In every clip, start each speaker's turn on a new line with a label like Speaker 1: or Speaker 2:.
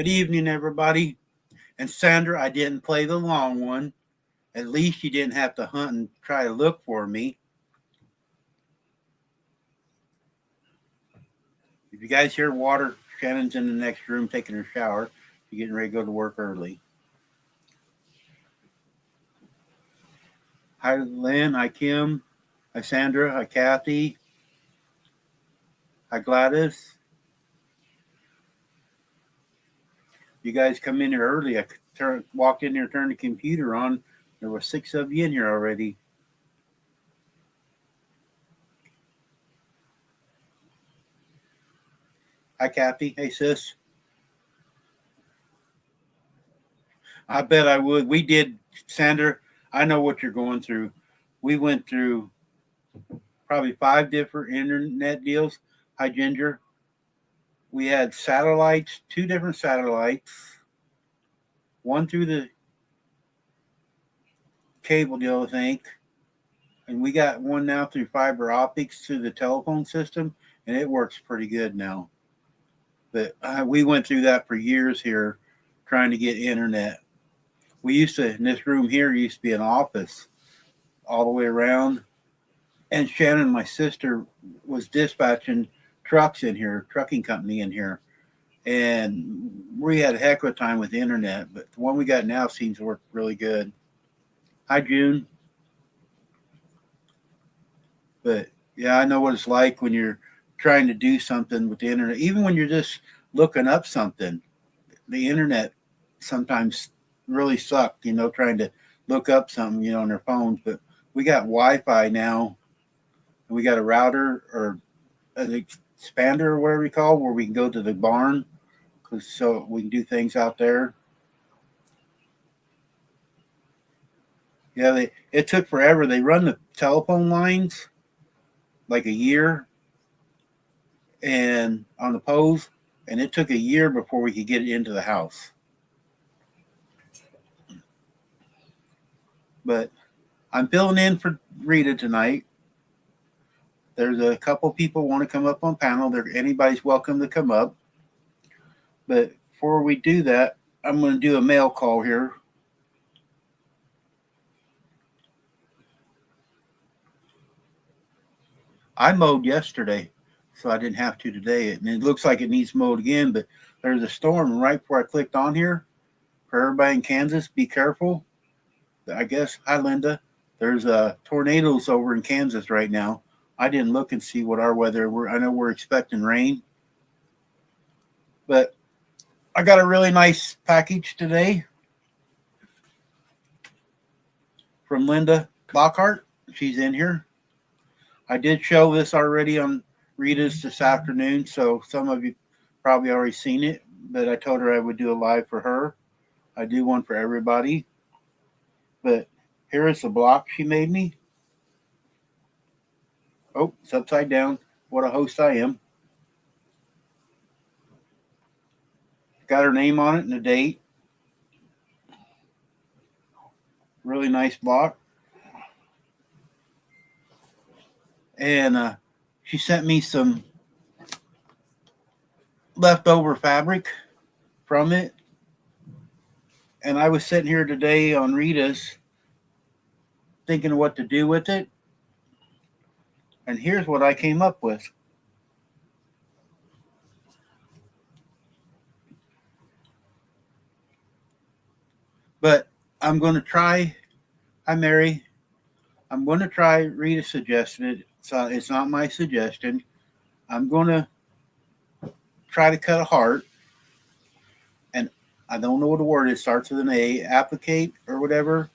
Speaker 1: Good evening, everybody. And Sandra, I didn't play the long one. At least you didn't have to hunt and try to look for me. If you guys hear water, Shannon's in the next room taking her shower. She's getting ready to go to work early. Hi, Lynn. Hi, Kim. Hi, Sandra. Hi, Kathy. Hi, Gladys. You guys come in here early. I walked in here, turned the computer on. There were 6 of you in here already. Hi, Kathy. Hey, sis. I bet I would. We did, Sandra. I know what you're going through. We went through probably 5 different internet deals. Hi, Ginger. We had satellites, 2 different satellites, one through the cable deal, I think, and we got one now through fiber optics to the telephone system, and it works pretty good now. But we went through that for years here, trying to get internet. We used to, in this room here, used to be an office all the way around. And Shannon, my sister, was dispatching trucks in here, trucking company in here. And we had a heck of a time with the internet, but the one we got now seems to work really good. Hi, June. But yeah, I know what it's like when you're trying to do something with the internet. Even when you're just looking up something, the internet sometimes really sucked, trying to look up something, on their phones. But we got Wi-Fi now, and we got a router or an expander or whatever you call, where we can go to the barn, so we can do things out there. Yeah, it took forever. They run the telephone lines like a year, and on the poles, and it took a year before we could get it into the house. But I'm filling in for Rita tonight. There's a couple people want to come up on panel. Anybody's welcome to come up. But before we do that, I'm going to do a mail call here. I mowed yesterday, so I didn't have to today. And it looks like it needs mowed again, but there's a storm right before I clicked on here. For everybody in Kansas, be careful. I guess, hi, Linda. There's tornadoes over in Kansas right now. I didn't look and see what our weather. I know we're expecting rain. But I got a really nice package today from Linda Lockhart. She's in here. I did show this already on Rita's this afternoon, so some of you probably already seen it, but I told her I would do a live for her. I do one for everybody. But here is the block she made me. Oh, it's upside down. What a host I am. Got her name on it and the date. Really nice block. And she sent me some leftover fabric from it. And I was sitting here today on Rita's thinking of what to do with it. And here's what I came up with. But I'm going to try. Hi, Mary. I'm going to try Rita's suggestion. It's not my suggestion. I'm going to try to cut a heart. And I don't know what the word is. Starts with an A. Applicate or whatever.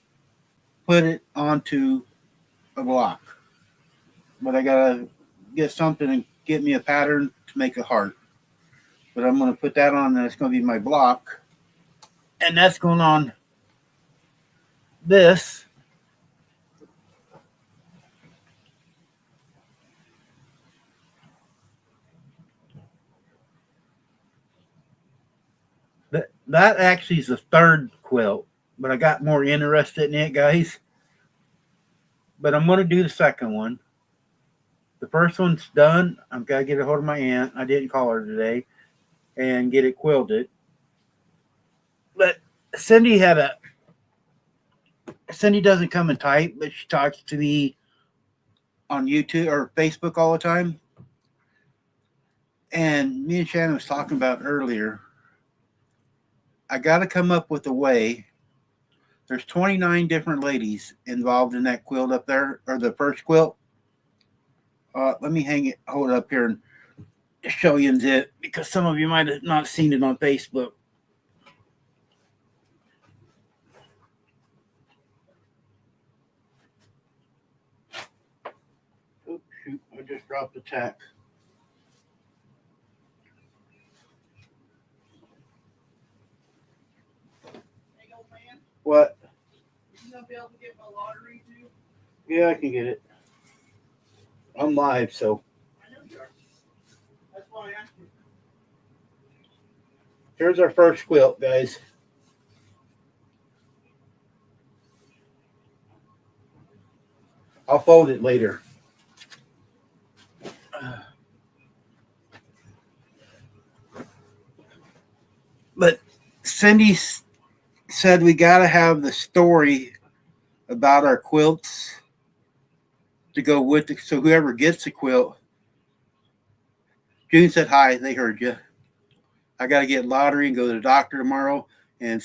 Speaker 1: Put it onto a block. But I got to get something and get me a pattern to make a heart. But I'm going to put that on, and it's going to be my block. And that's going on this. That actually is the third quilt, but I got more interested in it, guys. But I'm going to do the second one. The first one's done. I've got to get a hold of my aunt. I didn't call her today and get it quilted. Cindy doesn't come and type, but she talks to me on YouTube or Facebook all the time. And me and Shannon was talking about earlier. I got to come up with a way. There's 29 different ladies involved in that quilt up there, or the first quilt. Let me hold it up here and show you it, because some of you might have not seen it on Facebook. Oops, shoot, I just dropped the tack.
Speaker 2: Hey, old man,
Speaker 1: What?
Speaker 2: you gonna be able to get my lottery too?
Speaker 1: Yeah, I can get it. I'm live, so.
Speaker 2: I know you are. That's why I asked you.
Speaker 1: Here's our first quilt, guys. I'll fold it later. But Cindy said we got to have the story about our quilts to go with it. So whoever gets the quilt, June said hi. They heard you. I got to get lottery and go to the doctor tomorrow, and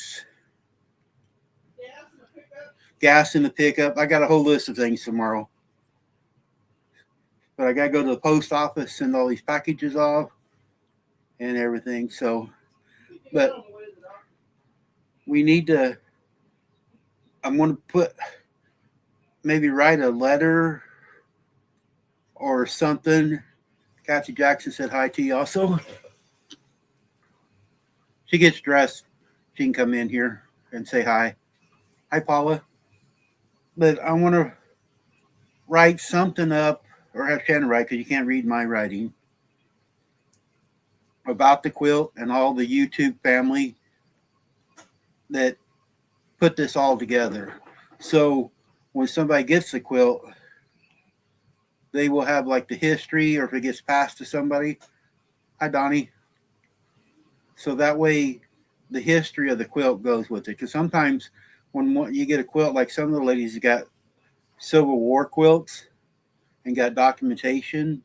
Speaker 1: gas in the pickup. I got a whole list of things tomorrow. But I got to go to the post office, send all these packages off and everything. So, but we need to, I'm going to maybe write a letter or something. Kathy Jackson said hi to you also. She gets dressed. She can come in here and say hi. Hi, Paula. But I want to write something up, or have Shannon write, because you can't read my writing, about the quilt and all the YouTube family that put this all together. So when somebody gets the quilt, they will have like the history, or if it gets passed to somebody. Hi, Donnie. So that way the history of the quilt goes with it. Because sometimes when you get a quilt, like some of the ladies got Civil War quilts and got documentation.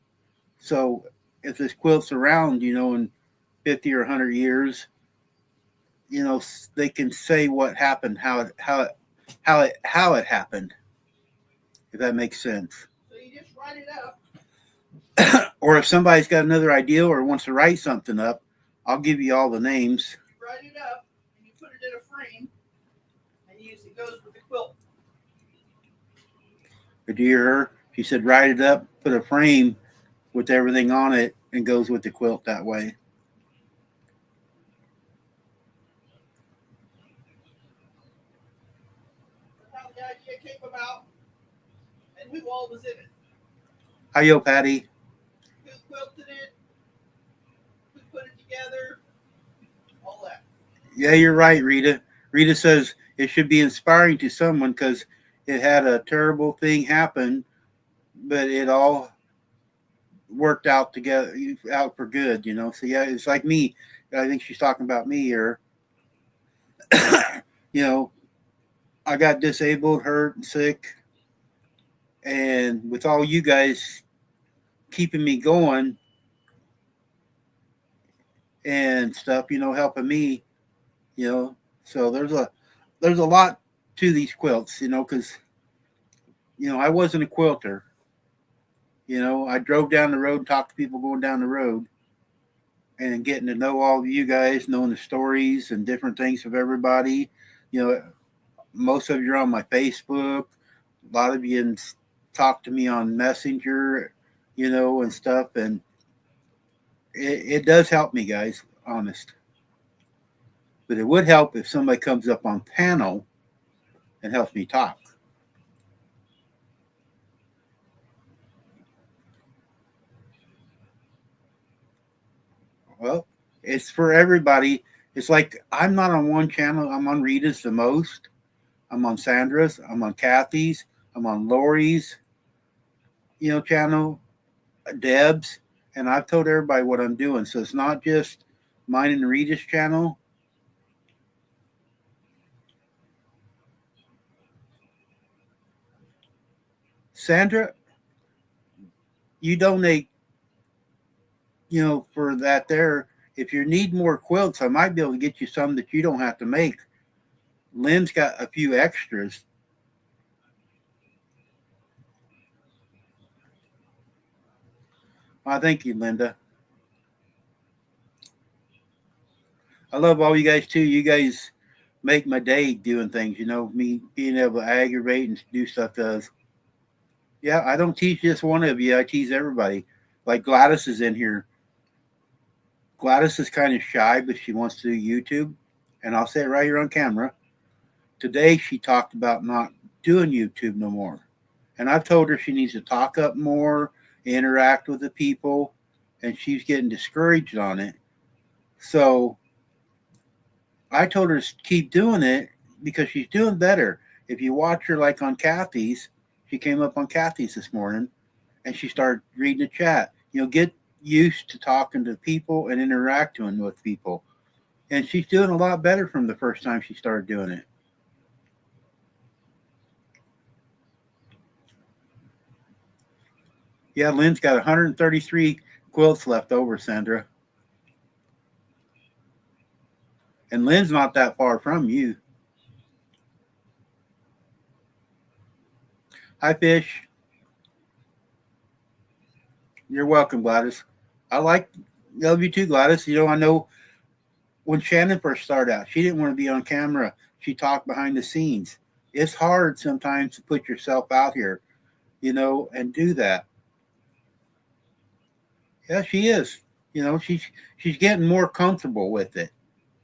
Speaker 1: So if this quilt's around, in 50 or 100 years, they can say what happened, how it happened, if that makes sense.
Speaker 2: So you just write it up.
Speaker 1: Or if somebody's got another idea or wants to write something up, I'll give you all the names.
Speaker 2: You write it up and you put it in a frame, and it goes with the quilt.
Speaker 1: Did you hear her? She said, write it up, put a frame with everything on it, and goes with the quilt that way.
Speaker 2: That's how the idea came about, and who all was in it.
Speaker 1: Hi-yo, Patty.
Speaker 2: Who quilted it, who put it together, all that.
Speaker 1: Yeah, you're right, Rita. Rita says it should be inspiring to someone because it had a terrible thing happen, but it all worked out together, out for good, So yeah, it's like me. I think she's talking about me here. I got disabled, hurt, and sick, and with all you guys keeping me going and stuff, helping me, So there's a lot to these quilts, because I wasn't a quilter. I drove down the road, talked to people going down the road, and getting to know all of you guys, knowing the stories and different things of everybody. Most of you are on my Facebook. A lot of you talk to me on Messenger, and stuff. And it does help me, guys, honest. But it would help if somebody comes up on panel and helps me talk. Well, it's for everybody. It's like I'm not on one channel. I'm on Rita's the most. I'm on Sandra's. I'm on Kathy's. I'm on Lori's, channel, Deb's. And I've told everybody what I'm doing. So it's not just mine and Rita's channel. Sandra, you donate, for that there. If you need more quilts, I might be able to get you some that you don't have to make. Lynn's got a few extras. Thank you, Linda. I love all you guys too. You guys make my day doing things. Me being able to aggravate and do stuff does. Yeah, I don't tease just one of you. I tease everybody. Like Gladys is in here. Gladys is kind of shy, but she wants to do YouTube. And I'll say it right here on camera. Today she talked about not doing YouTube no more. And I've told her she needs to talk up more, interact with the people, and she's getting discouraged on it. So I told her to keep doing it because she's doing better. If you watch her like on Kathy's, she came up on Kathy's this morning and she started reading the chat. Get used to talking to people and interacting with people. And she's doing a lot better from the first time she started doing it. Yeah, Lynn's got 133 quilts left over, Sandra. And Lynn's not that far from you. Hi, Fish. You're welcome, Gladys. Love you too, Gladys. I know when Shannon first started out, she didn't want to be on camera. She talked behind the scenes. It's hard sometimes to put yourself out here, and do that. Yeah, she is. She's getting more comfortable with it.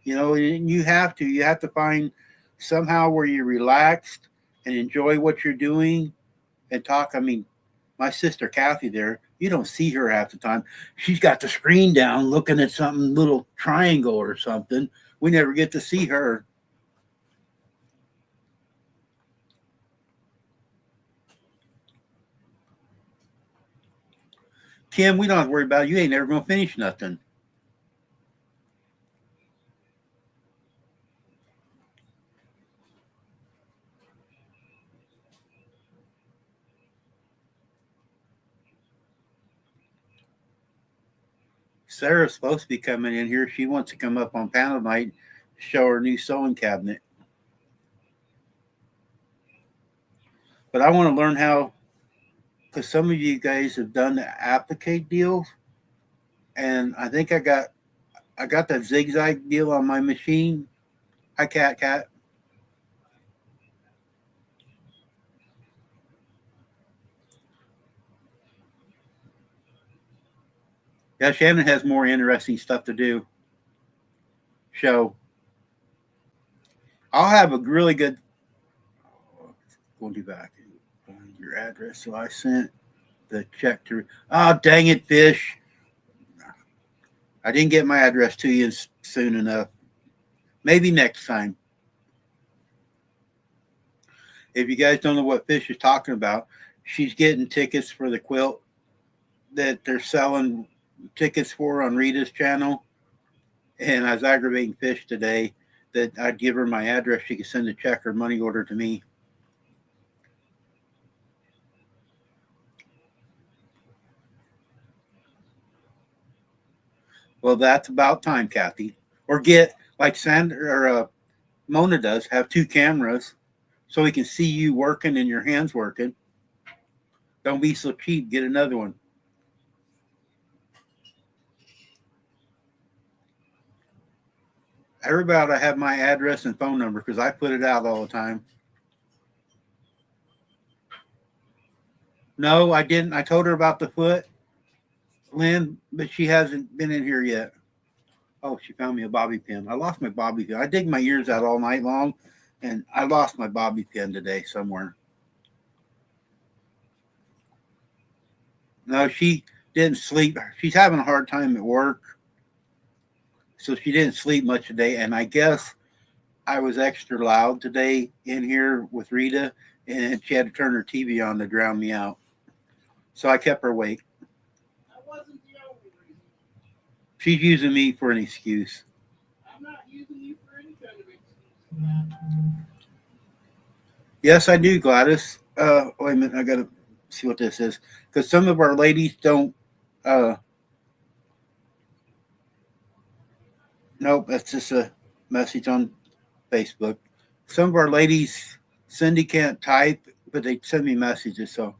Speaker 1: And you have to find somehow where you're relaxed and enjoy what you're doing and talk. I mean, my sister Kathy there, you don't see her half the time. She's got the screen down looking at something, little triangle or something. We never get to see her. Kim, we don't have to worry about it. You ain't never going to finish nothing. Sarah's supposed to be coming in here. She wants to come up on panel night, show her new sewing cabinet. But I want to learn how, because some of you guys have done the applique deals, and I think I got that zigzag deal on my machine. Hi, Cat. Yeah, Shannon has more interesting stuff to do. Show. I'll have a really good. We'll do back your address. So I sent the check to. Oh, dang it, Fish! I didn't get my address to you soon enough. Maybe next time. If you guys don't know what Fish is talking about, she's getting tickets for the quilt that they're selling tickets for on Rita's channel. And I was aggravating Fish today that I'd give her my address. She could send a check or money order to me. Well, that's about time, Kathy. Or get like Sandra or Mona does, have 2 cameras so we can see you working and your hands working. Don't be so cheap. Get another one. Everybody ought to have my address and phone number because I put it out all the time. No, I didn't. I told her about the foot, Lynn, but she hasn't been in here yet. Oh, she found me a bobby pin. I lost my bobby pin. I dig my ears out all night long, and I lost my bobby pin today somewhere. No, she didn't sleep. She's having a hard time at work, so she didn't sleep much today. And I guess I was extra loud today in here with Rita, and she had to turn her TV on to drown me out. So I kept her awake.
Speaker 2: That wasn't the only reason.
Speaker 1: She's using me for an excuse.
Speaker 2: I'm not using you for any kind of excuse.
Speaker 1: Yes, I do, Gladys. Wait a minute. I got to see what this is, because some of our ladies don't. Nope, that's just a message on Facebook. Some of our ladies, Cindy can't type, but they send me messages. So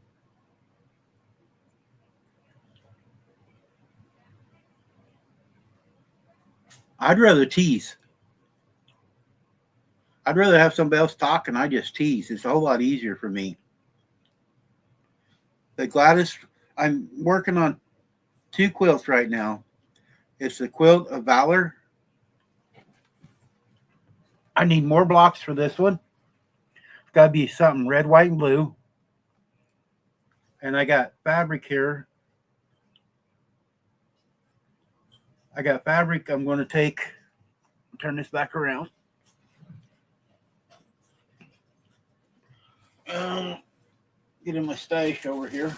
Speaker 1: I'd rather tease. I'd rather have somebody else talk and I just tease. It's a whole lot easier for me. But Gladys, I'm working on 2 quilts right now. It's the quilt of Valor. I need more blocks for this one. It's got to be something red, white, and blue. And I got fabric here. I got fabric I'm going to take, turn this back around. Get in my stash over here.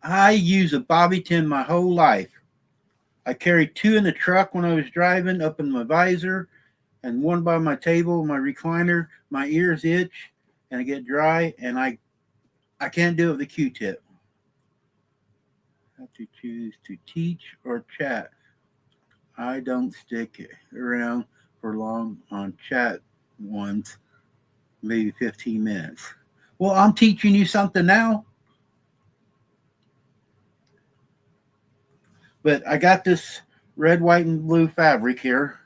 Speaker 1: I use a bobby tin my whole life. I carried 2 in the truck when I was driving, up in my visor, and 1 by my table, my recliner. My ears itch and I get dry, and I can't do it with the Q-tip. I have to choose to teach or chat. I don't stick around for long on chat ones, maybe 15 minutes. Well, I'm teaching you something now. But I got this red, white, and blue fabric here.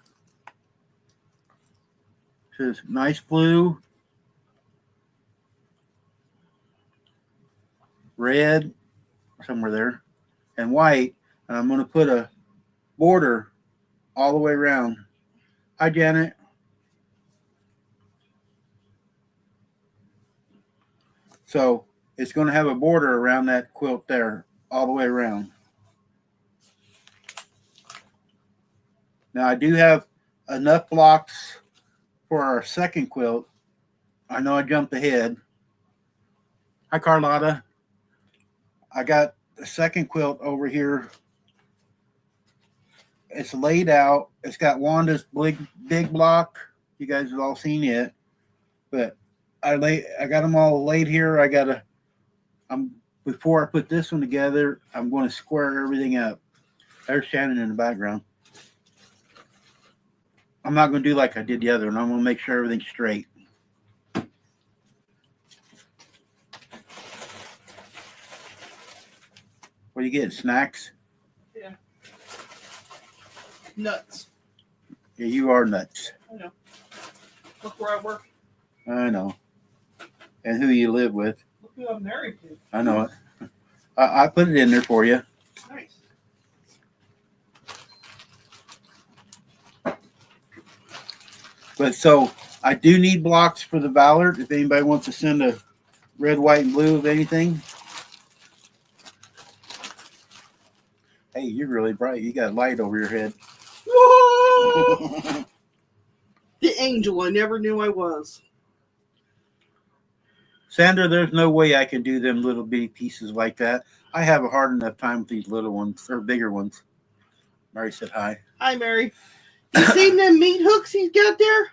Speaker 1: It says nice blue, red, somewhere there, and white. And I'm going to put a border all the way around. Hi, Janet. So it's going to have a border around that quilt there, all the way around. Now, I do have enough blocks for our second quilt. I know I jumped ahead. Hi, Carlotta. I got the second quilt over here. It's laid out. It's got Wanda's big block. You guys have all seen it. But I got them all laid here. Before I put this one together, I'm going to square everything up. There's Shannon in the background. I'm not going to do like I did the other one. I'm going to make sure everything's straight. What are you getting? Snacks?
Speaker 2: Yeah. Nuts.
Speaker 1: Yeah, you are nuts.
Speaker 2: I know. Look where I work.
Speaker 1: I know. And who you live with.
Speaker 2: Look who I'm married to.
Speaker 1: I know it. I put it in there for you.
Speaker 2: Nice.
Speaker 1: But so I do need blocks for the Valor. If anybody wants to send a red, white, and blue of anything. Hey, you're really bright. You got light over your head.
Speaker 2: Whoa! The angel I never knew I was.
Speaker 1: Sandra, there's no way I can do them little bitty pieces like that. I have a hard enough time with these little ones or bigger ones. Mary said hi.
Speaker 2: Hi, Mary. You seen them meat hooks he's got there?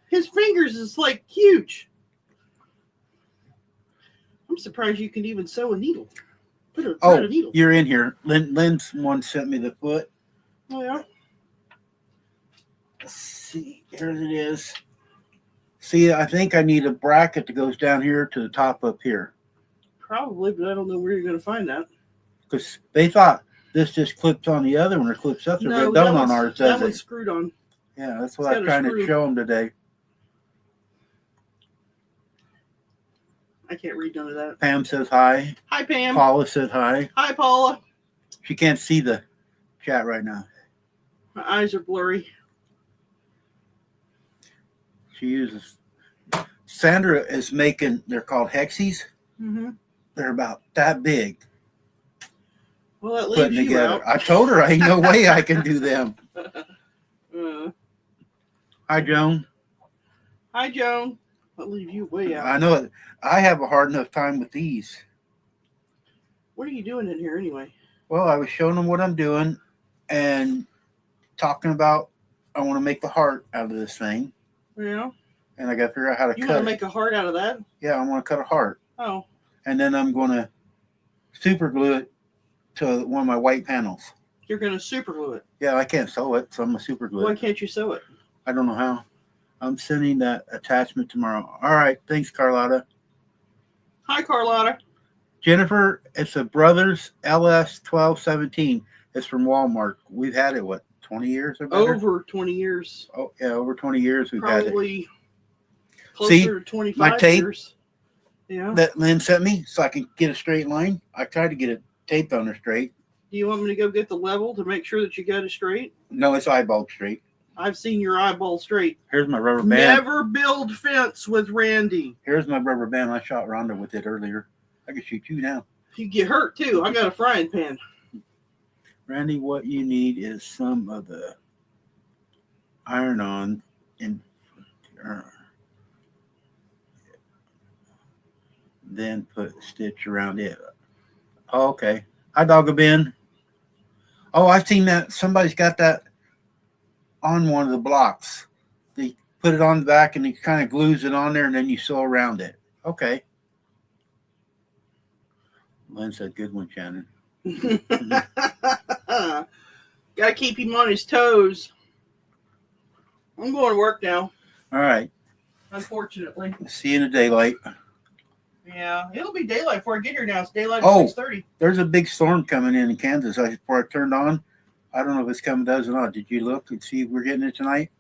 Speaker 2: His fingers is like huge. I'm surprised you can even sew a needle. Put a needle.
Speaker 1: You're in here. Lynn's one sent me the foot.
Speaker 2: Oh, yeah.
Speaker 1: Let's see. Here it is. See, I think I need a bracket that goes down here to the top up here.
Speaker 2: Probably, but I don't know where you're going to find that.
Speaker 1: Because they thought this just clips on the other one or clips up there, but it don't on ours, does
Speaker 2: that
Speaker 1: it?
Speaker 2: one's screwed on.
Speaker 1: Yeah, that's what I'm trying to show them today.
Speaker 2: I can't read none of that.
Speaker 1: Pam says hi.
Speaker 2: Hi, Pam.
Speaker 1: Paula said hi.
Speaker 2: Hi, Paula.
Speaker 1: She can't see the chat right now.
Speaker 2: My eyes are blurry.
Speaker 1: She uses. Sandra is making. They're called hexies.
Speaker 2: Mm-hmm.
Speaker 1: They're about that big.
Speaker 2: Well, that
Speaker 1: Putting
Speaker 2: leaves you
Speaker 1: together.
Speaker 2: out.
Speaker 1: I told her ain't no way I can do them. Hi, Joan.
Speaker 2: Hi, Joan. I'll leave you way out.
Speaker 1: I know it. I have a hard enough time with these.
Speaker 2: What are you doing in here anyway?
Speaker 1: Well, I was showing them what I'm doing and talking about I want to make the heart out of this thing,
Speaker 2: Yeah.
Speaker 1: and I got to figure out how to
Speaker 2: You
Speaker 1: cut
Speaker 2: want to
Speaker 1: it.
Speaker 2: make a heart out of that?
Speaker 1: Yeah, I want to cut a heart,
Speaker 2: Oh.
Speaker 1: and then I'm going to super glue it to one of my white panels.
Speaker 2: You're going to super glue it.
Speaker 1: Yeah, I can't sew it, so I'm going to super glue
Speaker 2: Why
Speaker 1: it.
Speaker 2: can't you sew it?
Speaker 1: I don't know how. I'm sending that attachment tomorrow. All right, thanks, Carlotta.
Speaker 2: Hi, Carlotta.
Speaker 1: Jennifer, it's a Brothers LS 1217. It's from Walmart. We've had it, 20 years or better?
Speaker 2: Over 20 years.
Speaker 1: Oh, yeah, over 20 years we've had it.
Speaker 2: Probably closer to 25
Speaker 1: tape?
Speaker 2: years. Yeah.
Speaker 1: That Lynn sent me so I can get a straight line. I tried to get it taped on there straight.
Speaker 2: Do you want me to go get the level to make sure that you got it straight?
Speaker 1: No, it's eyeballed straight.
Speaker 2: I've seen your eyeball straight.
Speaker 1: Here's my rubber band.
Speaker 2: Never build fence with Randy.
Speaker 1: Here's my rubber band. I shot Rhonda with it earlier. I can shoot you now.
Speaker 2: You get hurt too. I got a frying pan.
Speaker 1: Randy, what you need is some of the iron-on and then put a stitch around it. Oh, okay. Hi, Dogga Ben. Oh, I've seen that. Somebody's got that on one of the blocks. They put it on the back and he kind of glues it on there and then you sew around it. Okay. Lynn said, good one, Shannon.
Speaker 2: Gotta keep him on his toes. I'm going to work now.
Speaker 1: All right.
Speaker 2: Unfortunately.
Speaker 1: See you in the daylight.
Speaker 2: Yeah, it'll be daylight before I get here now. It's daylight at
Speaker 1: Oh.
Speaker 2: 6:30.
Speaker 1: There's a big storm coming in Kansas. Before I turned on, I don't know if it's coming does or not. Did you look and see if we're getting it tonight?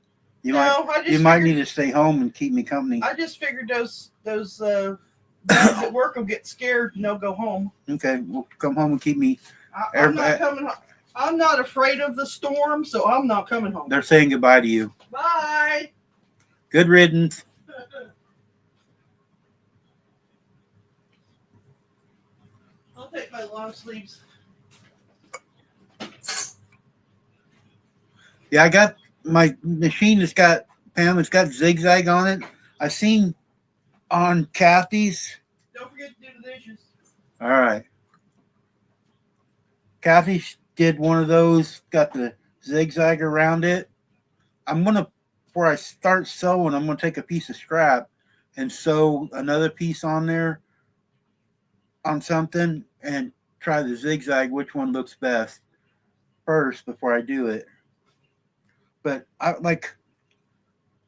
Speaker 1: You might need to stay home and keep me company.
Speaker 2: I just figured those guys at work will get scared and they'll go home.
Speaker 1: Okay, we'll come home and keep me.
Speaker 2: I'm not coming home. I'm not afraid of the storm, so I'm not coming home.
Speaker 1: They're saying goodbye to you.
Speaker 2: Bye.
Speaker 1: Good riddance.
Speaker 2: I'll take my long sleeves.
Speaker 1: Yeah, I got my machine. It's got zigzag on it. I seen on Kathy's.
Speaker 2: Don't forget to do the dishes.
Speaker 1: All right. Kathy did one of those. Got the zigzag around it. Before I start sewing, I'm gonna take a piece of scrap and sew another piece on there on something and try the zigzag, which one looks best first before I do it. But I like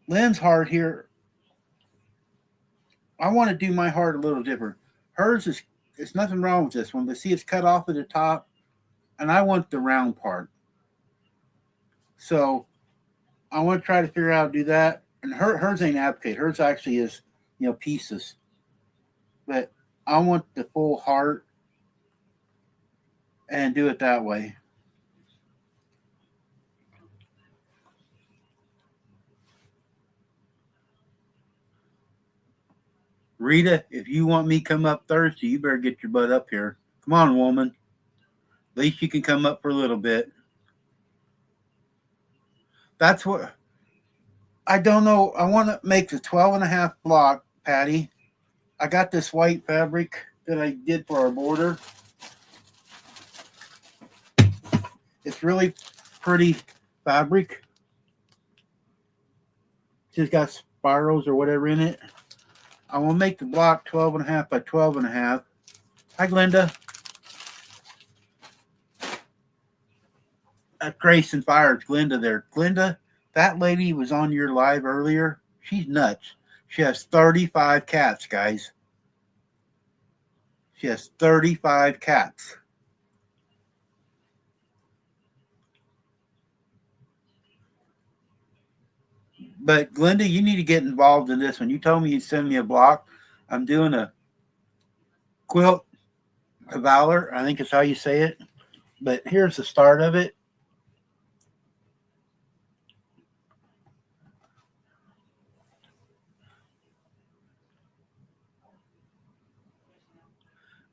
Speaker 1: Lynn's heart here. I want to do my heart a little different. Hers is, there's nothing wrong with this one, but see, it's cut off at the top, and I want the round part. So I want to try to figure out how to do that. And hers ain't applique. Hers actually is, pieces. But I want the full heart and do it that way. Rita, if you want me to come up Thursday, you better get your butt up here. Come on, woman. At least you can come up for a little bit. That's what I don't know. I want to make the 12.5 block, Patty. I got this white fabric that I did for our border. It's really pretty fabric. Just got spirals or whatever in it. I will make the block 12.5 by 12.5. Hi, Glenda. Grace and Fire, it's Glenda there. Glenda, that lady was on your live earlier. She's nuts. She has 35 cats, guys. She has 35 cats. But Glenda, you need to get involved in this one. You told me you'd send me a block. I'm doing a quilt of valor. I think it's how you say it. But here's the start of it.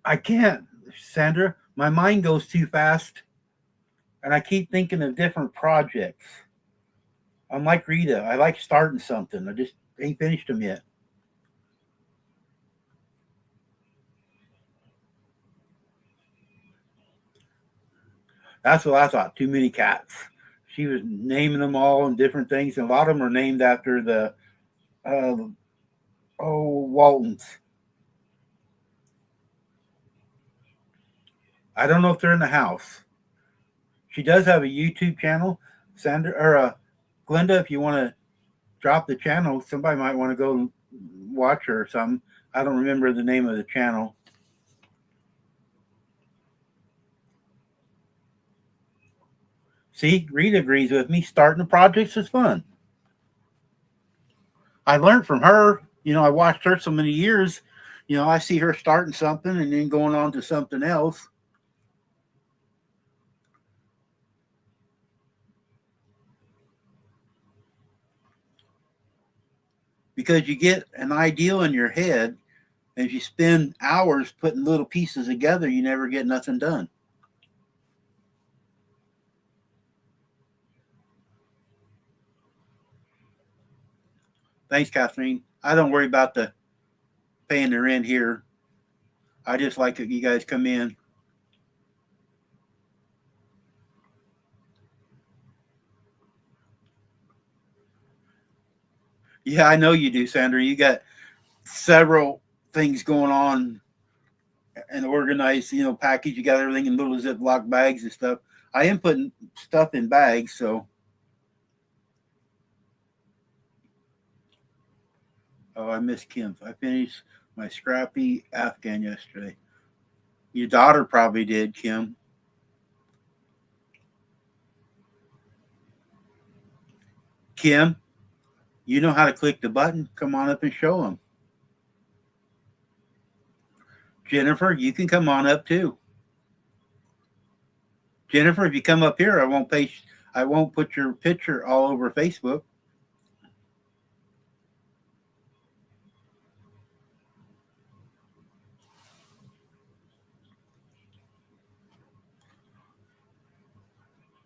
Speaker 1: I can't, Sandra. My mind goes too fast. And I keep thinking of different projects. I'm like Rita. I like starting something. I just Ain't finished them yet. That's what I thought. Too many cats. She was naming them all and different things, and a lot of them are named after the uh, Waltons. I don't know if they're in the house. She does have a YouTube channel, Sandra or Glenda. If you want to drop the channel, somebody might want to go watch her or something. I don't remember the name of the channel. See, Rita agrees with me. Starting the projects is fun. I learned from her. I watched her so many years. I see her starting something and then going on to something else. Because you get an idea in your head, and if you spend hours putting little pieces together, you never get nothing done. Thanks, Kathleen. I don't worry about the paying the rent here. I just like that you guys come in. Yeah, I know you do, Sandra. You got several things going on and organized, package. You got everything in little Ziploc bags and stuff. I am putting stuff in bags, so. Oh, I miss Kim. I finished my scrappy Afghan yesterday. Your daughter probably did, Kim. Kim, you know how to click the button. Come on up and show them. Jennifer, you can come on up too. Jennifer, if you come up here, I won't put your picture all over Facebook.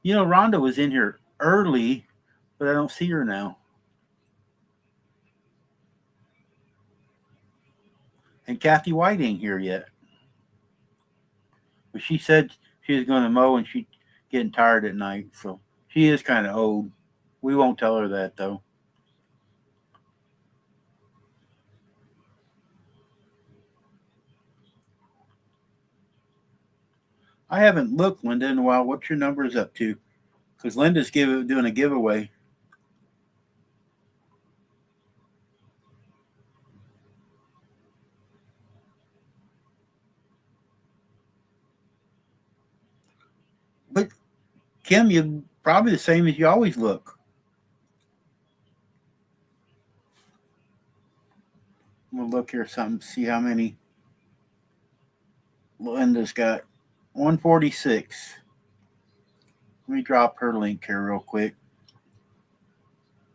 Speaker 1: Rhonda was in here early, but I don't see her now. And Kathy White ain't here yet. But she said she was going to mow and she's getting tired at night. So she is kind of old. We won't tell her that, though. I haven't looked, Linda, in a while. What's your numbers up to? Because Linda's doing a giveaway. But Kim, you're probably the same as you always look. I'm gonna look here something, see how many Linda's got. 146. Let me drop her link here real quick.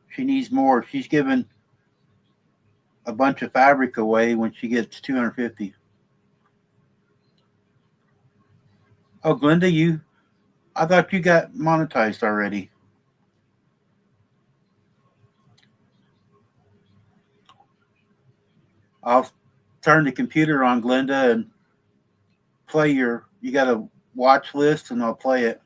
Speaker 1: She needs more. She's giving a bunch of fabric away when she gets 250. Oh, Glenda, I thought you got monetized already. I'll turn the computer on, Glenda, and play you got a watch list, and I'll play it.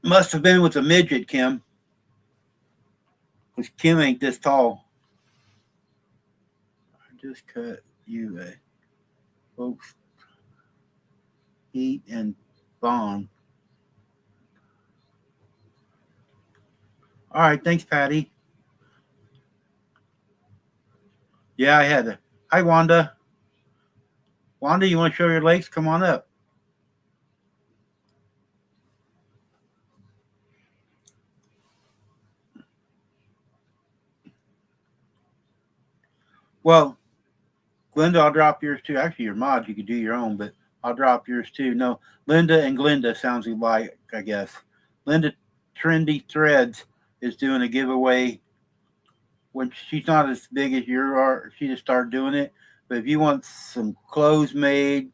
Speaker 1: Must have been with a midget, Kim. Because Kim ain't this tall. I just cut you a folks Heat and Bond. All right, thanks, Patty. Yeah, I had to. Hi, Wanda. Wanda, you want to show your legs? Come on up. Well, Glenda, I'll drop yours too. Actually, your mod, you could do your own, but I'll drop yours too. No, Linda and Glenda sounds like, I guess. Linda Trendy Threads is doing a giveaway. When she's not as big as you are, she just started doing it. But if you want some clothes made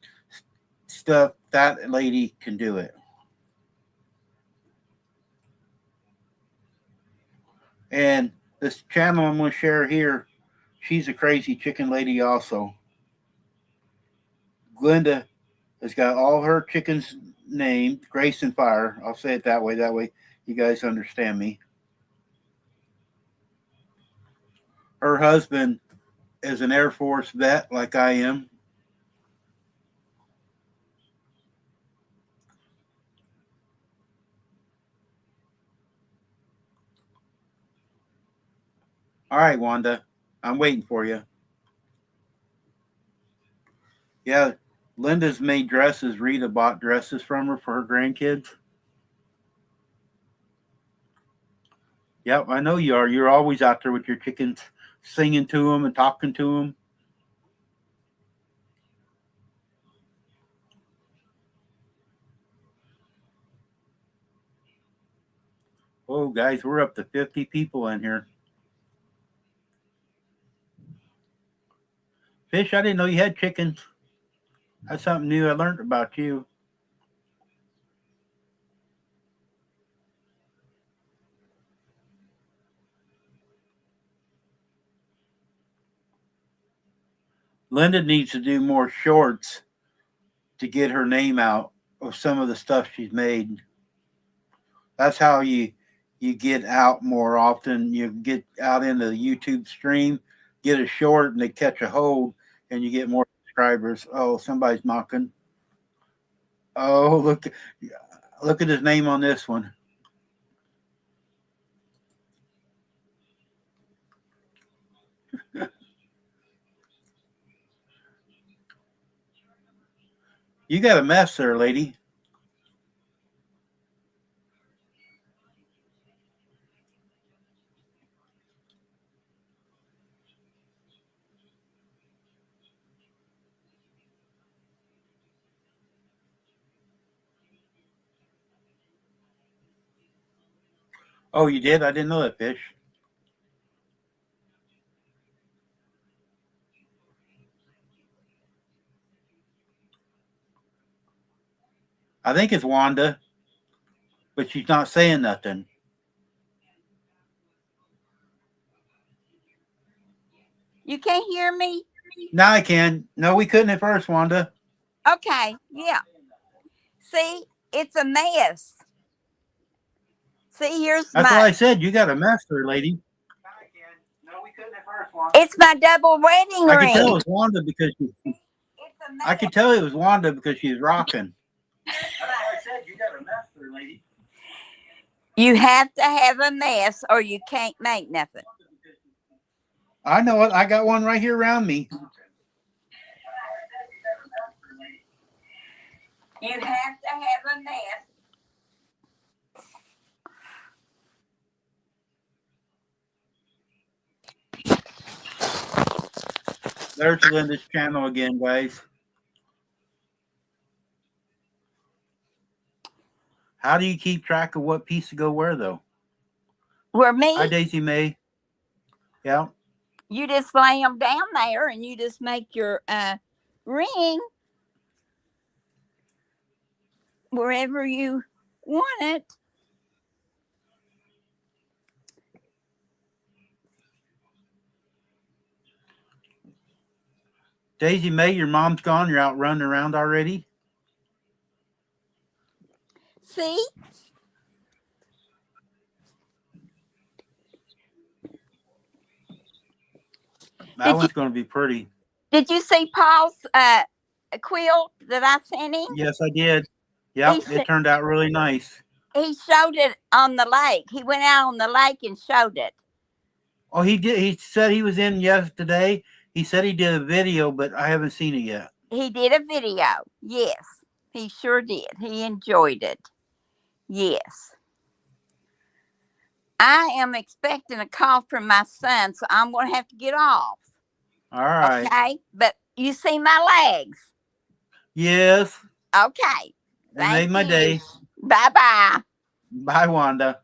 Speaker 1: stuff, that lady can do it. And this channel I'm going to share here, she's a crazy chicken lady also. Glenda has got all her chickens named Grace and Fire. I'll say it that way. That way you guys understand me. Her husband is an Air Force vet like I am. All right, Wanda, I'm waiting for you. Yeah, Linda's made dresses. Rita bought dresses from her for her grandkids. Yep, I know you are. You're always out there with your chickens, singing to them and talking to them. Oh, guys, we're up to 50 people in here. Fish, I didn't know you had chickens. That's something new I learned about you. Linda needs to do more shorts to get her name out of some of the stuff she's made. That's how you get out more often. You get out into the YouTube stream, get a short, and they catch a hold, and you get more subscribers. Oh, somebody's knocking. Oh, look at his name on this one. You got a mess there, lady. Oh, you did? I didn't know that, Fish. I think it's Wanda, but she's not saying nothing.
Speaker 3: You can't hear me?
Speaker 1: Now I can. No, we couldn't at first, Wanda.
Speaker 3: Okay, yeah. See, it's a mess. See, here's
Speaker 1: That's why I
Speaker 3: my.
Speaker 1: said you got a mess there, lady. No, we couldn't at first, Wanda.
Speaker 3: It's my double wedding
Speaker 1: I could tell it
Speaker 3: ring.
Speaker 1: was Wanda because
Speaker 3: It's a mess.
Speaker 1: I could tell it was Wanda because she's rocking. That's why I said you got a mess there, lady.
Speaker 3: You have to have a mess or you can't make nothing.
Speaker 1: I know it. I got one right here around me.
Speaker 3: You have to have a mess.
Speaker 1: There's Linda's channel again, guys. How do you keep track of what piece to go where, though?
Speaker 3: Where me?
Speaker 1: Hi, Daisy May. Yeah.
Speaker 3: You just lay them down there and you just make your ring wherever you want it.
Speaker 1: Daisy May, your mom's gone. You're out running around already.
Speaker 3: See?
Speaker 1: That one's going to be pretty.
Speaker 3: Did you see Paul's quilt that I sent him?
Speaker 1: Yes, I did. Yep, it turned out really nice.
Speaker 3: He showed it on the lake. He went out on the lake and showed it.
Speaker 1: Oh, he did. He said he was in yesterday. He said he did a video, but I haven't seen it yet.
Speaker 3: He did a video. Yes, he sure did. He enjoyed it. Yes. I am expecting a call from my son, so I'm going to have to get off.
Speaker 1: All right.
Speaker 3: Okay. But you see my legs.
Speaker 1: Yes.
Speaker 3: Okay.
Speaker 1: It made my day.
Speaker 3: Bye bye.
Speaker 1: Bye, Wanda.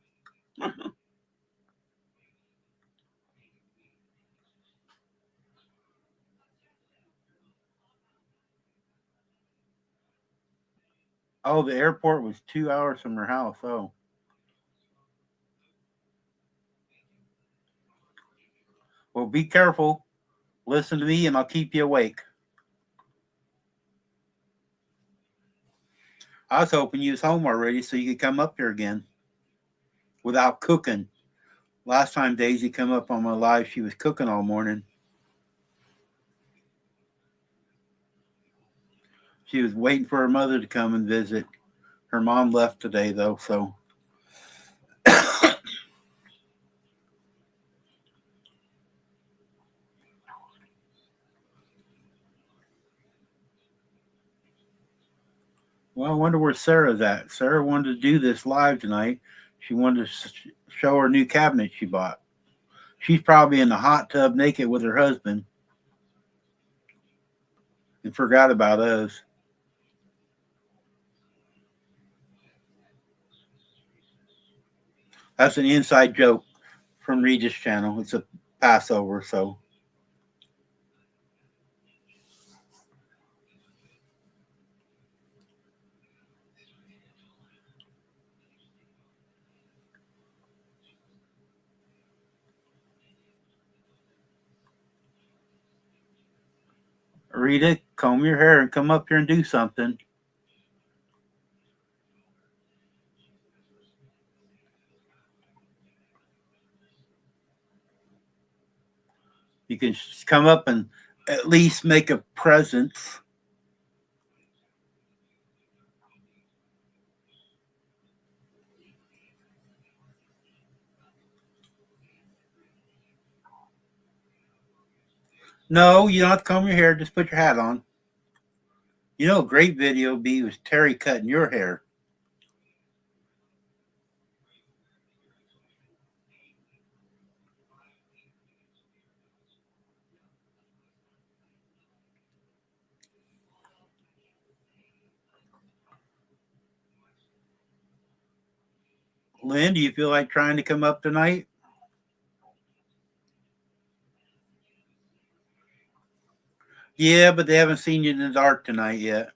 Speaker 1: Oh, the airport was 2 hours from her house. Oh. Well, be careful. Listen to me and I'll keep you awake. I was hoping you was home already so you could come up here again without cooking. Last time Daisy come up on my live, she was cooking all morning. She was waiting for her mother to come and visit. Her mom left today, though, so. Well, I wonder where Sarah's at. Sarah wanted to do this live tonight. She wanted to show her new cabinet she bought. She's probably in the hot tub naked with her husband and forgot about us. That's an inside joke from Regis channel. It's a Passover, so. Rita, comb your hair and come up here and do something. You can come up and at least make a presence. No, you don't have to comb your hair. Just put your hat on. You know, a great video would be was Terry cutting your hair. Lynn, do you feel like trying to come up tonight? Yeah, but they haven't seen you in the dark tonight yet.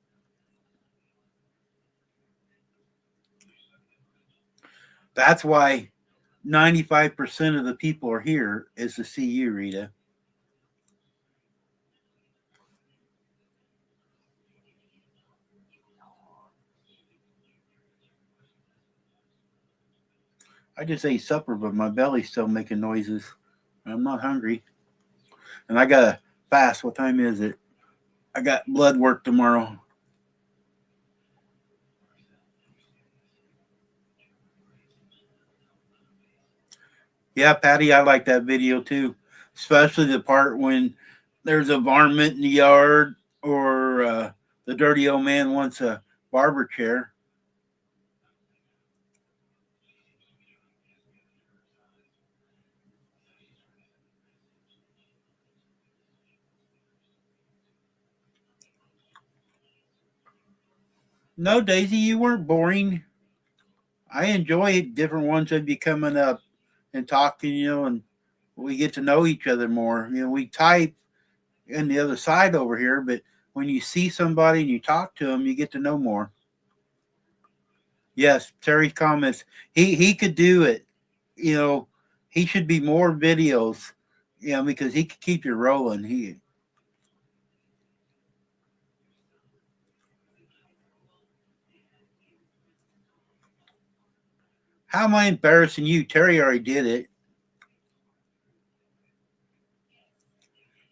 Speaker 1: That's why 95% of the people are here is to see you, Rita. I just ate supper, but my belly's still making noises. I'm not hungry. And I got to fast. What time is it? I got blood work tomorrow. Yeah, Patty, I like that video too. Especially the part when there's a varmint in the yard or the dirty old man wants a barber chair. No, Daisy, you weren't boring. I enjoy different ones that be coming up and talking, and we get to know each other more. We type in the other side over here, but when you see somebody and you talk to them, you get to know more. Yes, Terry's comments. He could do it. He should be more videos, because he could keep you rolling. How am I embarrassing you? Terry already did it.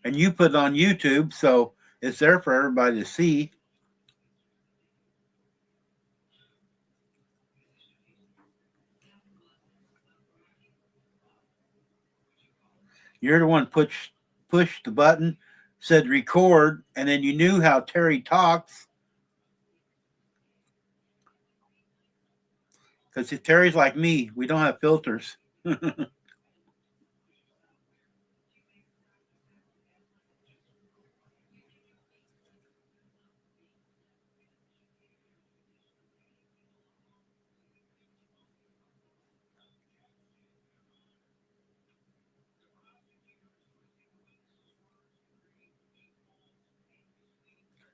Speaker 1: And you put it on YouTube, so it's there for everybody to see. You're the one pushed the button, said record, and then you knew how Terry talks. Because if Terry's like me, we don't have filters.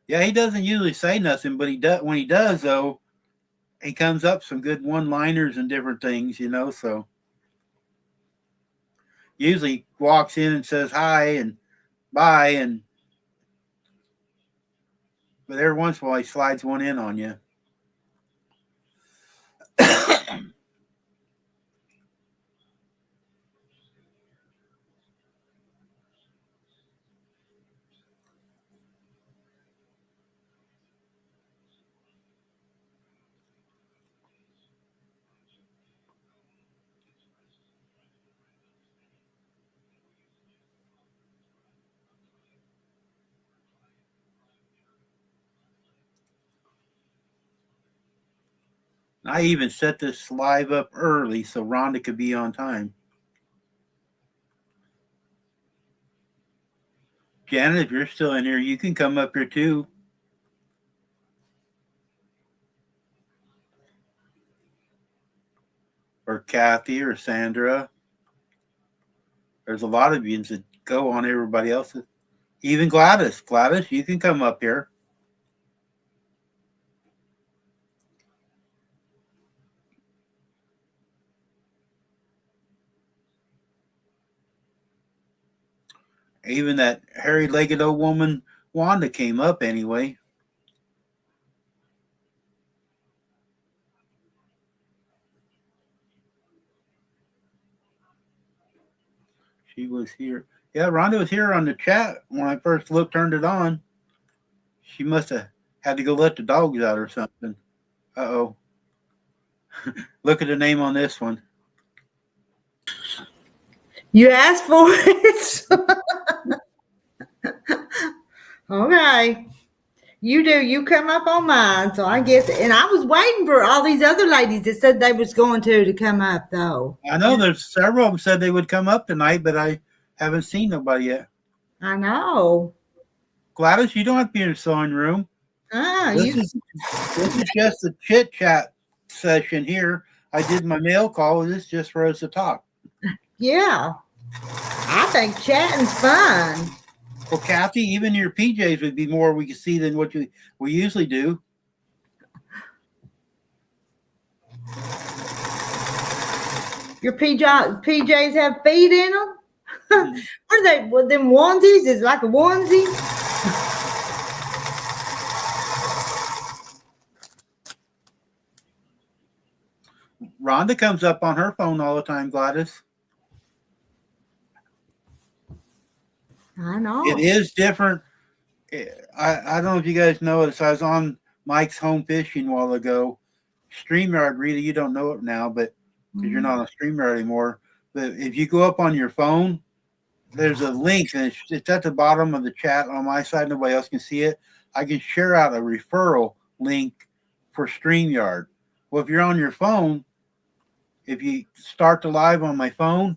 Speaker 1: Yeah, he doesn't usually say nothing, but he does. When he does, though, he comes up some good one-liners and different things, so. usually walks in and says hi and bye, and but every once in a while he slides one in on you. I even set this live up early so Rhonda could be on time. Janet, if you're still in here, you can come up here too. Or Kathy or Sandra. There's a lot of you that go on everybody else's. Even Gladys. Gladys, you can come up here. Even that hairy-legged old woman, Wanda, came up anyway. She was here. Yeah, Rhonda was here on the chat when I first turned it on. She must have had to go let the dogs out or something. Uh-oh. Look at the name on this one.
Speaker 4: You asked for it. Okay. You do. You come up on mine, so I guess. And I was waiting for all these other ladies that said they was going to come up, though.
Speaker 1: I know there's several of them said they would come up tonight, but I haven't seen nobody yet.
Speaker 4: I know.
Speaker 1: Gladys, you don't have to be in the sewing room. This is just a chit chat session here. I did my mail call, and this is just for us to talk.
Speaker 4: Yeah. I think chatting's fun.
Speaker 1: Well, Kathy, even your PJs would be more we can see than what we usually do.
Speaker 4: Your PJs have feet in them? What are they? With them onesies? Is it like a onesie?
Speaker 1: Rhonda comes up on her phone all the time, Gladys.
Speaker 4: I know.
Speaker 1: It is different. I don't know if you guys know it. So I was on Mike's Home Fishing a while ago. StreamYard, Rita, you don't know it now, but because you're not on StreamYard anymore. But if you go up on your phone, there's a link, and it's at the bottom of the chat on my side. Nobody else can see it. I can share out a referral link for StreamYard. Well, if you're on your phone, if you start the live on my phone,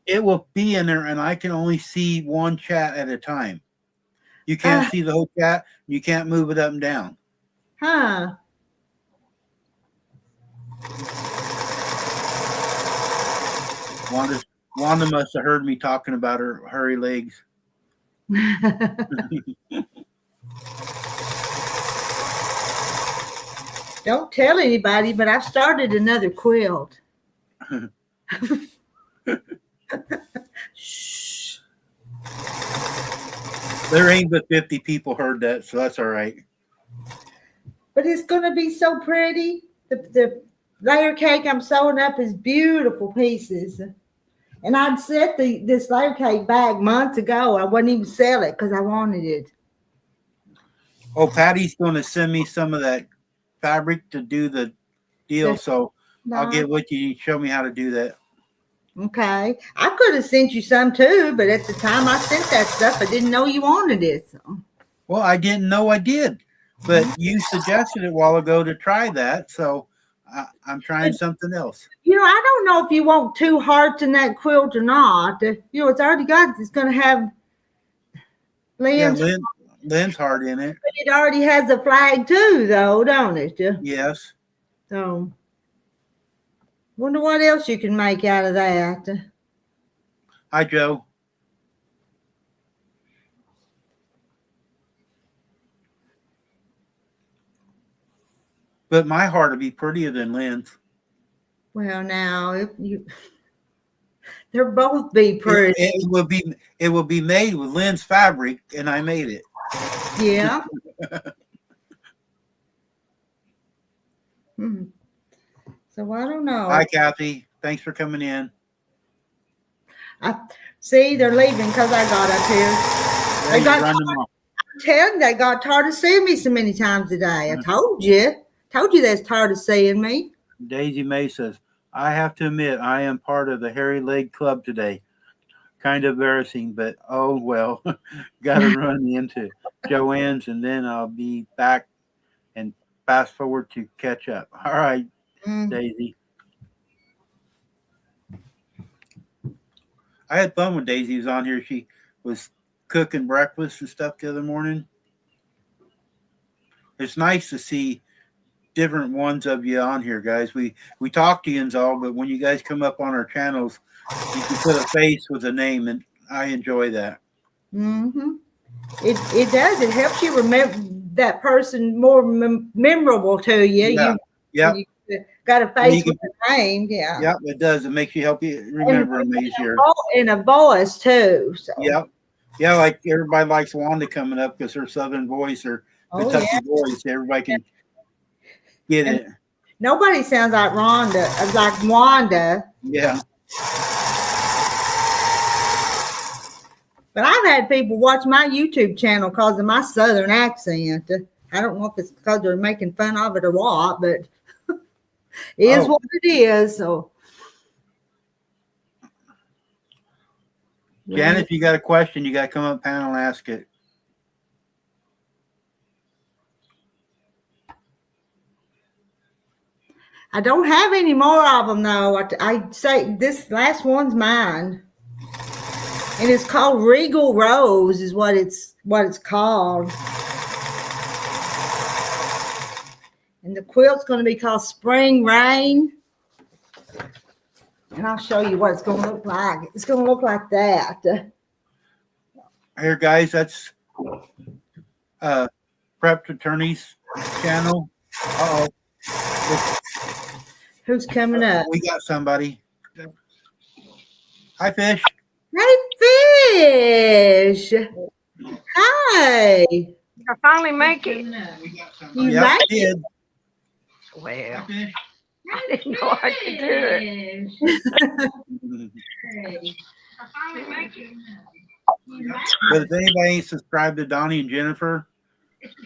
Speaker 1: it will be in there, and I can only see one chat at a time. You can't see the whole chat. You can't move it up and down.
Speaker 4: Huh.
Speaker 1: Wanda must have heard me talking about her hairy legs.
Speaker 4: Don't tell anybody, but I've started another quilt. Shh.
Speaker 1: There ain't but 50 people heard that, so that's all right.
Speaker 4: But it's going to be so pretty. The layer cake I'm sewing up is beautiful pieces. And I'd set this layer cake bag months ago. I wouldn't even sell it because I wanted it.
Speaker 1: Oh, Patty's going to send me some of that fabric to do the deal, so I'll get with you. Show me how to do that.
Speaker 4: Okay. I could have sent you some too, but at the time I sent that stuff, I didn't know you wanted it. So.
Speaker 1: Well, I didn't know I did, but you suggested it a while ago to try that, so I'm trying something else.
Speaker 4: You know, I don't know if you want 2 hearts in that quilt or not. You know, it's already got, it's going to have
Speaker 1: Lynn's heart in it.
Speaker 4: But it already has a flag too, though, don't it?
Speaker 1: Yes.
Speaker 4: So, wonder what else you can make out of that.
Speaker 1: Hi, Joe. But my heart would be prettier than Lynn's.
Speaker 4: Well, now, if you They're both be pretty.
Speaker 1: It will be made with Lynn's fabric, and I made it.
Speaker 4: Yeah. Hmm. So I don't know.
Speaker 1: Hi, Kathy. Thanks for coming in.
Speaker 4: See, they're leaving because I got up here.
Speaker 1: They
Speaker 4: got
Speaker 1: run them off.
Speaker 4: Telling they got tired of seeing me so many times today. I told you they're tired of seeing me.
Speaker 1: Daisy May says, I have to admit, I am part of the Hairy Leg Club today. Kind of embarrassing, but oh well. Got to run into Joanne's, and then I'll be back and fast forward to catch up. All right, Daisy. I had fun when Daisy was on here. She was cooking breakfast and stuff the other morning. It's nice to see different ones of you on here, guys. We talk to you and all, but when you guys come up on our channels, you can put a face with a name, and I enjoy that.
Speaker 4: Mm-hmm. It does. It helps you remember that person more memorable to you.
Speaker 1: Yeah.
Speaker 4: You got a face with a name. Yeah.
Speaker 1: Yep, it does. It makes you help you remember them easier.
Speaker 4: And a voice too. So.
Speaker 1: Yep. Yeah, like everybody likes Wanda coming up because her Southern voice or Kentucky voice. Everybody can get it.
Speaker 4: Nobody sounds like Wanda.
Speaker 1: Yeah.
Speaker 4: But I've had people watch my YouTube channel because of my Southern accent. I don't know if it's because they're making fun of it or what, but it is what it is. So,
Speaker 1: Janet, if you got a question, you got to come up panel and ask it.
Speaker 4: I don't have any more of them though. I say this last one's mine. And it's called Regal Rose is what it's called. And the quilt's going to be called Spring Rain. And I'll show you what it's going to look like. It's going to look like that.
Speaker 1: Here, guys, that's Prep Attorney's channel. Uh-oh.
Speaker 4: Who's coming up?
Speaker 1: We got somebody. Hi, Fish.
Speaker 4: Hey, Fish. Hi.
Speaker 5: I finally make it.
Speaker 4: You
Speaker 1: Yep,
Speaker 4: like
Speaker 1: did.
Speaker 4: it?
Speaker 5: Well, I didn't know I could do it. I finally make it.
Speaker 1: But if anybody ain't subscribed to Donnie and Jennifer,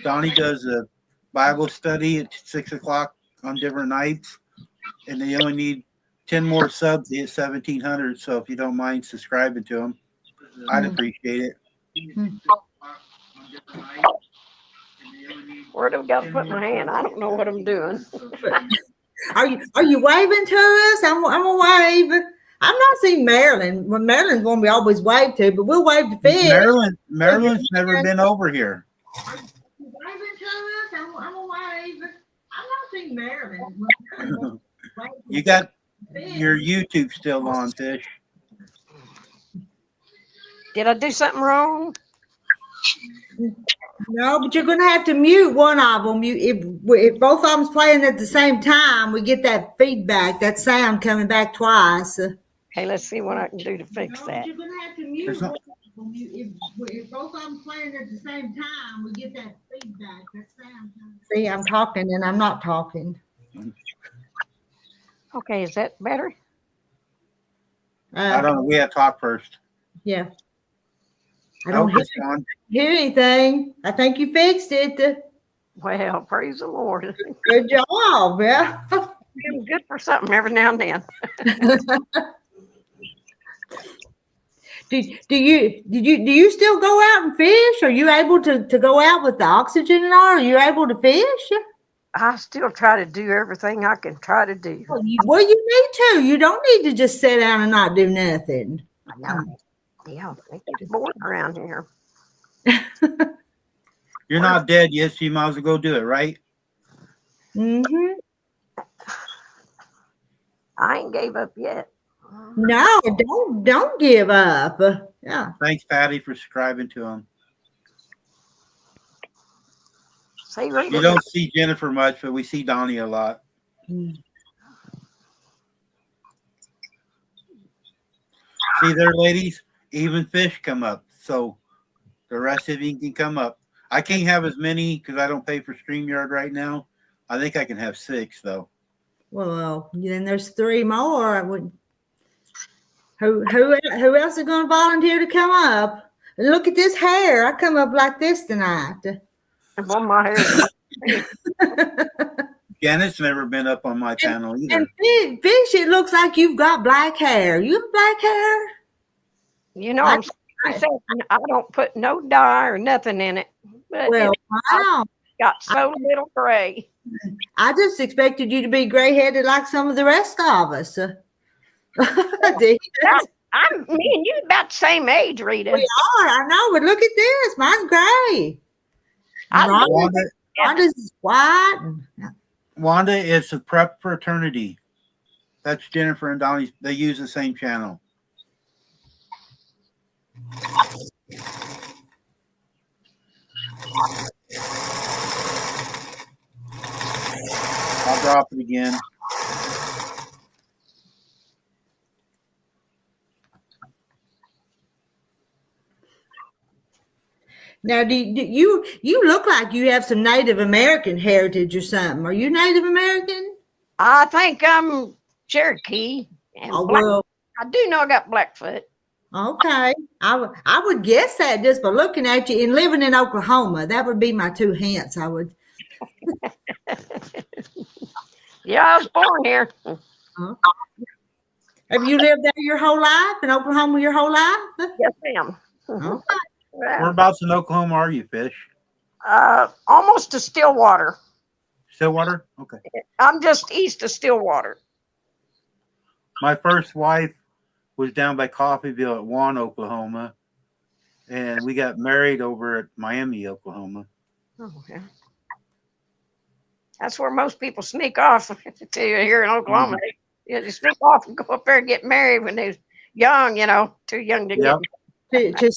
Speaker 1: Donnie does a Bible study at 6 o'clock on different nights, and they only need 10 more subs to hit 1,700. So if you don't mind subscribing to them, I'd appreciate it.
Speaker 5: Where do I got to put my hand? I don't know what I'm doing.
Speaker 4: Are you waving to us? I'm gonna wave. I'm not seeing Marilyn. Well, Marilyn's gonna be always waved to, but we'll wave to Fish.
Speaker 1: Marilyn's never been over here.
Speaker 4: Are you waving to us? I'm gonna wave. I'm not seeing Marilyn.
Speaker 1: You got your YouTube still on, Fish.
Speaker 5: Did I do something wrong?
Speaker 4: No, but you're gonna have to mute one of them. If both of them's playing at the same time, we get that feedback, that sound coming back twice.
Speaker 5: Okay, let's see what I can do to fix that.
Speaker 4: You're gonna have to mute one of them. If both of them playing at the same time, we get that feedback, that sound. See, I'm talking and I'm not talking.
Speaker 5: Okay, is that better?
Speaker 1: I don't know. We have to talk first.
Speaker 4: Yeah. I don't
Speaker 1: John.
Speaker 4: hear anything. I think you fixed it.
Speaker 5: Well, praise the Lord.
Speaker 4: Good job, yeah.
Speaker 5: I'm good for something every now and then.
Speaker 4: Do you still go out and fish? Are you able to go out with the oxygen and all? Are you able to fish?
Speaker 5: I still try to do everything I can try to do.
Speaker 4: Well, you need to. You don't need to just sit down and not do nothing.
Speaker 5: I know. Yeah, it gets boring around here.
Speaker 1: You're not dead yet, so you might as well go do it, right?
Speaker 4: Mm-hmm.
Speaker 5: I ain't gave up yet.
Speaker 4: No, don't give up. Yeah.
Speaker 1: Thanks, Patty, for subscribing to him.
Speaker 5: See, Rita,
Speaker 1: You don't see Jennifer much, but we see Donnie a lot. See there, ladies? Even fish come up. So the rest of you can come up. I can't have as many because I don't pay for StreamYard right now. I think I can have 6 though.
Speaker 4: Well, then there's 3 more. I would. Who else is going to volunteer to come up? And look at this hair. I come up like this tonight.
Speaker 5: Well, my hair.
Speaker 1: Janet's never been up on my panel either.
Speaker 4: And Fish, it looks like you've got black hair. You have black hair?
Speaker 5: You know, I'm saying I don't put no dye or nothing in it. But
Speaker 4: Well, wow.
Speaker 5: got so little gray.
Speaker 4: I just expected you to be gray-headed like some of the rest of us. Me
Speaker 5: Me and you about the same age, Rita.
Speaker 4: We are, I know, but look at this. Mine's gray. Wanda's is white.
Speaker 1: Wanda is a prep fraternity. That's Jennifer and Donnie's. They use the same channel. I'll drop it again.
Speaker 4: Now, do you look like you have some Native American heritage or something? Are you Native American?
Speaker 5: I think I'm Cherokee. And
Speaker 4: Oh, well,
Speaker 5: I do know I got Blackfoot.
Speaker 4: okay. I would guess that just by looking at you and living in Oklahoma. That would be my 2 hints. I would.
Speaker 5: Yeah, I was born here.
Speaker 4: Have you lived there your whole life, in Oklahoma your whole life?
Speaker 5: Yes, ma'am.
Speaker 4: Okay.
Speaker 1: Whereabouts in Oklahoma are you, Fish?
Speaker 5: Almost to Stillwater.
Speaker 1: Stillwater? Okay.
Speaker 5: I'm just east of Stillwater.
Speaker 1: My first wife was down by Coffeyville at Juan, Oklahoma. And we got married over at Miami, Oklahoma.
Speaker 5: Oh, yeah. That's where most people sneak off to here in Oklahoma. They sneak off and go up there and get married when they're young, too young to
Speaker 1: Yep.
Speaker 5: get.
Speaker 4: To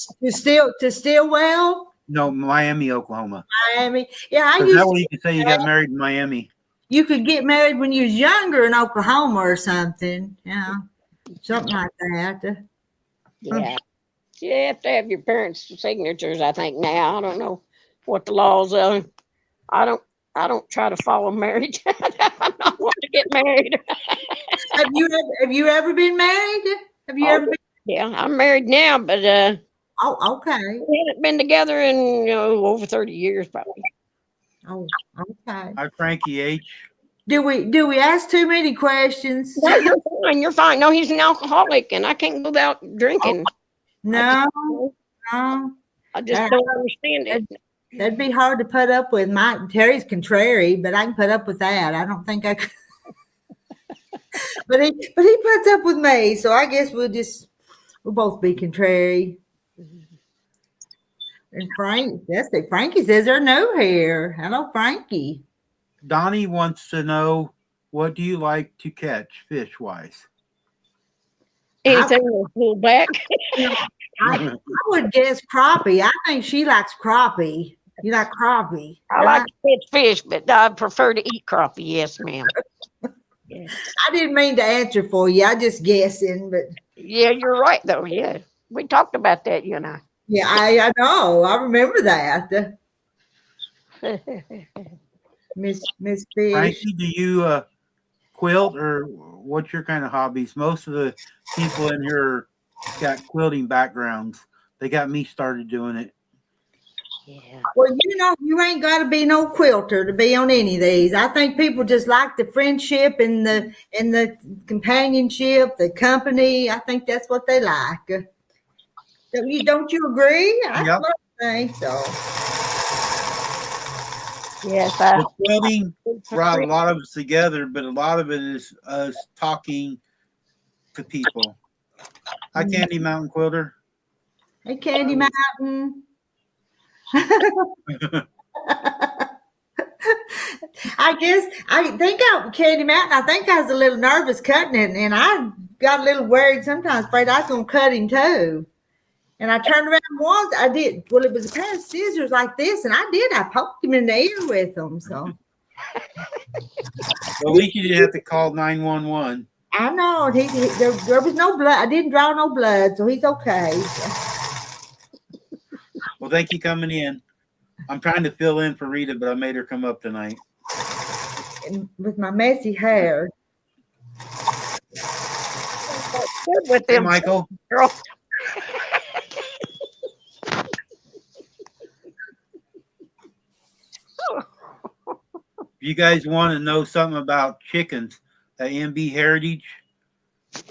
Speaker 4: Stillwell,
Speaker 1: No, Miami, Oklahoma.
Speaker 4: Miami. Yeah,
Speaker 1: Is that where you can say you got married in Miami?
Speaker 4: you could get married when you was younger in Oklahoma or something. Yeah, something like that.
Speaker 5: Yeah. You have to have your parents' signatures, I think, now. I don't know what the laws are. I don't try to follow marriage. I'm not wanting to get married.
Speaker 4: Have you ever been married? Have you ever been?
Speaker 5: Yeah, I'm married now, but
Speaker 4: Oh, okay.
Speaker 5: we haven't been together in over 30 years probably.
Speaker 4: Oh, okay.
Speaker 1: Hi, Frankie H.
Speaker 4: Do we ask too many questions?
Speaker 5: No, you're fine. You're fine. No, he's an alcoholic, and I can't go out drinking.
Speaker 4: No.
Speaker 5: I just don't understand it.
Speaker 4: That'd be hard to put up with. Terry's contrary, but I can put up with that. I don't think I could. but he puts up with me, so I guess we'll both be contrary. And Frankie says there's no hair. Hello, Frankie.
Speaker 1: Donnie wants to know, what do you like to catch fish-wise?
Speaker 5: Anything with a little back.
Speaker 4: I would guess crappie. I think she likes crappie. You like crappie?
Speaker 5: I like to catch fish, but I prefer to eat crappie. Yes, ma'am. Yeah.
Speaker 4: I didn't mean to answer for you. I just guessing, but
Speaker 5: Yeah, you're right, though. Yeah. We talked about that, you and I.
Speaker 4: yeah, I know. I remember that. Miss Fish.
Speaker 1: Frankie, do you quilt, or what's your kind of hobbies? Most of the people in here got quilting backgrounds. They got me started doing it.
Speaker 5: Yeah.
Speaker 4: Well, you ain't got to be no quilter to be on any of these. I think people just like the friendship and the companionship, the company. I think that's what they like. Don't you agree?
Speaker 1: Yep.
Speaker 4: I think so.
Speaker 5: Yes.
Speaker 1: The quilting brought a lot of us together, but a lot of it is us talking to people. Hi, Candy Mountain Quilter.
Speaker 4: Hey, Candy Mountain. I think Candy Mountain. I think I was a little nervous cutting it, and I got a little worried sometimes, afraid I was gonna cut him too. And I turned around once. I did. Well, it was a pair of scissors like this, and I poked him in the ear with them. So
Speaker 1: At least you didn't have to call 911.
Speaker 4: I know there was no blood. I didn't draw no blood, so he's okay.
Speaker 1: Well, thank you coming in. I'm trying to fill in for Rita, but I made her come up tonight.
Speaker 4: And with my messy hair.
Speaker 5: Good with
Speaker 1: Hey,
Speaker 5: them,
Speaker 1: Michael.
Speaker 5: girl.
Speaker 1: If you guys want to know something about chickens, that MB Heritage,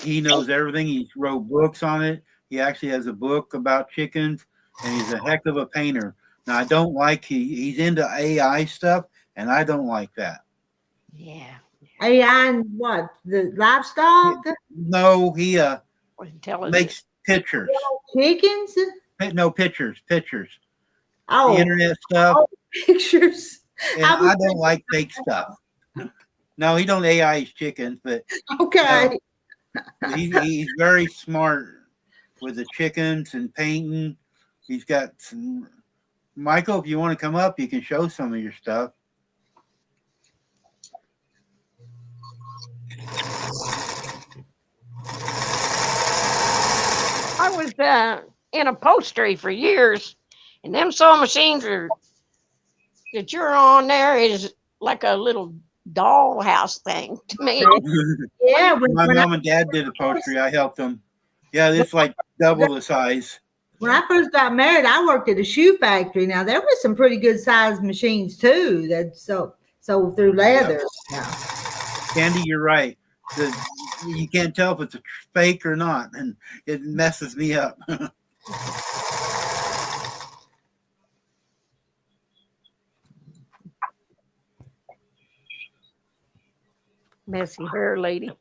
Speaker 1: he knows everything. He wrote books on it. He actually has a book about chickens, and he's a heck of a painter. Now, I don't like he's into AI stuff, and I don't like that.
Speaker 5: Yeah.
Speaker 4: AI and what? The livestock?
Speaker 1: No, he
Speaker 5: Intelligent.
Speaker 1: makes pictures.
Speaker 4: Chickens?
Speaker 1: No, pictures. The
Speaker 4: Oh,
Speaker 1: internet stuff.
Speaker 4: oh, pictures.
Speaker 1: And I don't like fake stuff. No, he don't AI his chickens, but
Speaker 4: Okay.
Speaker 1: he's very smart with the chickens and painting. He's got some. Michael, if you want to come up, you can show some of your stuff.
Speaker 5: I was in upholstery for years, and them sewing machines that you're on there is like a little dollhouse thing to me.
Speaker 4: Yeah.
Speaker 1: My mom and dad did upholstery. I helped them. Yeah, it's like double the size.
Speaker 4: When I first got married, I worked at a shoe factory. Now there was some pretty good sized machines too that sold through leather. Yeah.
Speaker 1: Candy, you're right. You can't tell if it's a fake or not, and it messes me up.
Speaker 5: Messy hair lady.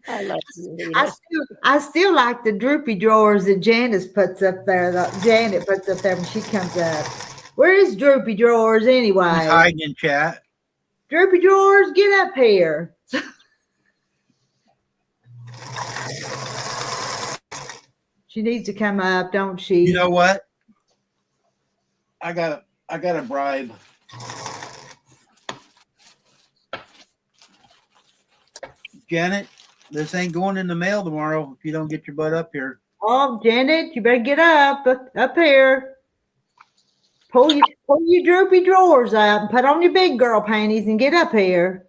Speaker 5: I love you, Rita.
Speaker 4: I still like the droopy drawers that Janet puts up there when she comes up. Where is droopy drawers anyway?
Speaker 1: He's hiding in chat.
Speaker 4: Droopy drawers, get up here. She needs to come up, don't she?
Speaker 1: You know what? I got a bribe. Janet, this ain't going in the mail tomorrow if you don't get your butt up here.
Speaker 4: Oh, Janet, you better get up here. Pull your droopy drawers up and put on your big girl panties and get up here.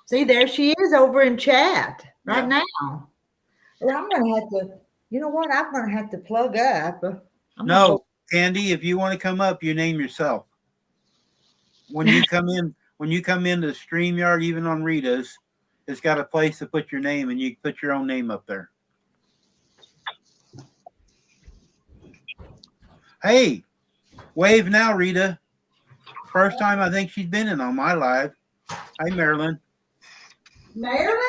Speaker 4: See, there she is over in chat right now. Well, I'm gonna have to. You know what? I'm gonna have to plug up.
Speaker 1: No, Candy, if you want to come up, you name yourself. When you come into the StreamYard, even on Rita's, it's got a place to put your name, and you put your own name up there. Hey, wave now, Rita. First time I think she's been in on my live. Hi, Marilyn.
Speaker 4: Marilyn?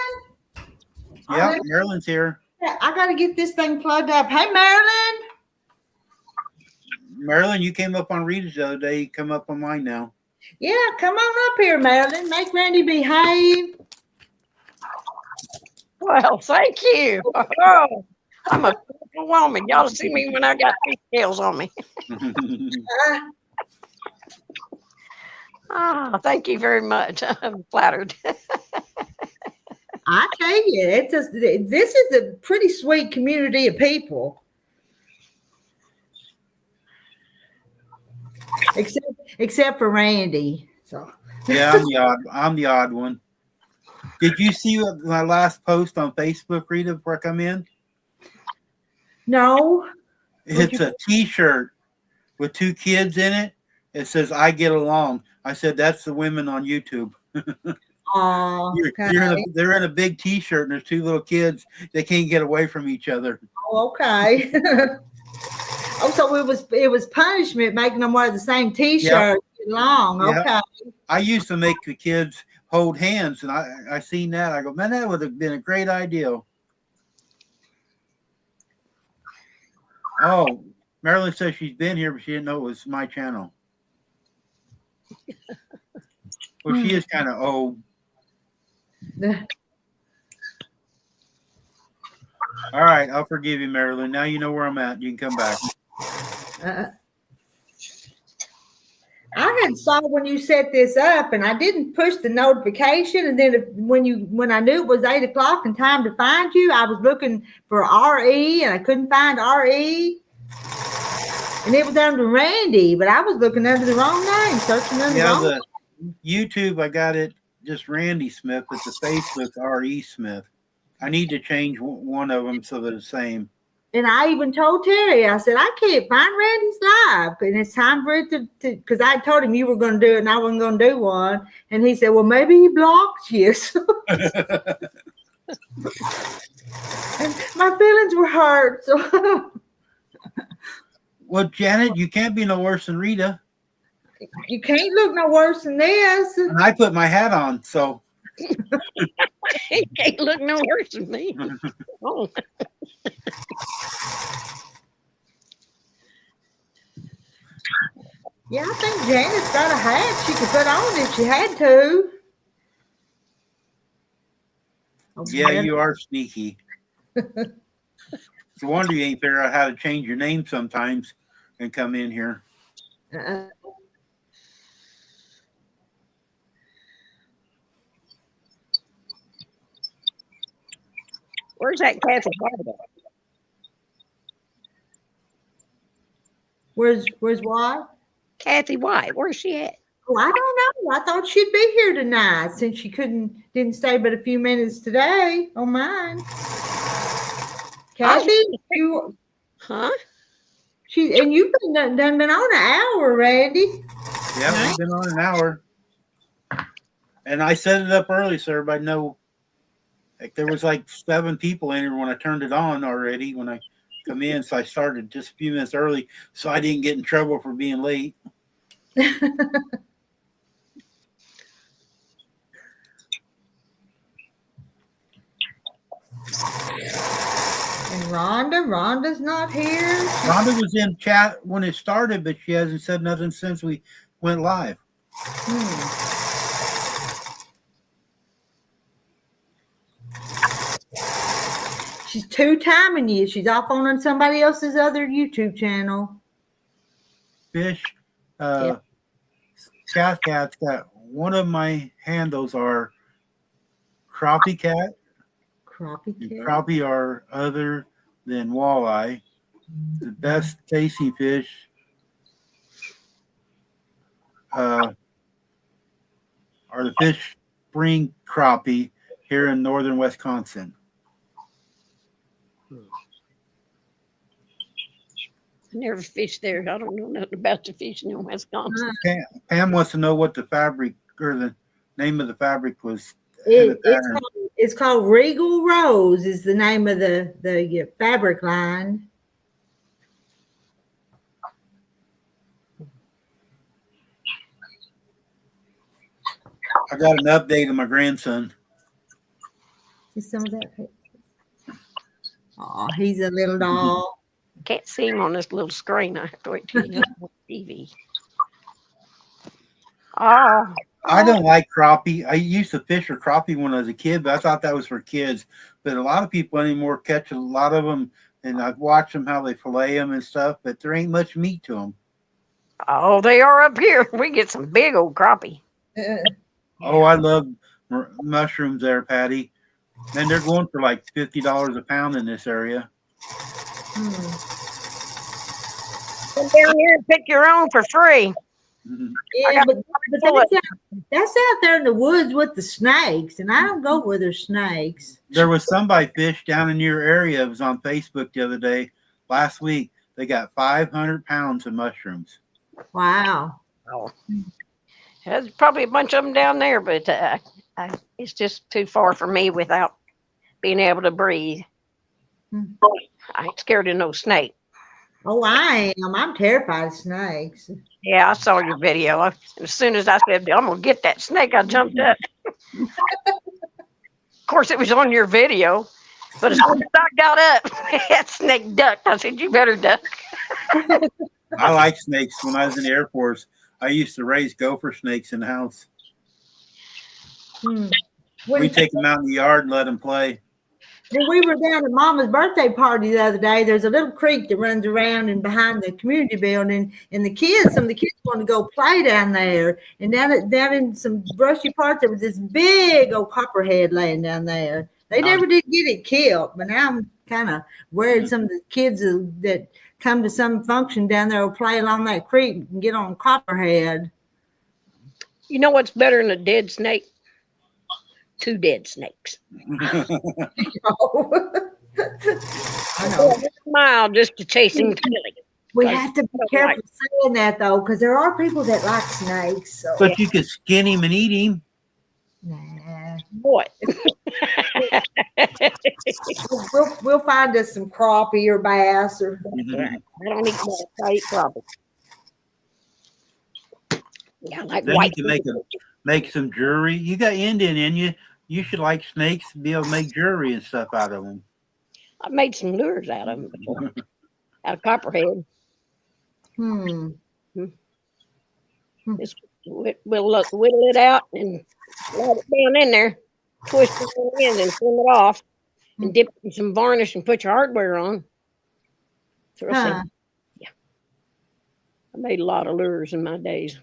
Speaker 1: Yep, Marilyn's here.
Speaker 4: I got to get this thing plugged up. Hey, Marilyn.
Speaker 1: Marilyn, you came up on Rita's the other day. You come up on mine now.
Speaker 4: Yeah, come on up here, Marilyn. Make Randy behave.
Speaker 5: Well, thank you. Oh, I'm a woman. Y'all see me when I got these scales on me. Thank you very much. I'm flattered.
Speaker 4: I tell you, this is a pretty sweet community of people. Except for Randy. So
Speaker 1: Yeah, I'm the odd one. Did you see my last post on Facebook, Rita, before I come in?
Speaker 4: no.
Speaker 1: It's a T-shirt with two kids in it. It says, "I get along." I said, "That's the women on YouTube."
Speaker 4: Oh,
Speaker 1: They're in a big T-shirt, and there's two little kids. They can't get away from each other.
Speaker 4: okay. Oh, so it was punishment making them wear the same T-shirt long.
Speaker 1: Yep.
Speaker 4: Okay.
Speaker 1: I used to make the kids hold hands, and I seen that. I go, man, that would have been a great idea. Oh, Marilyn says she's been here, but she didn't know it was my channel. Well, she is kind of old. All right, I'll forgive you, Marilyn. Now you know where I'm at. You can come back.
Speaker 4: I had saw when you set this up, and I didn't push the notification. And then when I knew it was 8 o'clock and time to find you, I was looking for RE, and I couldn't find RE. And it was under Randy, but I was looking under the wrong name, searching under the wrong.
Speaker 1: The YouTube, I got it just Randy Smith, but the Facebook R.E. Smith. I need to change one of them so they're the same.
Speaker 4: And I even told Terry, I said, I can't find Randy's live. And it's time for it to because I told him you were going to do it and I wasn't going to do one. And he said, well, maybe he blocked you. And my feelings were hurt. So
Speaker 1: Well, Janet, you can't be no worse than Rita.
Speaker 4: you can't look no worse than this.
Speaker 1: And I put my hat on, so.
Speaker 5: He can't look no worse than me. Oh.
Speaker 4: Yeah, I think Janet's got a hat she could put on if she had to. Oh,
Speaker 1: Yeah,
Speaker 4: man.
Speaker 1: you are sneaky. It's a wonder you ain't figure out how to change your name sometimes and come in here.
Speaker 4: Uh-uh.
Speaker 5: Where's that Kathy White at?
Speaker 4: Where's what?
Speaker 5: Kathy White, where's she at?
Speaker 4: Oh, I don't know. I thought she'd be here tonight since she didn't stay but a few minutes today on mine. Kathy, you
Speaker 5: Huh?
Speaker 4: and you've been done been on an hour, Randy.
Speaker 1: Yeah, we've been on an hour. And I set it up early so everybody know. Like there was like 7 people in here when I turned it on already when I come in. So I started just a few minutes early so I didn't get in trouble for being late.
Speaker 4: And Rhonda's not here.
Speaker 1: Rhonda was in chat when it started, but she hasn't said nothing since we went live.
Speaker 4: She's 2-timing you. She's off on somebody else's other YouTube channel.
Speaker 1: Fish, Cat's got one of my handles are Crappie Cat.
Speaker 4: Crappie
Speaker 1: And
Speaker 4: cat.
Speaker 1: crappie are other than walleye. The best tasty fish are the fish spring crappie here in northern Wisconsin.
Speaker 5: I never fished there. I don't know nothing about the fishing in Wisconsin.
Speaker 1: Pam wants to know what the fabric or the name of the fabric was. in the pattern.
Speaker 4: It's called Regal Rose is the name of the fabric line.
Speaker 1: I got an update of my grandson.
Speaker 4: See some of that? Oh, he's a little doll.
Speaker 5: Can't see him on this little screen. I have to wait till you get on TV. Oh,
Speaker 1: I don't like crappie. I used to fish for crappie when I was a kid, but I thought that was for kids. But a lot of people anymore catch a lot of them, and I've watched them how they fillet them and stuff, but there ain't much meat to them.
Speaker 5: oh, they are up here. We get some big old crappie.
Speaker 1: Oh, I love mushrooms there, Patty. And they're going for like $50 a pound in this area.
Speaker 5: Come down here and pick your own for free.
Speaker 4: Yeah, but that's out there in the woods with the snakes, and I don't go where there's snakes.
Speaker 1: There was somebody fished down in your area. It was on Facebook the other day, last week. They got 500 pounds of mushrooms.
Speaker 4: Wow.
Speaker 5: Oh. There's probably a bunch of them down there, but it's just too far for me without being able to breathe. I ain't scared of no snake.
Speaker 4: Oh, I am. I'm terrified of snakes.
Speaker 5: Yeah, I saw your video. As soon as I said, I'm going to get that snake, I jumped up. Of course, it was on your video. But as soon as I got up, that snake ducked. I said, you better duck.
Speaker 1: I like snakes. When I was in the Air Force, I used to raise gopher snakes in the house. We take them out in the yard and let them play.
Speaker 4: when we were down at Mama's birthday party the other day, there's a little creek that runs around and behind the community building, and some of the kids want to go play down there. And down in some brushy parts, there was this big old copperhead laying down there. They never did get it killed, but now I'm kind of worried some of the kids that come to some function down there will play along that creek and get on copperhead.
Speaker 5: You know what's better than a dead snake? 2 dead snakes.
Speaker 4: I
Speaker 5: A
Speaker 4: know.
Speaker 5: mile just to chase him killing.
Speaker 4: We
Speaker 5: Like,
Speaker 4: have to be
Speaker 5: like-
Speaker 4: careful saying that though, because there are people that like snakes. So.
Speaker 1: But you could skin him and eat him.
Speaker 4: Nah.
Speaker 5: Boy.
Speaker 4: We'll find us some crappie or bass or
Speaker 5: I don't eat that. I eat crappie. Yeah, like
Speaker 1: Then
Speaker 5: white.
Speaker 1: you can make some jewelry. You got Indian in you. You should like snakes, be able to make jewelry and stuff out of them.
Speaker 5: I've made some lures out of them before. Out of copperhead. Just we'll whittle it out and light it down in there, twist it in and trim it off, and dip it in some varnish and put your hardware on. So I
Speaker 4: Huh.
Speaker 5: yeah, I made a lot of lures in my days.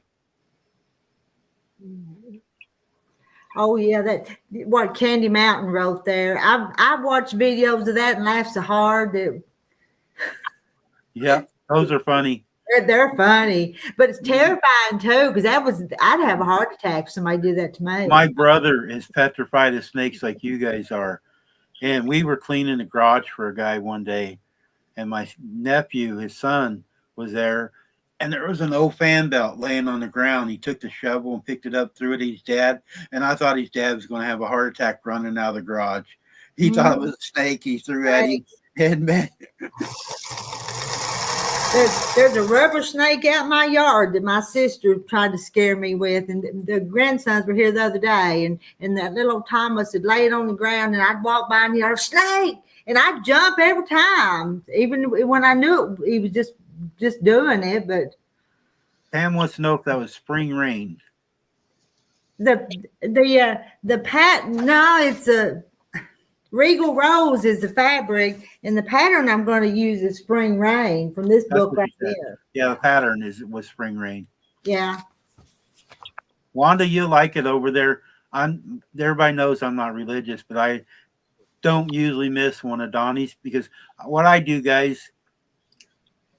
Speaker 4: Oh yeah, that what Candy Mountain wrote there. I've watched videos of that and laughed so hard that
Speaker 1: Yeah, those are funny.
Speaker 4: they're funny, but it's terrifying too because I'd have a heart attack if somebody did that to me.
Speaker 1: My brother is petrified of snakes like you guys are. And we were cleaning the garage for a guy one day, and my nephew, his son, was there, and there was an old fan belt laying on the ground. He took the shovel and picked it up, threw it at his dad, and I thought his dad was going to have a heart attack running out of the garage. He thought it was a snake he threw at him. And man,
Speaker 4: There's a rubber snake out in my yard that my sister tried to scare me with, and the grandsons were here the other day, and that little old Thomas had laid on the ground, and I'd walk by and he'd have snake, and I'd jump every time, even when I knew he was just doing it. But
Speaker 1: Pam wants to know if that was spring rain.
Speaker 4: it's a Regal Rose is the fabric, and the pattern I'm going to use is Spring Rain from this
Speaker 1: That's
Speaker 4: book
Speaker 1: what
Speaker 4: right
Speaker 1: she said.
Speaker 4: here.
Speaker 1: Yeah, the pattern was spring rain.
Speaker 4: Yeah.
Speaker 1: Wanda, you like it over there. Everybody knows I'm not religious, but I don't usually miss one of Donnie's because what I do, guys,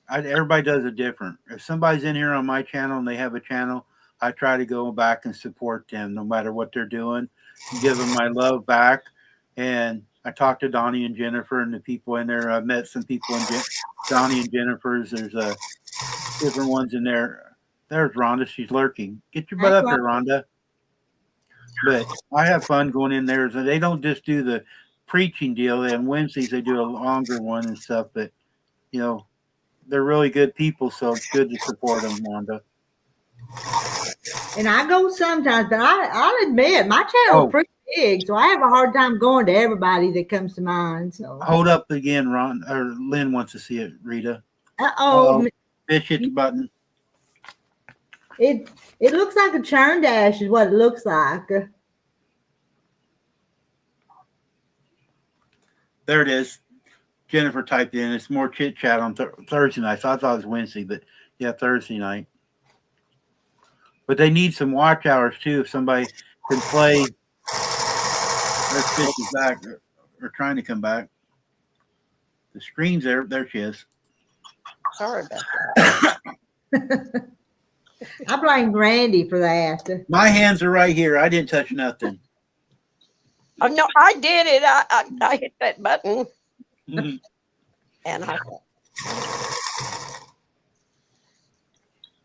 Speaker 1: everybody does it different. If somebody's in here on my channel and they have a channel, I try to go back and support them no matter what they're doing, give them my love back. And I talked to Donnie and Jennifer and the people in there. I've met some people in Donnie and Jennifer's. There's different ones in there. There's Rhonda. She's lurking. Get your butt up here, Rhonda. But I have fun going in there. So they don't just do the preaching deal. On Wednesdays, they do a longer one and stuff. But, they're really good people. So it's good to support them, Rhonda.
Speaker 4: And I go sometimes, but I'll admit my channel is pretty big, so I have a hard time going to everybody that comes to mind. So
Speaker 1: Hold up again, Ron, or Lynn wants to see it, Rita. Fish hit the button.
Speaker 4: It looks like a churn dash is what it looks like.
Speaker 1: There it is. Jennifer typed in. It's more chit chat on Thursday night. So I thought it was Wednesday, but yeah, Thursday night. But they need some watch hours too. If somebody can play, their fish is back or trying to come back. The screen's there. There she is.
Speaker 5: Sorry about that.
Speaker 4: I blame Randy for that.
Speaker 1: My hands are right here. I didn't touch nothing.
Speaker 5: Oh no, I did it. I hit that button, and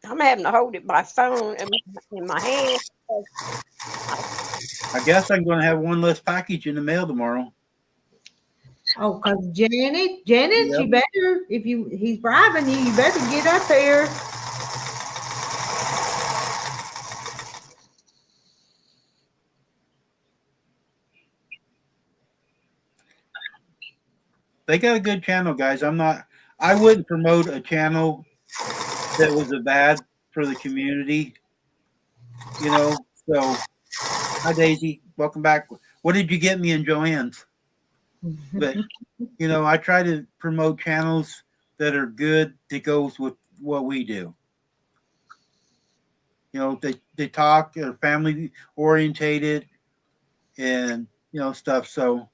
Speaker 5: I'm having to hold it by phone in my hand.
Speaker 1: I guess I'm going to have one less package in the mail tomorrow.
Speaker 4: Oh, because Janet,
Speaker 1: Yep.
Speaker 4: you better, if he's bribing you, you better get up there.
Speaker 1: They got a good channel, guys. I wouldn't promote a channel that was a bad for the community, so hi Daisy, welcome back. What did you get me in Joanne's? But I try to promote channels that are good that goes with what we do. They talk, they're family orientated and stuff. So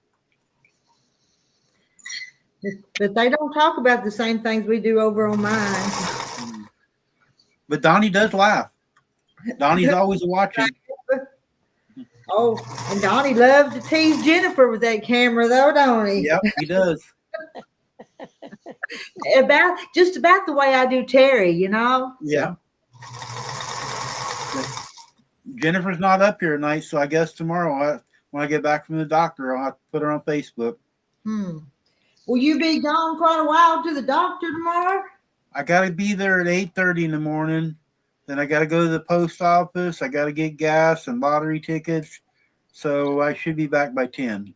Speaker 4: But they don't talk about the same things we do over on mine.
Speaker 1: but Donnie does laugh. Donnie's always watching.
Speaker 4: Oh, and Donnie loves to tease Jennifer with that camera, though, don't he?
Speaker 1: Yep, he does.
Speaker 4: Just about the way I do Terry,
Speaker 1: Yeah. Jennifer's not up here tonight, so I guess tomorrow, when I get back from the doctor, I'll have to put her on Facebook.
Speaker 4: Will you be gone quite a while to the doctor tomorrow?
Speaker 1: I got to be there at 8:30 in the morning. Then I got to go to the post office. I got to get gas and lottery tickets. So I should be back by 10.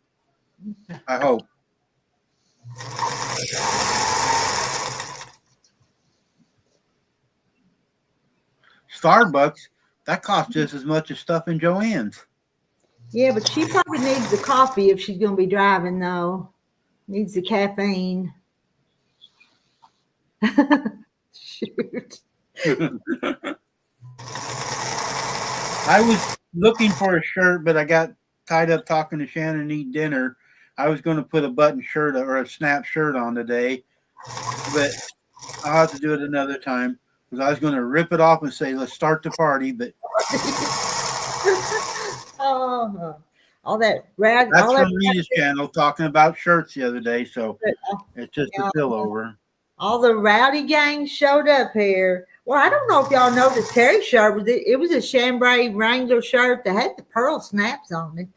Speaker 1: I hope. Starbucks, that costs just as much as stuff in Joann's.
Speaker 4: Yeah, but she probably needs the coffee if she's going to be driving, though. Needs the caffeine. Shoot.
Speaker 1: I was looking for a shirt, but I got tied up talking to Shannon and eat dinner. I was going to put a button shirt or a snap shirt on today, but I'll have to do it another time because I was going to rip it off and say, let's start the party. But
Speaker 4: all that rag.
Speaker 1: that's
Speaker 4: all
Speaker 1: from
Speaker 4: that
Speaker 1: Rita's channel talking about shirts the other day. So it's just a spillover.
Speaker 4: All the rowdy gangs showed up here. Well, I don't know if y'all noticed Terry's shirt. It was a chambray Wrangler shirt that had the pearl snaps on it.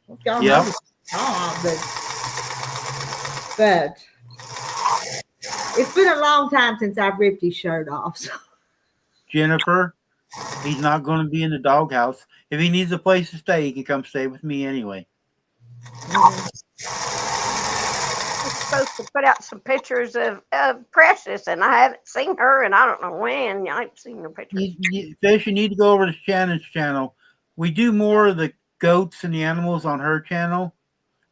Speaker 4: If y'all noticed. But it's been a long time since I've ripped his shirt off. So.
Speaker 1: Jennifer, he's not going to be in the doghouse. If he needs a place to stay, he can come stay with me anyway.
Speaker 5: Supposed to put out some pictures of Precious, and I haven't seen her, and I don't know when. I haven't seen her pictures.
Speaker 1: Fish, you need to go over to Shannon's channel. We do more of the goats and the animals on her channel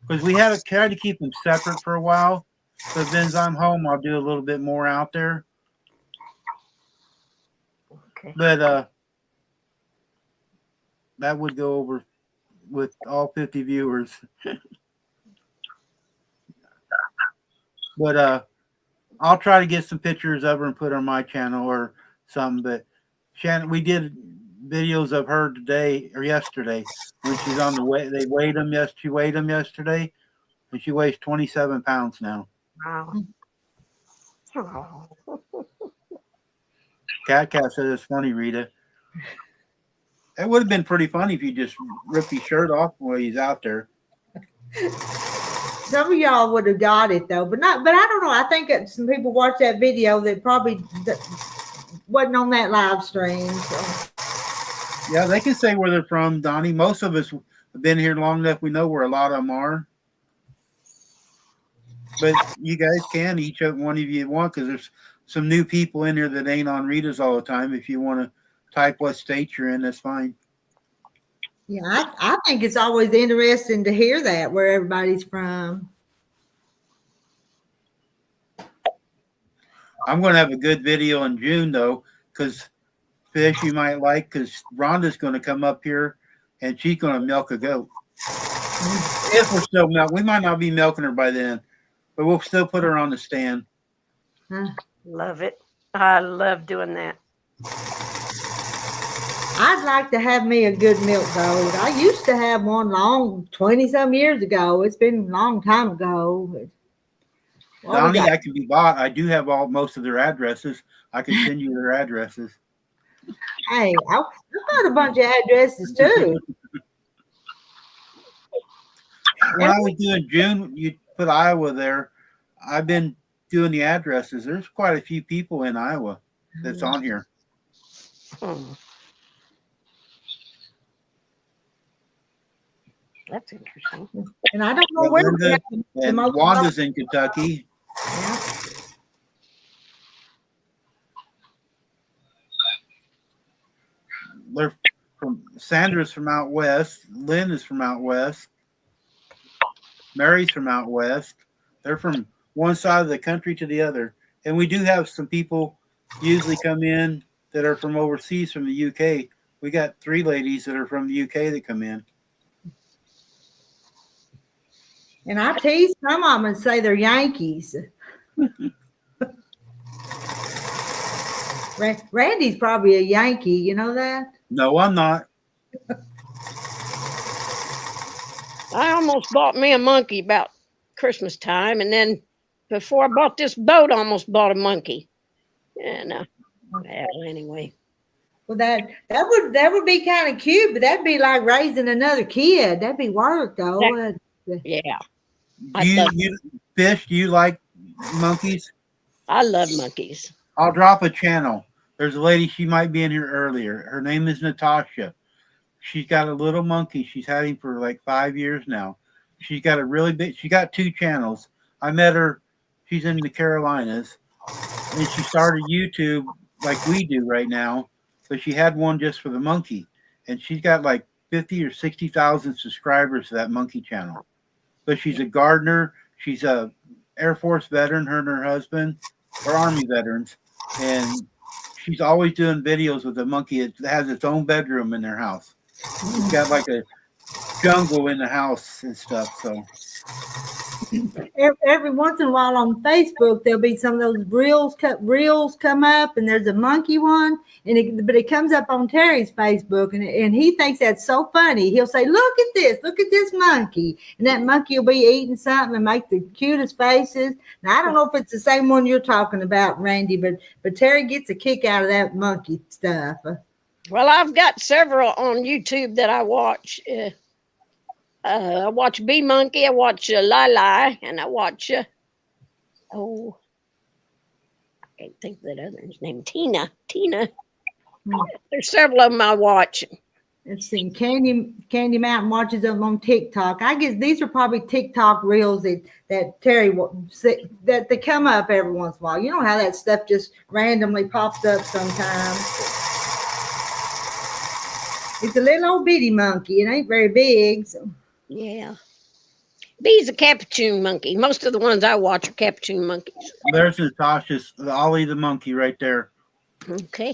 Speaker 1: because we have tried to keep them separate for a while. So then as I'm home, I'll do a little bit more out there.
Speaker 5: Okay.
Speaker 1: But that would go over with all 50 viewers. But I'll try to get some pictures of her and put her on my channel or something. But Shannon, we did videos of her today or yesterday when she's on the way. They weighed them. Yes, she weighed them yesterday, and she weighs 27 pounds now.
Speaker 5: Wow. Oh.
Speaker 1: Cat said it's funny, Rita. It would have been pretty funny if you just ripped his shirt off while he's out there.
Speaker 4: Some of y'all would have got it though, but I don't know. I think that some people watched that video that probably wasn't on that live stream. So.
Speaker 1: Yeah, they can say where they're from, Donnie. Most of us have been here long enough. We know where a lot of them are. But you guys can, each one of you want, because there's some new people in here that ain't on Rita's all the time. If you want to type what state you're in, that's fine.
Speaker 4: Yeah, I think it's always interesting to hear that, where everybody's from.
Speaker 1: I'm going to have a good video in June, though, because Fish you might like, because Rhonda's going to come up here, and she's going to milk a goat. If we're still milking. We might not be milking her by then, but we'll still put her on the stand.
Speaker 5: Love it. I love doing that.
Speaker 4: I'd like to have me a good milk goat. I used to have one 20-some years ago. It's been a long time ago.
Speaker 1: Donnie, I can be bought. I do have most of their addresses. I can send you their addresses.
Speaker 4: Hey, I've got a bunch of addresses too.
Speaker 1: When I was doing June, you put Iowa there. I've been doing the addresses. There's quite a few people in Iowa that's on here.
Speaker 5: That's interesting.
Speaker 4: And I don't know where.
Speaker 1: And Wanda's in Kentucky.
Speaker 4: Yeah.
Speaker 1: They're from Sandra's from out west. Lynn is from out west. Mary's from out west. They're from one side of the country to the other. And we do have some people usually come in that are from overseas from the UK. We got 3 ladies that are from the UK that come in.
Speaker 4: And I tease some of them and say they're Yankees. Randy's probably a Yankee, you know that?
Speaker 1: No, I'm not.
Speaker 5: I almost bought me a monkey about Christmas time, and then before I bought this boat, I almost bought a monkey. And well, anyway.
Speaker 4: Well, that would be kind of cute, but that'd be like raising another kid. That'd be work, though.
Speaker 5: Yeah,
Speaker 1: Fish, do you like monkeys?
Speaker 5: I love monkeys.
Speaker 1: I'll drop a channel. There's a lady, she might be in here earlier. Her name is Natasha. She's got a little monkey she's had him for like 5 years now. She's got a really big, she got 2 channels. I met her, she's in the Carolinas, and she started YouTube like we do right now, but she had one just for the monkey. And she's got like 50 or 60,000 subscribers to that monkey channel. But she's a gardener. She's a Air Force veteran, her and her husband are Army veterans. And she's always doing videos with the monkey. It has its own bedroom in their house. It's got like a jungle in the house and stuff. So
Speaker 4: every once in a while on Facebook, there'll be some of those reels come up, and there's a monkey one, but it comes up on Terry's Facebook, and he thinks that's so funny. He'll say, look at this monkey, and that monkey will be eating something and make the cutest faces. Now, I don't know if it's the same one you're talking about, Randy, but Terry gets a kick out of that monkey stuff.
Speaker 5: Well, I've got several on YouTube that I watch. I watch Bee Monkey, I watch Lila, and I watch I can't think of that other's name. Tina. There's several of them I watch.
Speaker 4: Let's see. Candy Mountain watches them on TikTok. I guess these are probably TikTok reels that Terry that they come up every once in a while. You know how that stuff just randomly pops up sometimes. It's a little old bitty monkey. It ain't very big, so.
Speaker 5: Yeah. Bee's a capuchin monkey. Most of the ones I watch are capuchin monkeys.
Speaker 1: there's Natasha's, Ollie the monkey right there.
Speaker 5: Okay.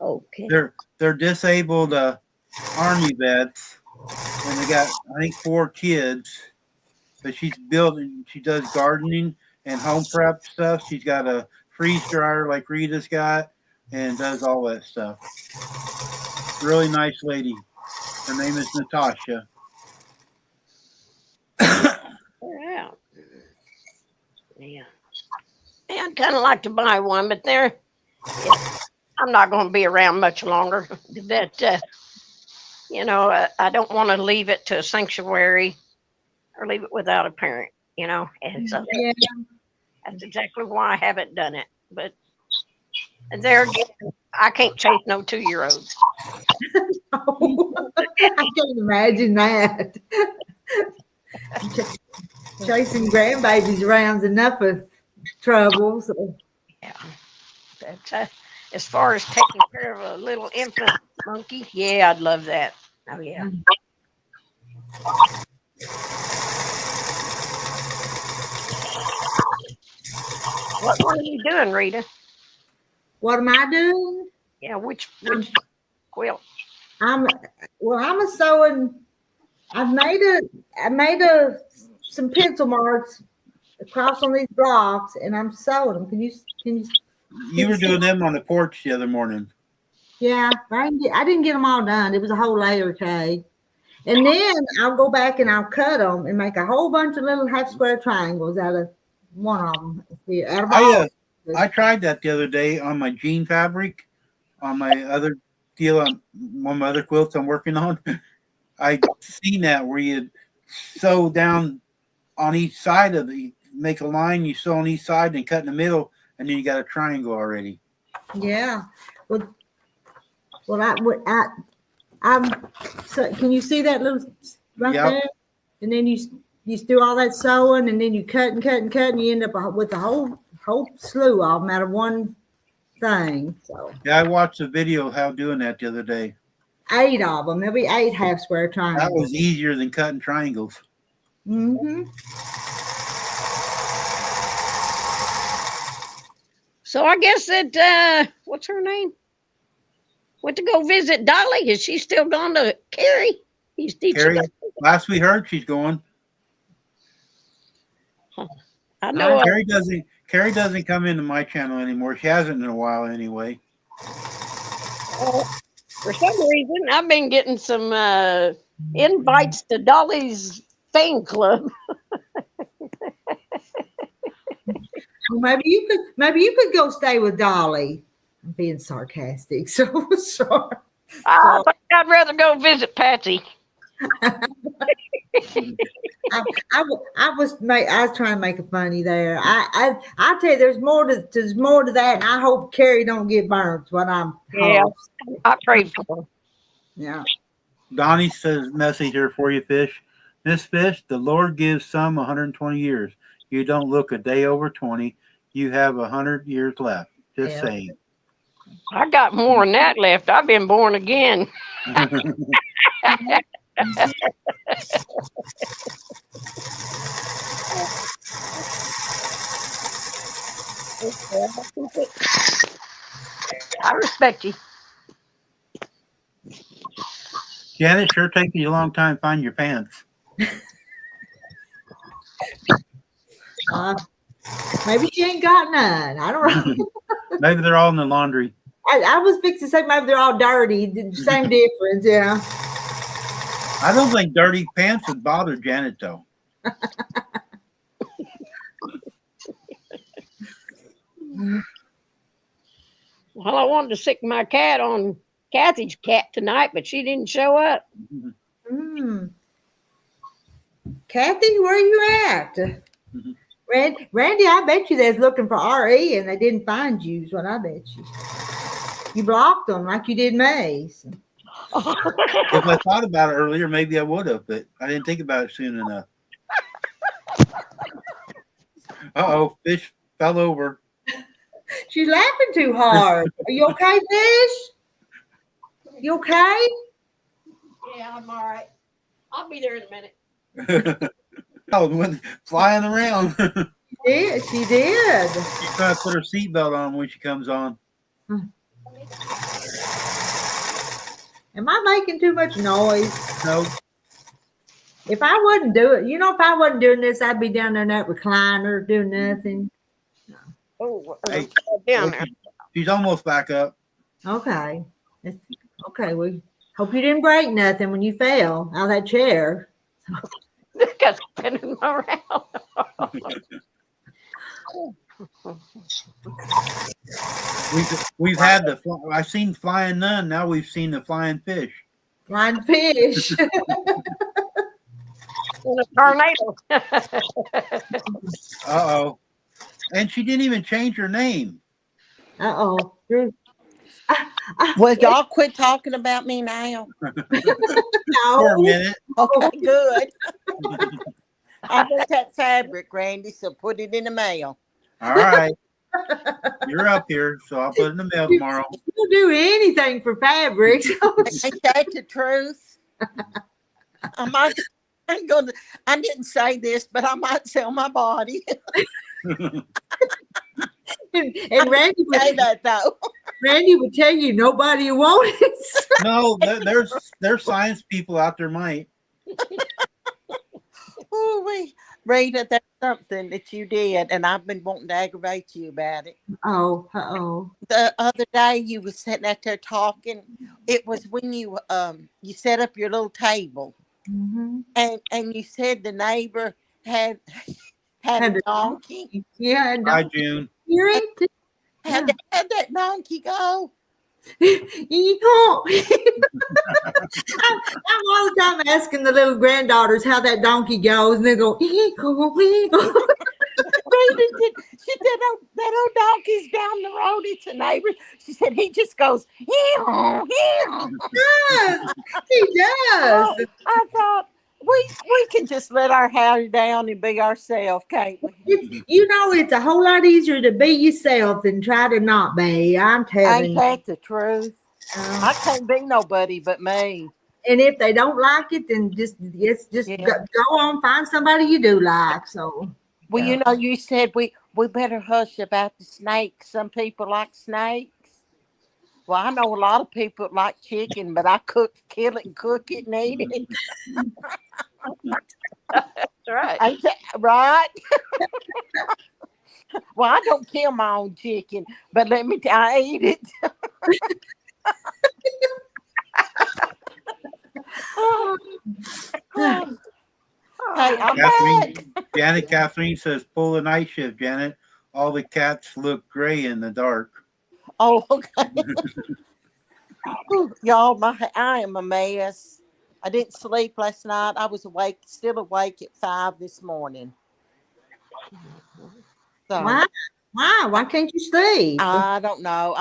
Speaker 5: Okay.
Speaker 1: They're disabled Army vets, and they got, I think, 4 kids. But she's building, she does gardening and home prep stuff. She's got a freeze dryer like Rita's got, and does all that stuff. Really nice lady. Her name is Natasha.
Speaker 5: They're out. Yeah. I'd kind of like to buy one, but I'm not going to be around much longer. But, I don't want to leave it to a sanctuary or leave it without a parent, And so that's exactly why I haven't done it. But there again, I can't chase no 2-year-olds.
Speaker 4: I can't imagine that. Chasing grandbabies around's enough of trouble. So.
Speaker 5: Yeah. But as far as taking care of a little infant monkey, yeah, I'd love that. Oh, yeah. What are you doing, Rita?
Speaker 4: What am I doing?
Speaker 5: Yeah, which quilt?
Speaker 4: I'm a sewing. I made some pencil marks across on these blocks, and I'm sewing them. Can you?
Speaker 1: You were doing them on the porch the other morning.
Speaker 4: Yeah, I didn't get them all done. It was a whole layer cake. And then I'll go back and I'll cut them and make a whole bunch of little half square triangles out of one of them.
Speaker 1: I tried that the other day on my jean fabric, on my other deal, on one of my other quilts I'm working on. I seen that where you sew down on each side of make a line, you sew on each side and cut in the middle, and then you got a triangle already.
Speaker 4: Yeah. Well, so can you see that little right there? And then you do all that sewing, and then you cut and cut and cut, and you end up with a whole slew of them out of one thing. So
Speaker 1: yeah, I watched a video of how doing that the other day.
Speaker 4: 8 of them. There'll be 8 half square
Speaker 1: That
Speaker 4: triangles.
Speaker 1: was easier than cutting triangles.
Speaker 4: Mm-hmm.
Speaker 5: So I guess that what's her name? Went to go visit Dolly. Is she still gone to Carrie? He's teaching.
Speaker 1: Carrie, last we heard, she's going.
Speaker 5: I know.
Speaker 1: Carrie doesn't come into my channel anymore. She hasn't in a while anyway.
Speaker 5: For some reason, I've been getting some invites to Dolly's fan club.
Speaker 4: Well, maybe you could go stay with Dolly. I'm being sarcastic, so sorry.
Speaker 5: I think I'd rather go visit Patsy.
Speaker 4: I was trying to make it funny there. I tell you, there's more to that. And I hope Carrie don't get burnt when I'm home.
Speaker 5: I prayed for her.
Speaker 4: Yeah.
Speaker 1: Donnie says message here for you, Fish. Miss Fish, the Lord gives some 120 years. You don't look a day over 20. You have 100 years left. Just saying.
Speaker 5: I got more than that left. I've been born again. I respect you.
Speaker 1: Janet, sure taking you a long time to find your pants.
Speaker 4: Maybe she ain't got none. I don't know.
Speaker 1: Maybe they're all in the laundry.
Speaker 4: I was fixing to say maybe they're all dirty. Same difference, yeah.
Speaker 1: I don't think dirty pants would bother Janet, though.
Speaker 5: Well, I wanted to sick my cat on Kathy's cat tonight, but she didn't show up.
Speaker 4: Mm. Kathy, where are you at? Randy, I bet you they're looking for RE and they didn't find you, is what I bet you. You blocked them like you did me. So.
Speaker 1: If I thought about it earlier, maybe I would have, but I didn't think about it soon enough. Uh-oh, Fish fell over.
Speaker 4: She's laughing too hard. Are you okay, Fish? You okay?
Speaker 5: Yeah, I'm all right. I'll be there in a minute.
Speaker 1: Oh, went flying around.
Speaker 4: Yeah, she did.
Speaker 1: She's trying to put her seatbelt on when she comes on.
Speaker 4: Am I making too much noise?
Speaker 1: No.
Speaker 4: If I wouldn't do it, if I wasn't doing this, I'd be down there in that recliner doing nothing.
Speaker 5: Oh,
Speaker 1: Hey,
Speaker 5: down there.
Speaker 1: She's almost back up.
Speaker 4: Okay. Okay, we hope you didn't break nothing when you fell out of that chair.
Speaker 5: Because spinning around.
Speaker 1: We've had I've seen flying nun. Now we've seen the flying fish.
Speaker 4: Flying fish.
Speaker 5: In a tornado.
Speaker 1: Uh-oh. And she didn't even change her name.
Speaker 4: Uh-oh.
Speaker 6: Well, y'all quit talking about me now.
Speaker 1: For a minute.
Speaker 6: Okay, good. I want that fabric, Randy, so put it in the mail.
Speaker 1: All right. You're up here, so I'll put it in the mail tomorrow.
Speaker 4: You'll do anything for fabrics.
Speaker 6: Ain't that the truth? I didn't say this, but I might sell my body.
Speaker 4: and Randy would
Speaker 6: Say that though.
Speaker 4: Randy would tell you nobody wants it.
Speaker 1: No, there's science people out there might.
Speaker 6: Ooh, Rita, there's something that you did, and I've been wanting to aggravate you about it.
Speaker 4: Oh, uh-oh.
Speaker 6: The other day you was sitting out there talking. It was when you set up your little table,
Speaker 4: Mm-hmm.
Speaker 6: and you said the neighbor had a donkey.
Speaker 4: Yeah, and
Speaker 1: Hi, June.
Speaker 4: hear it.
Speaker 6: How'd that donkey go?
Speaker 4: I'm all the time asking the little granddaughters how that donkey goes, and they go,
Speaker 6: She said, oh, that old donkey's down the road. It's a neighbor. She said, he just goes,
Speaker 4: yes, he does.
Speaker 6: I thought, we can just let our hair down and be ourselves, can't we?
Speaker 4: It's a whole lot easier to be yourself than try to not be. I'm telling
Speaker 6: Ain't
Speaker 4: you.
Speaker 6: that the truth? I can't be nobody but me.
Speaker 4: And if they don't like it, then just
Speaker 6: Yeah.
Speaker 4: go on, find somebody you do like. So
Speaker 6: Well,
Speaker 4: Yeah.
Speaker 6: you know, you said we better hush about the snakes. Some people like snakes. Well, I know a lot of people like chicken, but I kill it and cook it and eat it.
Speaker 5: That's right.
Speaker 6: Ain't that right? Well, I don't kill my own chicken, but let me tell I eat it. Hey, I'm back.
Speaker 1: Kathleen says, pull the night shift, Janet. All the cats look gray in the dark.
Speaker 6: Oh, okay. Y'all, I am a mess. I didn't sleep last night. I was still awake at 5 this morning. So
Speaker 4: why can't you sleep?
Speaker 6: I don't know.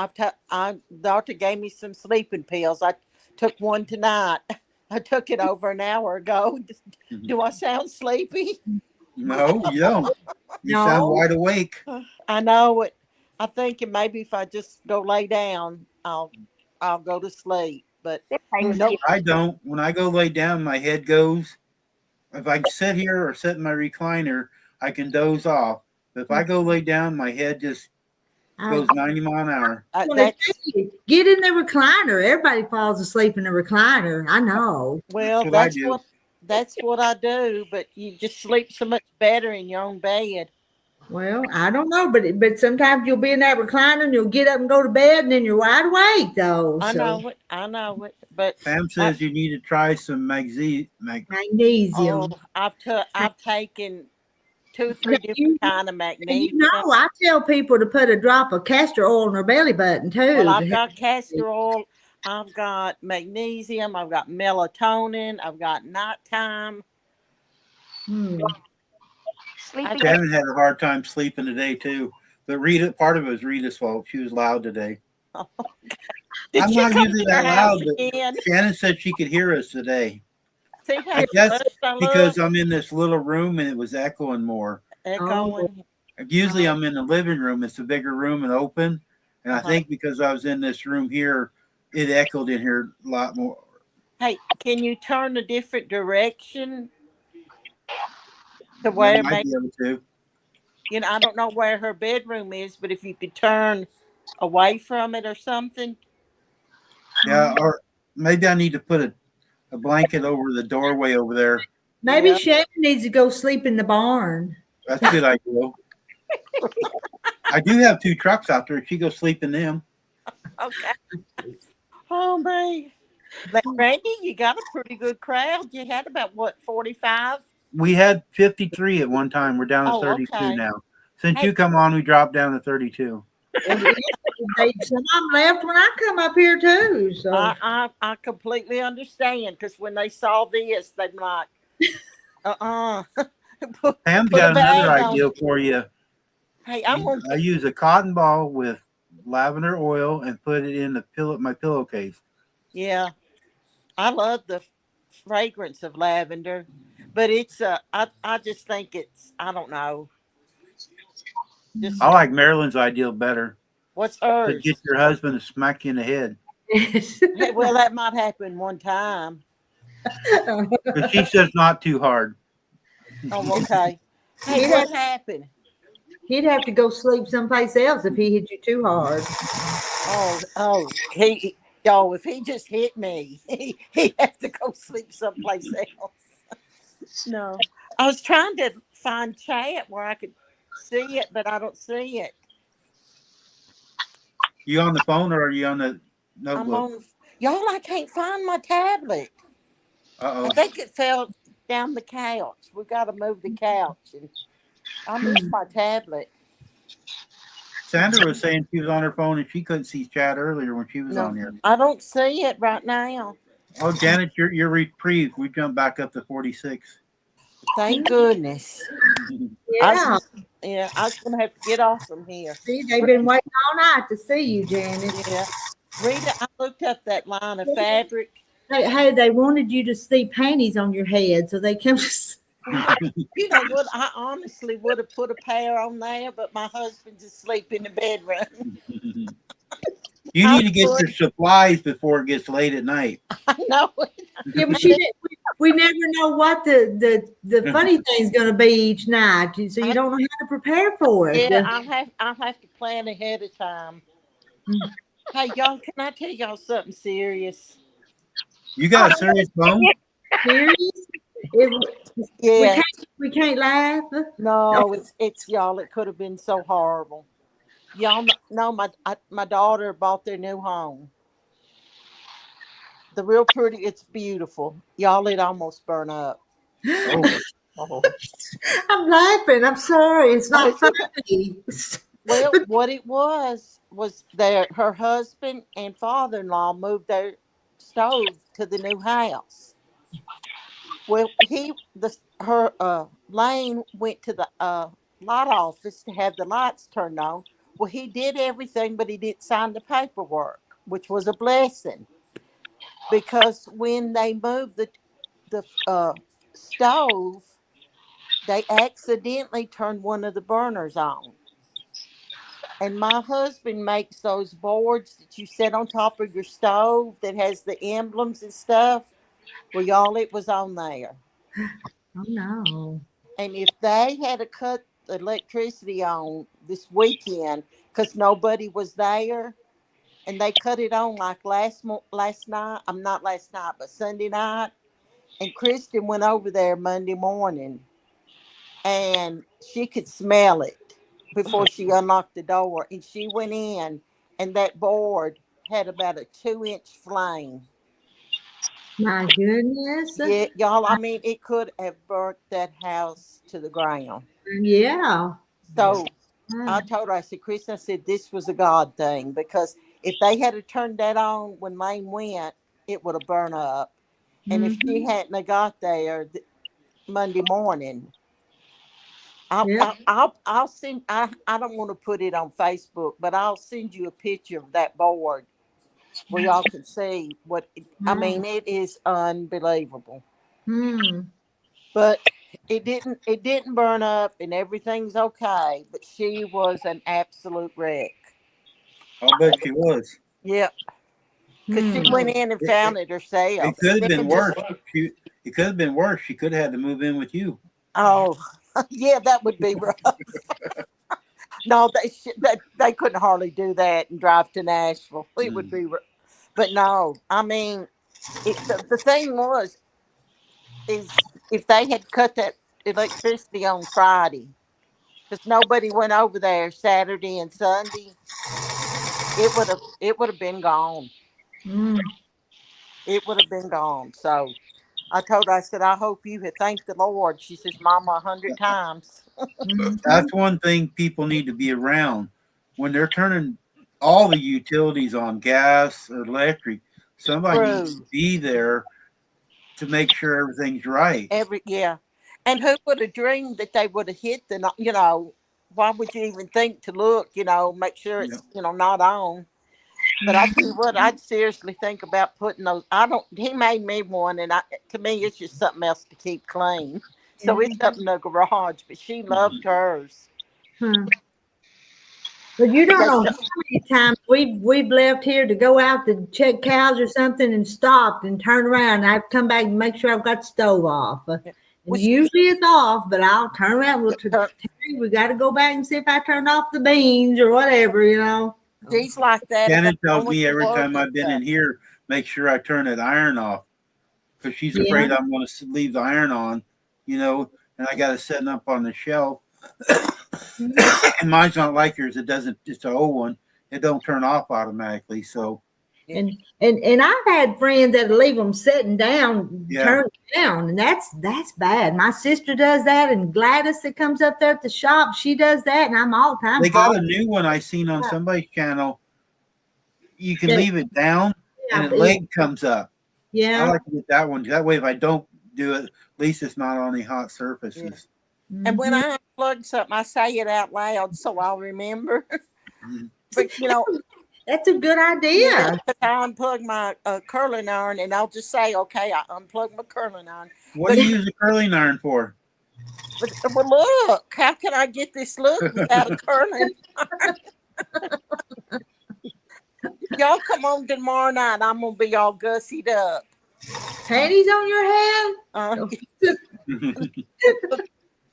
Speaker 6: Doctor gave me some sleeping pills. I took one tonight. I took it over an hour ago. Do I sound sleepy?
Speaker 1: No, you don't. You
Speaker 4: No.
Speaker 1: sound wide awake.
Speaker 6: I know it. I'm thinking maybe if I just go lay down, I'll go to sleep. But no,
Speaker 1: I don't. When I go lay down, my head goes. If I sit here or sit in my recliner, I can doze off. But if I go lay down, my head just goes 90 mile an hour.
Speaker 4: Get in the recliner. Everybody falls asleep in the recliner. I know.
Speaker 6: well,
Speaker 1: That's what I do.
Speaker 6: that's what I do. But you just sleep so much better in your own bed.
Speaker 4: Well, I don't know, but sometimes you'll be in that recliner and you'll get up and go to bed and then you're wide awake though.
Speaker 6: I
Speaker 4: So,
Speaker 6: know it. But
Speaker 1: Pam says you need to try some magnesium.
Speaker 4: magnesium.
Speaker 6: I've taken 2 or 3 different kind of magnesium.
Speaker 4: You know, I tell people to put a drop of castor oil in their belly button too.
Speaker 6: Well, I've got castor oil. I've got magnesium. I've got melatonin. I've got nighttime.
Speaker 1: Shannon had a hard time sleeping today too. But part of it was Rita's fault. She was loud today.
Speaker 6: Did
Speaker 1: I'm
Speaker 6: you
Speaker 1: not
Speaker 6: come
Speaker 1: usually
Speaker 6: to your
Speaker 1: that
Speaker 6: house
Speaker 1: loud, but
Speaker 6: again?
Speaker 1: Shannon said she could hear us today.
Speaker 6: See how
Speaker 1: I guess
Speaker 6: close I
Speaker 1: because
Speaker 6: look?
Speaker 1: I'm in this little room and it was echoing more.
Speaker 6: Echoing.
Speaker 1: Usually I'm in the living room. It's a bigger room and open. And I think because I was in this room here, it echoed in here a lot more.
Speaker 6: Hey, can you turn a different direction to
Speaker 1: I
Speaker 6: where
Speaker 1: might
Speaker 6: maybe,
Speaker 1: be able to.
Speaker 6: you know, I don't know where her bedroom is, but if you could turn away from it or something.
Speaker 1: Yeah, or maybe I need to put a blanket over the doorway over there.
Speaker 4: Maybe
Speaker 6: Yeah.
Speaker 4: Shannon needs to go sleep in the barn.
Speaker 1: That's a good idea. I do have 2 trucks out there. She goes sleep in them.
Speaker 6: Okay. Oh man. But Randy, you got a pretty good crowd. You had about what, 45?
Speaker 1: We had 53 at one time. We're down to
Speaker 6: Oh,
Speaker 1: 32
Speaker 6: okay.
Speaker 1: now. Since
Speaker 6: Hey.
Speaker 1: you come on, we dropped down to 32.
Speaker 4: And some of them left when I come up here too. So
Speaker 6: I completely understand because when they saw this, they're like,
Speaker 1: Pam's
Speaker 6: Put a
Speaker 1: got another
Speaker 6: bag on.
Speaker 1: idea for you.
Speaker 6: Hey, I'm gonna
Speaker 1: I use a cotton ball with lavender oil and put it in my pillowcase.
Speaker 6: yeah. I love the fragrance of lavender, but it's I just think it's, I don't know. Just
Speaker 1: I like Marilyn's idea better.
Speaker 6: what's
Speaker 1: To
Speaker 6: hers?
Speaker 1: get your husband to smack you in the head.
Speaker 6: Yeah, well, that might happen one time.
Speaker 1: But she says not too hard.
Speaker 6: Oh, okay. Hey, what happened?
Speaker 4: he'd have to go sleep someplace else if he hit you too hard.
Speaker 6: Oh, if he just hit me, he had to go sleep someplace else. No, I was trying to find chat where I could see it, but I don't see it.
Speaker 1: You on the phone or are you on the
Speaker 6: I'm
Speaker 1: notebook?
Speaker 6: on, y'all. I can't find my tablet.
Speaker 1: Uh-oh.
Speaker 6: I think it fell down the couch. We got to move the couch, and I missed my tablet.
Speaker 1: Sandra was saying she was on her phone and she couldn't see chat earlier when she was
Speaker 6: No,
Speaker 1: on here.
Speaker 6: I don't see it right now.
Speaker 1: Oh, Janet, you're reprieved. We jumped back up to 46.
Speaker 6: Thank goodness.
Speaker 4: Yeah.
Speaker 6: I was gonna have to get off from here.
Speaker 4: See, they've been waiting all night to see you, Janet.
Speaker 6: Yeah, Rita, I looked up that line of fabric.
Speaker 4: Hey, they wanted you to see panties on your head, so they came.
Speaker 6: You know what? I honestly would have put a pair on there, but my husband's asleep in the bedroom.
Speaker 1: You
Speaker 6: I
Speaker 1: need to get your
Speaker 6: would.
Speaker 1: supplies before it gets late at night.
Speaker 6: I know it.
Speaker 4: Yeah, but we never know what the funny thing's going to be each night, so you don't know how to prepare for it.
Speaker 6: Yeah, I'll have to plan ahead of time. Hey y'all, can I tell y'all something serious?
Speaker 1: You got a serious bone?
Speaker 4: Serious? If
Speaker 6: Yeah,
Speaker 4: we can't laugh.
Speaker 6: no, it's y'all. It could have been so horrible. Y'all know my daughter bought their new home. The real pretty, it's beautiful. Y'all, it almost burned up.
Speaker 1: Oh,
Speaker 6: Oh.
Speaker 4: I'm laughing. I'm sorry. It's not funny.
Speaker 6: Well, what it was that her husband and father-in-law moved their stove to the new house. Well, her Lane went to the lot office to have the lights turned on. Well, he did everything, but he didn't sign the paperwork, which was a blessing because when they moved the stove, they accidentally turned one of the burners on. And my husband makes those boards that you set on top of your stove that has the emblems and stuff. Well, y'all, it was on there.
Speaker 4: Oh no.
Speaker 6: And if they had to cut the electricity on this weekend because nobody was there, and they cut it on like last night. I'm not last night, but Sunday night. And Kristen went over there Monday morning, and she could smell it before she unlocked the door. And she went in, and that board had about a 2-inch flame.
Speaker 4: My goodness.
Speaker 6: Yeah, y'all. I mean, it could have burnt that house to the ground.
Speaker 4: Yeah.
Speaker 6: So I told her, I said, Kristen, I said, this was a God thing because if they had to turn that on when Lane went, it would have burned up. And if she hadn't have got there Monday morning, I'll send. I don't want to put it on Facebook, but I'll send you a picture of that board where y'all can see what. I mean, it is unbelievable. But it didn't burn up, and everything's okay. But she was an absolute wreck.
Speaker 1: I'll bet she was.
Speaker 6: Yep. Because she went in and found it herself.
Speaker 1: It could have been worse. It could have been worse. She could have had to move in with you.
Speaker 6: Oh, yeah, that would be rough. No, they couldn't hardly do that and drive to Nashville. It would be rough. But no, I mean, the thing is if they had cut that electricity on Friday, because nobody went over there Saturday and Sunday, it would have been gone. It would have been gone. So I told her, I said, I hope you have thanked the Lord. She says, Mama, 100 times.
Speaker 1: That's one thing people need to be around when they're turning all the utilities on, gas or electric. Somebody needs to be there to make sure everything's right.
Speaker 6: Yeah. And who would have dreamed that they would have hit why would you even think to look, make sure it's, not on. But I tell you what, I'd seriously think about putting those. He made me one, and to me, it's just something else to keep clean. So it's up in the garage, but she loved hers.
Speaker 4: But you don't know how many times we've left here to go out to check cows or something and stopped and turn around. And I've come back and make sure I've got the stove off. Usually it's off, but I'll turn around. We got to go back and see if I turned off the beans or whatever,
Speaker 6: She's like that.
Speaker 1: Shannon tells me every time I've been in here, make sure I turn that iron off because she's afraid I'm going to leave the iron on, and I got it setting up on the shelf. And mine's not like yours. It doesn't. It's an old one. It don't turn off automatically. So.
Speaker 4: And I've had friends that leave them sitting down, turned down, and that's bad. My sister does that, and Gladys that comes up there at the shop, she does that, and I'm all the time.
Speaker 1: They got a new one I seen on somebody's channel. You can leave it down, and the leg comes up.
Speaker 4: Yeah,
Speaker 1: I like to get that one. That way, if I don't do it, at least it's not on any hot surfaces.
Speaker 6: And when I unplug something, I say it out loud so I'll remember. But
Speaker 4: that's a good idea.
Speaker 6: I unplug my curling iron, and I'll just say, "Okay, I unplug my curling iron."
Speaker 1: What do you use a curling iron for?
Speaker 6: Well, look, how can I get this look without a curling iron? Y'all come on tomorrow night. I'm gonna be all gussied up.
Speaker 4: Panties on your head?
Speaker 6: Uh,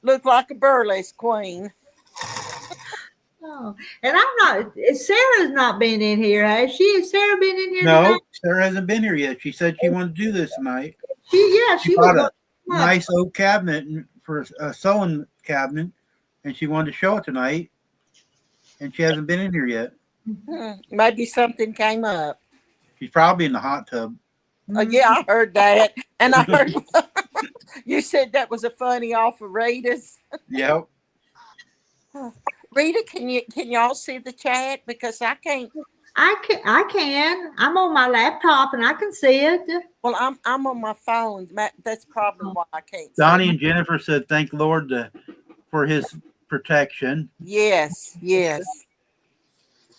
Speaker 6: look like a burlesque queen.
Speaker 4: Oh, and I'm not. Sarah's not been in here, has she? Has Sarah been in here?
Speaker 1: No,
Speaker 4: tonight?
Speaker 1: Sarah hasn't been here yet. She said she wanted to do this tonight.
Speaker 4: She
Speaker 1: She
Speaker 4: was.
Speaker 1: bought a
Speaker 4: Come on.
Speaker 1: nice oak cabinet for a sewing cabinet, and she wanted to show it tonight. And she hasn't been in here yet.
Speaker 6: Maybe something came up.
Speaker 1: She's probably in the hot tub.
Speaker 6: Yeah, I heard that, and I heard you said that was a funny offer, Rita's.
Speaker 1: Yep.
Speaker 6: Rita, can y'all see the chat because I can't?
Speaker 4: I can. I'm on my laptop and I can see it.
Speaker 6: Well, I'm on my phone. That's probably why I can't. see
Speaker 1: Donnie
Speaker 6: it.
Speaker 1: and Jennifer said, "Thank Lord for His protection."
Speaker 6: Yes, yes.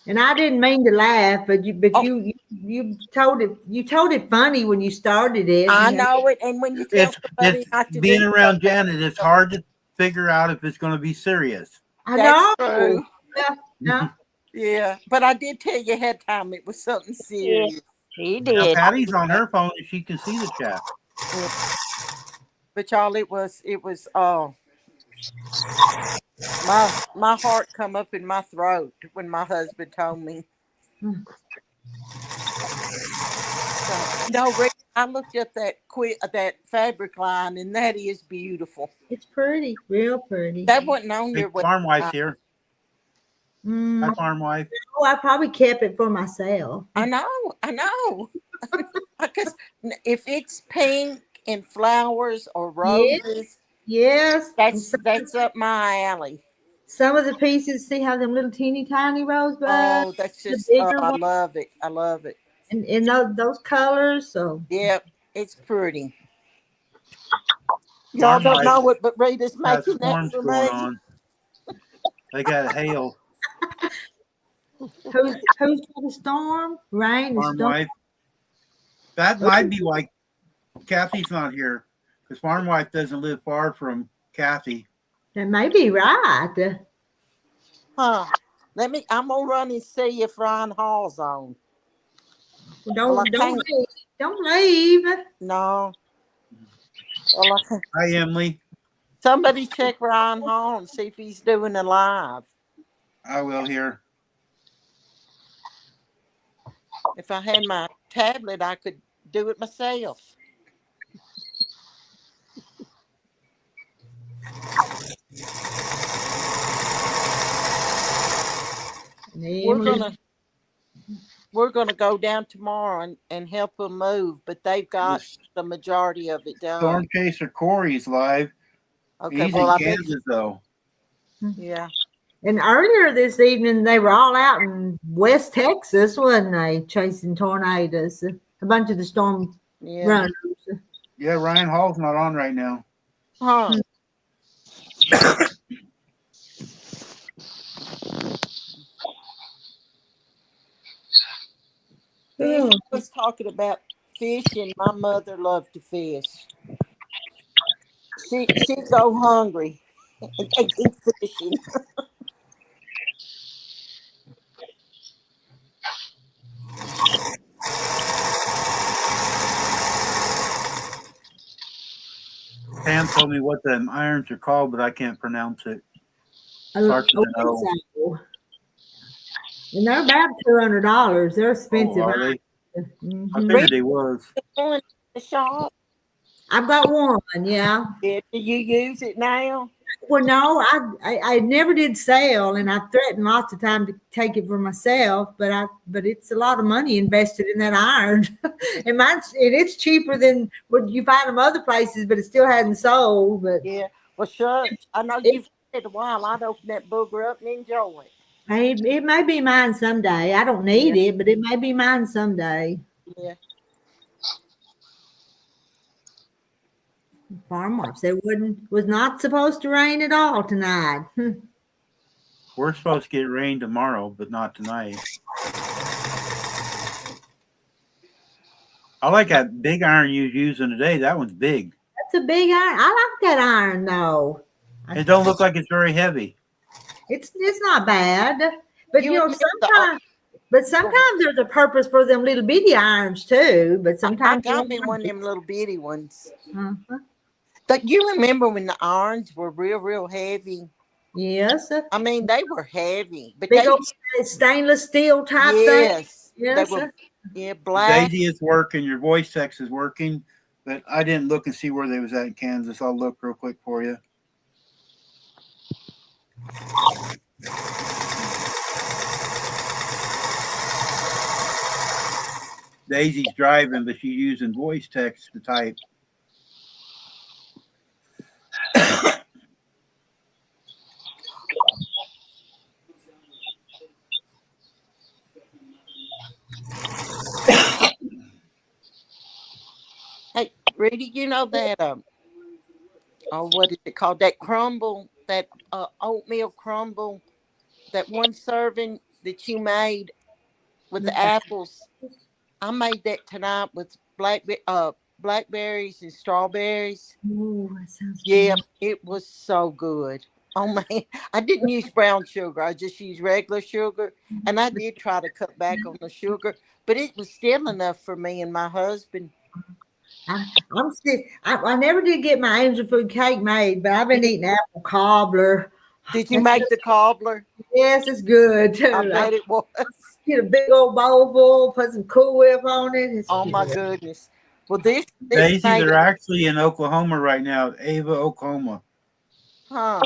Speaker 4: And I didn't mean to laugh, but you
Speaker 6: Oh.
Speaker 4: you told it funny when you started it.
Speaker 6: I know it, and when you tell somebody
Speaker 1: It's
Speaker 6: not to
Speaker 1: being
Speaker 6: do
Speaker 1: around
Speaker 6: something,
Speaker 1: Janet. It's hard to figure out if it's going to be serious.
Speaker 4: I
Speaker 6: that's
Speaker 4: know.
Speaker 6: true.
Speaker 4: Yeah.
Speaker 6: Yeah, but I did tell you ahead of time it was something serious.
Speaker 5: He
Speaker 1: Now
Speaker 5: did.
Speaker 1: Patty's on her phone and she can see the chat.
Speaker 6: But y'all, it was my heart come up in my throat when my husband told me. So, no, Rick, I looked up that fabric line, and that is beautiful.
Speaker 4: It's pretty, real pretty.
Speaker 6: That wasn't on
Speaker 1: Hey,
Speaker 6: there.
Speaker 1: farm wife's here.
Speaker 4: Mm,
Speaker 1: Hi, farm wife.
Speaker 4: oh, I probably kept it for myself.
Speaker 6: I know. Because if it's pink and flowers or roses,
Speaker 4: Yes.
Speaker 6: that's up my alley.
Speaker 4: Some of the pieces, see how them little teeny tiny rosebuds
Speaker 6: Oh, that's
Speaker 4: the
Speaker 6: just
Speaker 4: bigger
Speaker 6: I
Speaker 4: one.
Speaker 6: love it. I love it.
Speaker 4: and in those colors. So
Speaker 6: Yep, it's pretty. Y'all don't
Speaker 1: Farm
Speaker 6: know it, but Rita's
Speaker 1: Got
Speaker 6: making that
Speaker 1: storms
Speaker 6: for
Speaker 1: going
Speaker 6: me.
Speaker 1: on. They got hail.
Speaker 4: who's got a storm? Rain and
Speaker 1: Farm
Speaker 4: storm.
Speaker 1: wife. That might be why Kathy's not here, because farm wife doesn't live far from Kathy.
Speaker 4: That may be right.
Speaker 6: Huh. I'm gonna run and see if Ryan Hall's on. Well, I
Speaker 4: Don't
Speaker 6: can't-
Speaker 4: leave. Don't leave.
Speaker 6: No. Well,
Speaker 1: Hi, Emily.
Speaker 6: somebody check Ryan Hall and see if he's doing a live.
Speaker 1: I will here.
Speaker 6: If I had my tablet, I could do it myself. We're gonna go down tomorrow and help them move, but they've got the majority of it done.
Speaker 1: Storm Chaser Corey's live.
Speaker 6: Okay,
Speaker 1: He's
Speaker 6: well,
Speaker 1: in
Speaker 6: I bet,
Speaker 1: Kansas, though.
Speaker 6: yeah.
Speaker 4: And earlier this evening, they were all out in West Texas, wasn't they? Chasing tornadoes. A bunch of the storm
Speaker 6: Yeah.
Speaker 4: runners.
Speaker 1: Yeah, Ryan Hall's not on right now.
Speaker 6: Huh.
Speaker 4: Yeah.
Speaker 6: I was talking about fishing. My mother loved to fish. She'd go hungry and they keep fishing.
Speaker 1: Pam told me what the irons are called, but I can't pronounce it.
Speaker 4: A
Speaker 1: Starts with an O.
Speaker 4: Winsail. And they're about $200. They're expensive.
Speaker 1: Oh, are they? I
Speaker 4: Mhm.
Speaker 1: figured they was.
Speaker 6: Going to the shop.
Speaker 4: I've got one, yeah.
Speaker 6: Yeah, do you use it now?
Speaker 4: Well, no, I never did sell, and I threatened lots of time to take it for myself, but it's a lot of money invested in that iron, and it's cheaper than what you find them other places, but it still hadn't sold. But
Speaker 6: Yeah. Well, shucks. I know you've had it a while. I'd open that booger up and enjoy it.
Speaker 4: it may be mine someday. I don't need it, but it may be mine someday.
Speaker 6: Yeah.
Speaker 4: Farm wife said was not supposed to rain at all tonight.
Speaker 1: We're supposed to get rain tomorrow, but not tonight. I like that big iron you're using today. That one's big.
Speaker 4: That's a big iron. I like that iron though.
Speaker 1: It don't look like it's very heavy.
Speaker 4: It's not bad, but
Speaker 6: You
Speaker 4: you know
Speaker 6: would use the-
Speaker 4: sometimes But sometimes there's a purpose for them little bitty irons too. But
Speaker 6: I
Speaker 4: sometimes
Speaker 6: got me one of them little bitty ones.
Speaker 4: Uh-huh.
Speaker 6: But you remember when the irons were real heavy?
Speaker 4: Yes,
Speaker 6: I mean, they were heavy, but
Speaker 4: big
Speaker 6: they,
Speaker 4: old stainless steel type thing.
Speaker 6: yes,
Speaker 4: Yes,
Speaker 6: they were, black.
Speaker 1: Daisy is working. Your voice text is working, but I didn't look and see where they was at in Kansas. I'll look real quick for you. Daisy's driving, but she's using voice text to type.
Speaker 6: Hey, Rudy, you know that what is it called? That crumble, that oatmeal crumble, that one serving that you made with the apples. I made that tonight with blackberries and strawberries.
Speaker 4: Ooh, that sounds
Speaker 6: Yeah,
Speaker 4: good.
Speaker 6: it was so good. Oh man, I didn't use brown sugar. I just used regular sugar, and I did try to cut back on the sugar, but it was still enough for me and my husband.
Speaker 4: I'm still. I never did get my angel food cake made, but I've been eating apple cobbler.
Speaker 6: Did you
Speaker 4: That's
Speaker 6: make
Speaker 4: good.
Speaker 6: the cobbler?
Speaker 4: Yes, it's good too.
Speaker 6: I bet it was.
Speaker 4: Get a big old bowl full, put some Cool Whip on it. It's
Speaker 6: Oh my
Speaker 4: good.
Speaker 6: goodness. Well, this
Speaker 1: Daisy,
Speaker 6: made
Speaker 1: they're
Speaker 6: it,
Speaker 1: actually in Oklahoma right now, Ava, Oklahoma.
Speaker 6: huh?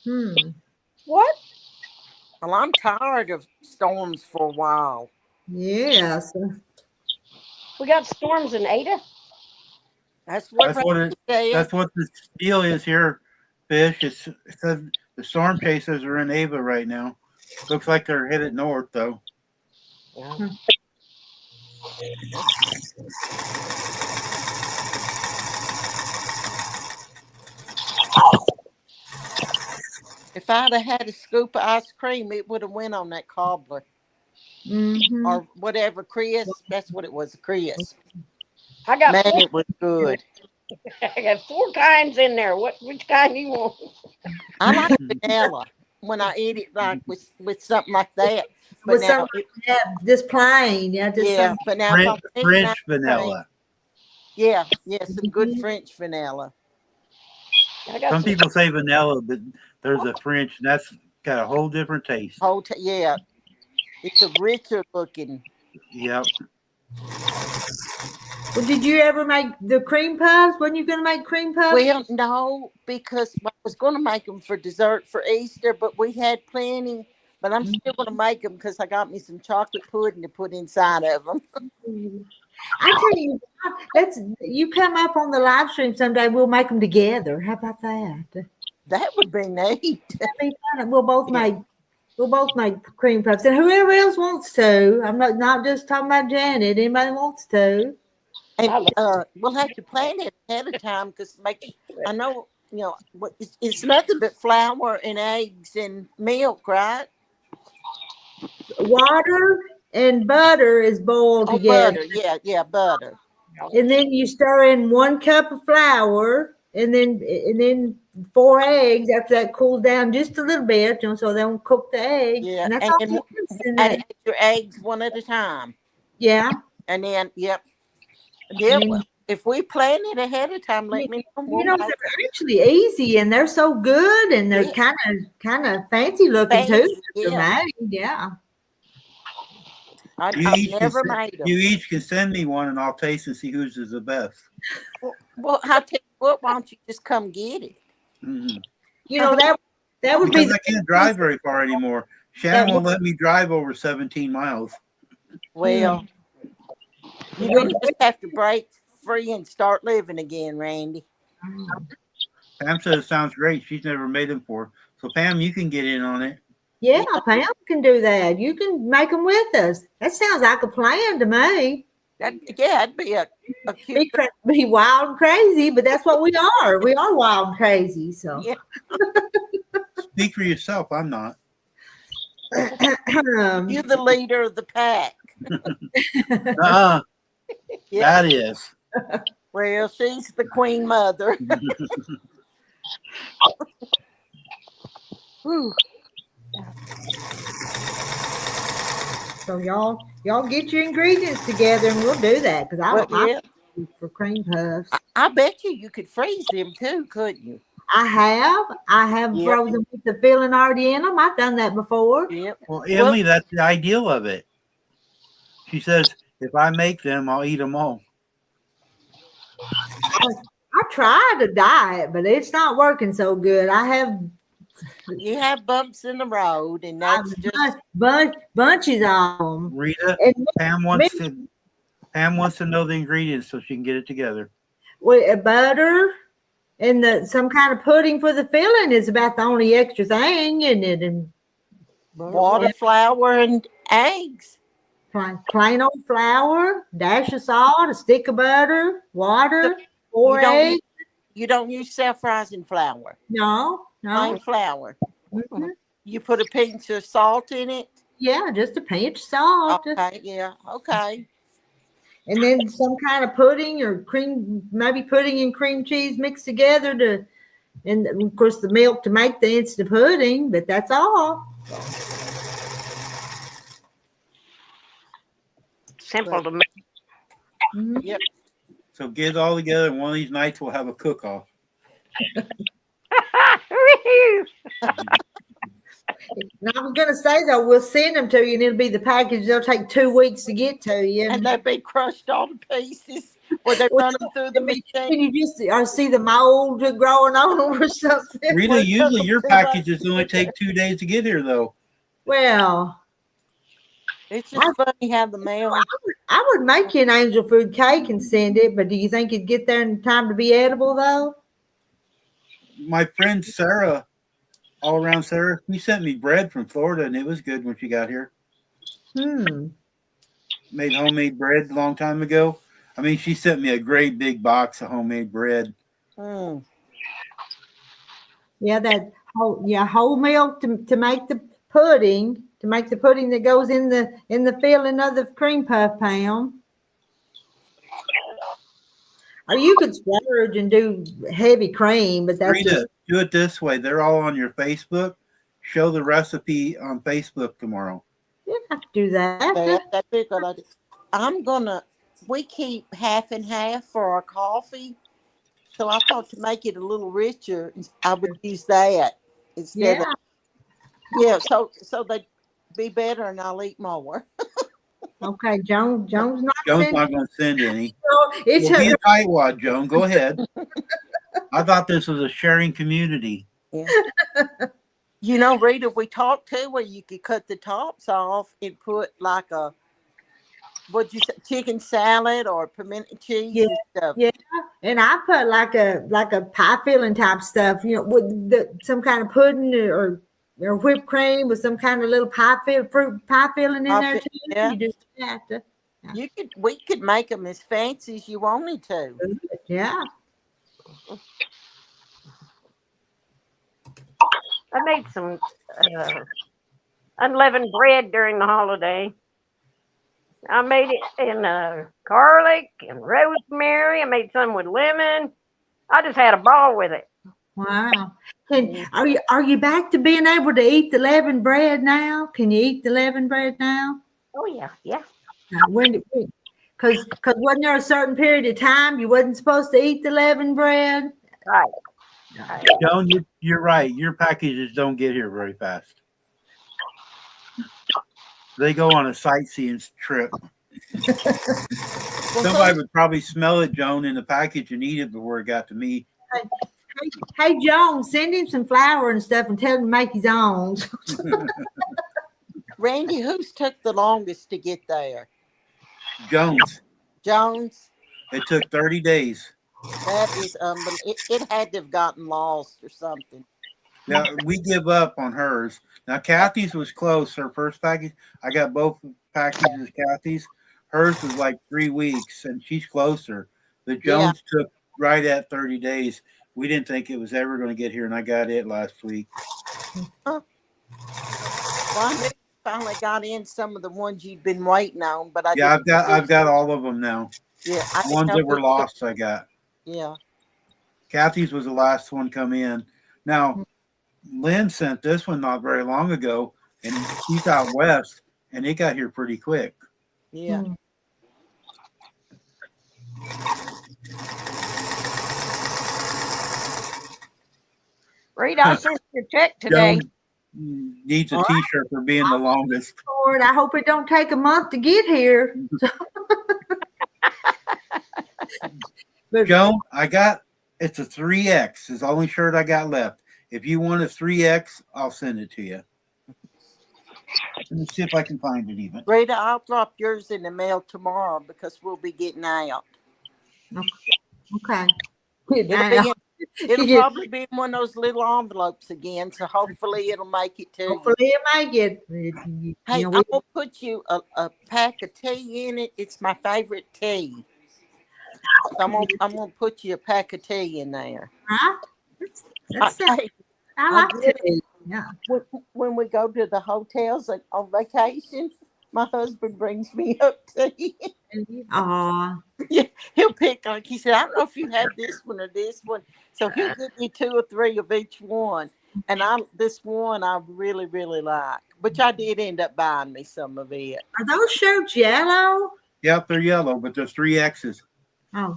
Speaker 4: Hmm.
Speaker 5: What?
Speaker 6: Well, I'm tired of storms for a while.
Speaker 4: Yes.
Speaker 5: We got storms in Ada?
Speaker 6: That's what
Speaker 1: That's what
Speaker 6: Randy
Speaker 1: it.
Speaker 6: said.
Speaker 1: That's what the deal is here, Fish. It says the storm chasers are in Ava right now. Looks like they're headed north though.
Speaker 5: Yeah.
Speaker 6: If I'd have had a scoop of ice cream, it would have went on that cobbler
Speaker 4: Mm-hmm.
Speaker 6: or whatever crisp. That's what it was, crisp.
Speaker 5: I got
Speaker 6: Man,
Speaker 5: four,
Speaker 6: it was good.
Speaker 5: I got 4 kinds in there. Which kind you want?
Speaker 6: I like vanilla when I eat it like with something like that. But
Speaker 4: With
Speaker 6: now,
Speaker 4: something just plain. Yeah, just
Speaker 6: yeah.
Speaker 4: something.
Speaker 6: But now, if I'm eating
Speaker 1: French
Speaker 6: ice cream,
Speaker 1: vanilla.
Speaker 6: yeah, some good French vanilla.
Speaker 5: I got
Speaker 1: Some
Speaker 5: some.
Speaker 1: people say vanilla, but there's a French, and that's got a whole different taste.
Speaker 6: Yeah, it's a richer looking.
Speaker 1: Yep.
Speaker 4: Well, did you ever make the cream puffs? Wasn't you going to make cream puffs?
Speaker 6: Well, no, because I was going to make them for dessert for Easter, but we had plenty. But I'm still going to make them because I got me some chocolate pudding to put inside of them.
Speaker 4: I tell you, what, you come up on the live stream someday. We'll make them together. How about that?
Speaker 6: That would be neat.
Speaker 4: That'd be fun. We'll both make cream puffs, and whoever else wants to. I'm not just talking about Janet. Anybody wants to.
Speaker 6: And we'll have to plan it ahead of time because I know, it's nothing but flour and eggs and milk, right?
Speaker 4: Water and butter is boiled
Speaker 6: Oh,
Speaker 4: together,
Speaker 6: butter. Yeah, butter.
Speaker 4: and then you stir in 1 cup of flour, and then 4 eggs. After that cools down just a little bit, so they won't cook the eggs.
Speaker 6: Yeah,
Speaker 4: and that's
Speaker 6: and
Speaker 4: all.
Speaker 6: then
Speaker 4: That's in there.
Speaker 6: add your eggs one at a time.
Speaker 4: Yeah.
Speaker 6: And then, yep.
Speaker 4: And
Speaker 6: Well, if we plan it ahead of time, let me know. We'll
Speaker 4: they're actually easy, and they're so good, and they're
Speaker 6: Yeah.
Speaker 4: kind of fancy looking too.
Speaker 6: Fancy,
Speaker 4: They're
Speaker 6: yeah.
Speaker 4: made, yeah.
Speaker 6: I've
Speaker 1: You
Speaker 6: never made them.
Speaker 1: each can send me one, and I'll taste and see whose is the best.
Speaker 6: Well, I'll tell you what, why don't you just come get it?
Speaker 1: Mm-hmm.
Speaker 4: That would be
Speaker 1: Because I can't drive very far anymore. Shannon won't let me drive over 17 miles.
Speaker 6: Well, you're going to just have to break free and start living again, Randy.
Speaker 1: Pam said it sounds great. She's never made them before. So, Pam, you can get in on it.
Speaker 4: Yeah, Pam can do that. You can make them with us. That sounds like a plan to me.
Speaker 6: It'd be a cute.
Speaker 4: Be wild and crazy, but that's what we are. We are wild and crazy. So,
Speaker 6: Yeah.
Speaker 1: Speak for yourself. I'm not.
Speaker 6: You're the leader of the pack. Yeah.
Speaker 1: That is.
Speaker 6: Well, she's the queen mother. Whew.
Speaker 4: So y'all get your ingredients together and we'll do that because I
Speaker 6: Well,
Speaker 4: want my
Speaker 6: yeah,
Speaker 4: for cream puffs.
Speaker 6: I bet you could freeze them too, couldn't you?
Speaker 4: I have
Speaker 6: Yep.
Speaker 4: frozen with the filling already in them. I've done that before.
Speaker 6: Yep.
Speaker 1: Well, Emily, that's the ideal of it. She says, if I make them, I'll eat them all.
Speaker 4: I tried a diet, but it's not working so good.
Speaker 6: You have bumps in the road, and that's just
Speaker 4: Bunches of them.
Speaker 1: Rita,
Speaker 4: And
Speaker 1: Pam wants to know the ingredients so she can get it together.
Speaker 4: with butter and some kind of pudding for the filling is about the only extra thing, isn't it? And
Speaker 6: water, flour, and eggs.
Speaker 4: plain old flour, dash of salt, a stick of butter, water, 4 eggs.
Speaker 6: You don't use self-rising flour.
Speaker 4: No.
Speaker 6: Plain flour.
Speaker 4: Mhm.
Speaker 6: You put a pinch of salt in it.
Speaker 4: Yeah, just a pinch of salt.
Speaker 6: Okay, yeah, okay.
Speaker 4: And then some kind of pudding or cream, maybe pudding and cream cheese mixed together and of course the milk to make the instant pudding, but that's all.
Speaker 5: Simple to make.
Speaker 4: Mhm.
Speaker 6: Yep.
Speaker 1: So get it all together, and one of these nights we'll have a cook-off.
Speaker 4: And I was gonna say though, we'll send them to you and it'll be the package. They'll take 2 weeks to get to you.
Speaker 6: And they'll be crushed all to pieces or they run them through the machine.
Speaker 4: Can you just or see the mold growing on them or something?
Speaker 1: Rita, usually your packages only take 2 days to get here, though.
Speaker 4: Well,
Speaker 6: It's just funny how the mail.
Speaker 4: I would make you an angel food cake and send it, but do you think it'd get there in time to be edible though?
Speaker 1: My friend Sarah, all around Sarah, she sent me bread from Florida, and it was good when she got here. Made homemade bread a long time ago. I mean, she sent me a great big box of homemade bread.
Speaker 6: Mm.
Speaker 4: Yeah, that whole milk to make the pudding, that goes in the filling of the cream puff pound. Or you could splurge and do heavy cream, but that's
Speaker 1: Rita, do it this way. They're all on your Facebook. Show the recipe on Facebook tomorrow.
Speaker 4: you don't have to do that.
Speaker 6: That'd be a good idea. We keep half and half for our coffee. So I thought to make it a little richer, I would use that instead of, so they'd be better and I'll eat more.
Speaker 4: Okay, Joan's not
Speaker 1: Joan's
Speaker 4: sending.
Speaker 1: not going to send any.
Speaker 4: It's
Speaker 1: Well, be a tightwad, Joan. Go ahead. I thought this was a sharing community.
Speaker 6: Yeah. You know, Rita, we talked too where you could cut the tops off and put like what'd you say, chicken salad or pimento cheese and stuff.
Speaker 4: Yeah. And I put like a pie filling type stuff, with some kind of pudding or whipped cream with some kind of little fruit pie filling in there too.
Speaker 6: Yeah.
Speaker 4: You do that.
Speaker 6: We could make them as fancy as you wanted to.
Speaker 4: Yeah.
Speaker 5: I made some unleavened bread during the holiday. I made it in garlic and rosemary. I made some with lemon. I just had a ball with it.
Speaker 4: Wow. Are you back to being able to eat the leavened bread now? Can you eat the leavened bread now?
Speaker 5: Oh yeah.
Speaker 4: Because wasn't there a certain period of time you wasn't supposed to eat the leavened bread?
Speaker 5: Right.
Speaker 1: Joan, you're right. Your packages don't get here very fast. They go on a sightseeing trip. Somebody would probably smell it, Joan, in the package and eat it before it got to me.
Speaker 4: Hey, Joan, send him some flour and stuff and tell him to make his own.
Speaker 6: Randy, who's took the longest to get there?
Speaker 1: Jones.
Speaker 6: Jones?
Speaker 1: It took 30 days.
Speaker 6: That is it had to have gotten lost or something.
Speaker 1: Now, we give up on hers. Now, Kathy's was close. Her first package, I got both packages of Kathy's. Hers was like 3 weeks, and she's closer. The Jones took right at 30 days. We didn't think it was ever going to get here, and I got it last week.
Speaker 6: Huh. Well, I finally got in some of the ones you'd been waiting on, but
Speaker 1: I've got all of them now.
Speaker 6: Yeah,
Speaker 1: ones that were lost, I got.
Speaker 6: Yeah.
Speaker 1: Kathy's was the last one come in. Now, Lynn sent this one not very long ago, and she's out west, and it got here pretty quick.
Speaker 6: Yeah.
Speaker 4: Mm.
Speaker 5: Rita, I sent you a check today.
Speaker 1: Joan needs a
Speaker 4: All
Speaker 1: T-shirt for being the longest.
Speaker 4: Lord, I hope it don't take a month to get here. But
Speaker 1: Joan, it's a 3X. It's the only shirt I got left. If you want a 3X, I'll send it to you. Let me see if I can find it even.
Speaker 6: Rita, I'll drop yours in the mail tomorrow because we'll be getting out.
Speaker 4: okay.
Speaker 6: It'll
Speaker 4: You-
Speaker 6: probably be in one of those little envelopes again, so hopefully it'll make it to you.
Speaker 4: Hopefully it may get. You
Speaker 6: Hey,
Speaker 4: know,
Speaker 6: I'm gonna put you a pack of tea in it. It's my favorite tea. So I'm gonna put you a pack of tea in there.
Speaker 4: huh? That's
Speaker 6: Hey,
Speaker 4: I
Speaker 6: I
Speaker 4: like tea. Yeah.
Speaker 6: when we go to the hotels on vacation, my husband brings me up tea.
Speaker 4: Aw.
Speaker 6: He'll pick, like he said, I don't know if you have this one or this one. So he'll give me 2 or 3 of each one. And this one I really, really like. Which I did end up buying me some of it.
Speaker 4: Are those shirts yellow?
Speaker 1: Yep, they're yellow, but they're 3Xs.
Speaker 4: Oh,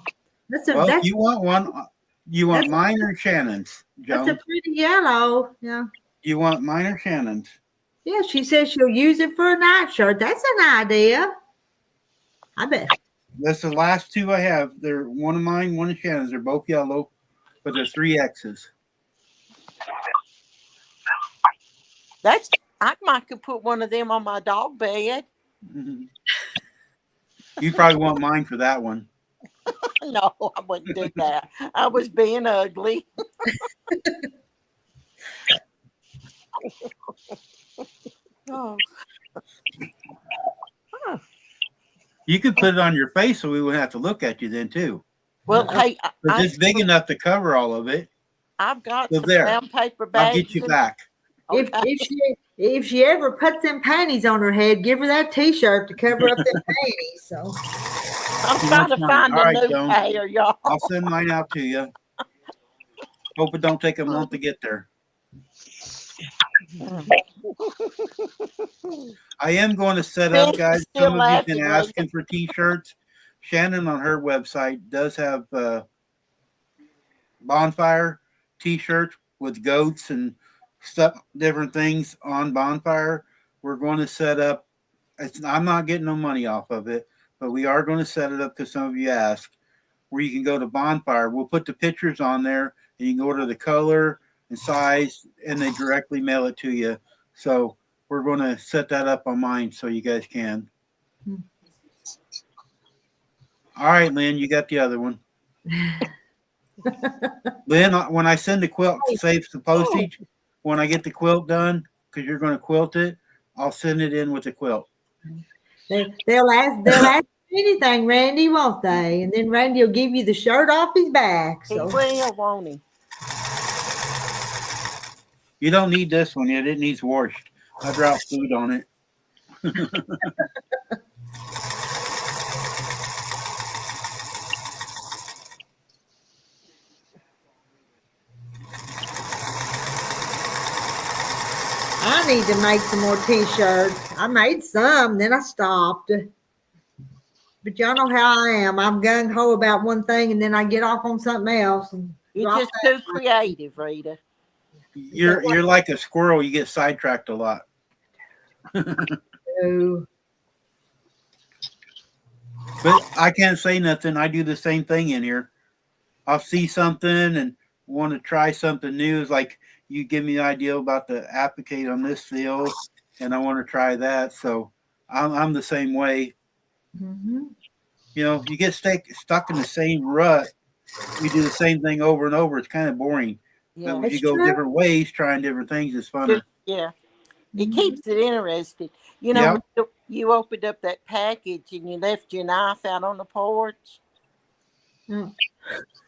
Speaker 4: that's
Speaker 1: Well, if
Speaker 4: that's,
Speaker 1: you want one, you want mine or Shannon's,
Speaker 4: that's
Speaker 1: Joan?
Speaker 4: a pretty yellow. Yeah.
Speaker 1: You want mine or Shannon's?
Speaker 4: Yeah, she says she'll use it for a nightshirt. That's an idea. I bet.
Speaker 1: That's the last 2 I have. They're one of mine, one of Shannon's. They're both yellow, but they're 3Xs.
Speaker 6: I might could put one of them on my dog bed.
Speaker 1: You probably want mine for that one.
Speaker 6: No, I wouldn't do that. I was being ugly. Oh.
Speaker 1: You could put it on your face so we wouldn't have to look at you then too.
Speaker 6: Well, hey,
Speaker 1: But it's big enough to cover all of it.
Speaker 6: I've got
Speaker 1: So
Speaker 6: some
Speaker 1: there.
Speaker 6: brown paper bags.
Speaker 1: I'll get you back.
Speaker 4: If if she ever puts them panties on her head, give her that T-shirt to cover up them panties. So
Speaker 6: I'm trying to find
Speaker 1: All
Speaker 6: a
Speaker 1: right,
Speaker 6: new
Speaker 1: Joan.
Speaker 6: pair, y'all.
Speaker 1: I'll send mine out to you. Hope it don't take a month to get there. I am going to set up, guys.
Speaker 6: Still
Speaker 1: Some of you've been
Speaker 6: laughing, right?
Speaker 1: asking for T-shirts. Shannon on her website does have bonfire T-shirts with goats and stuff, different things on bonfire. We're going to set up. I'm not getting no money off of it, but we are going to set it up because some of you asked where you can go to bonfire. We'll put the pictures on there, and you can order the color and size, and they directly mail it to you. So we're going to set that up on mine so you guys can. All right, Lynn, you got the other one. Lynn, when I send the quilt, saves the postage. When I get the quilt done, because you're going to quilt it, I'll send it in with the quilt.
Speaker 4: they'll ask anything, Randy, won't they? And then Randy will give you the shirt off his back.
Speaker 6: He
Speaker 4: So
Speaker 6: will, won't he?
Speaker 1: You don't need this one yet. It needs washed. I dropped food on it.
Speaker 4: I need to make some more T-shirts. I made some, then I stopped. But y'all know how I am. I'm gung ho about one thing, and then I get off on something else. And
Speaker 6: You're
Speaker 4: drop
Speaker 6: just
Speaker 4: that.
Speaker 6: too creative, Rita.
Speaker 1: You're like a squirrel. You get sidetracked a lot.
Speaker 4: So,
Speaker 1: But I can't say nothing. I do the same thing in here. I'll see something and want to try something new. It's like you give me an idea about the applique on this seal, and I want to try that. So I'm the same way.
Speaker 4: mhm.
Speaker 1: You know, you get stuck in the same rut. You do the same thing over and over. It's kind of boring.
Speaker 6: Yeah.
Speaker 1: But when you
Speaker 4: That's
Speaker 1: go
Speaker 4: true.
Speaker 1: different ways, trying different things, it's funner.
Speaker 6: Yeah. It
Speaker 4: Mhm.
Speaker 6: keeps it interesting. You know, when you opened up that package and you left your knife out on the porch.
Speaker 4: Mm.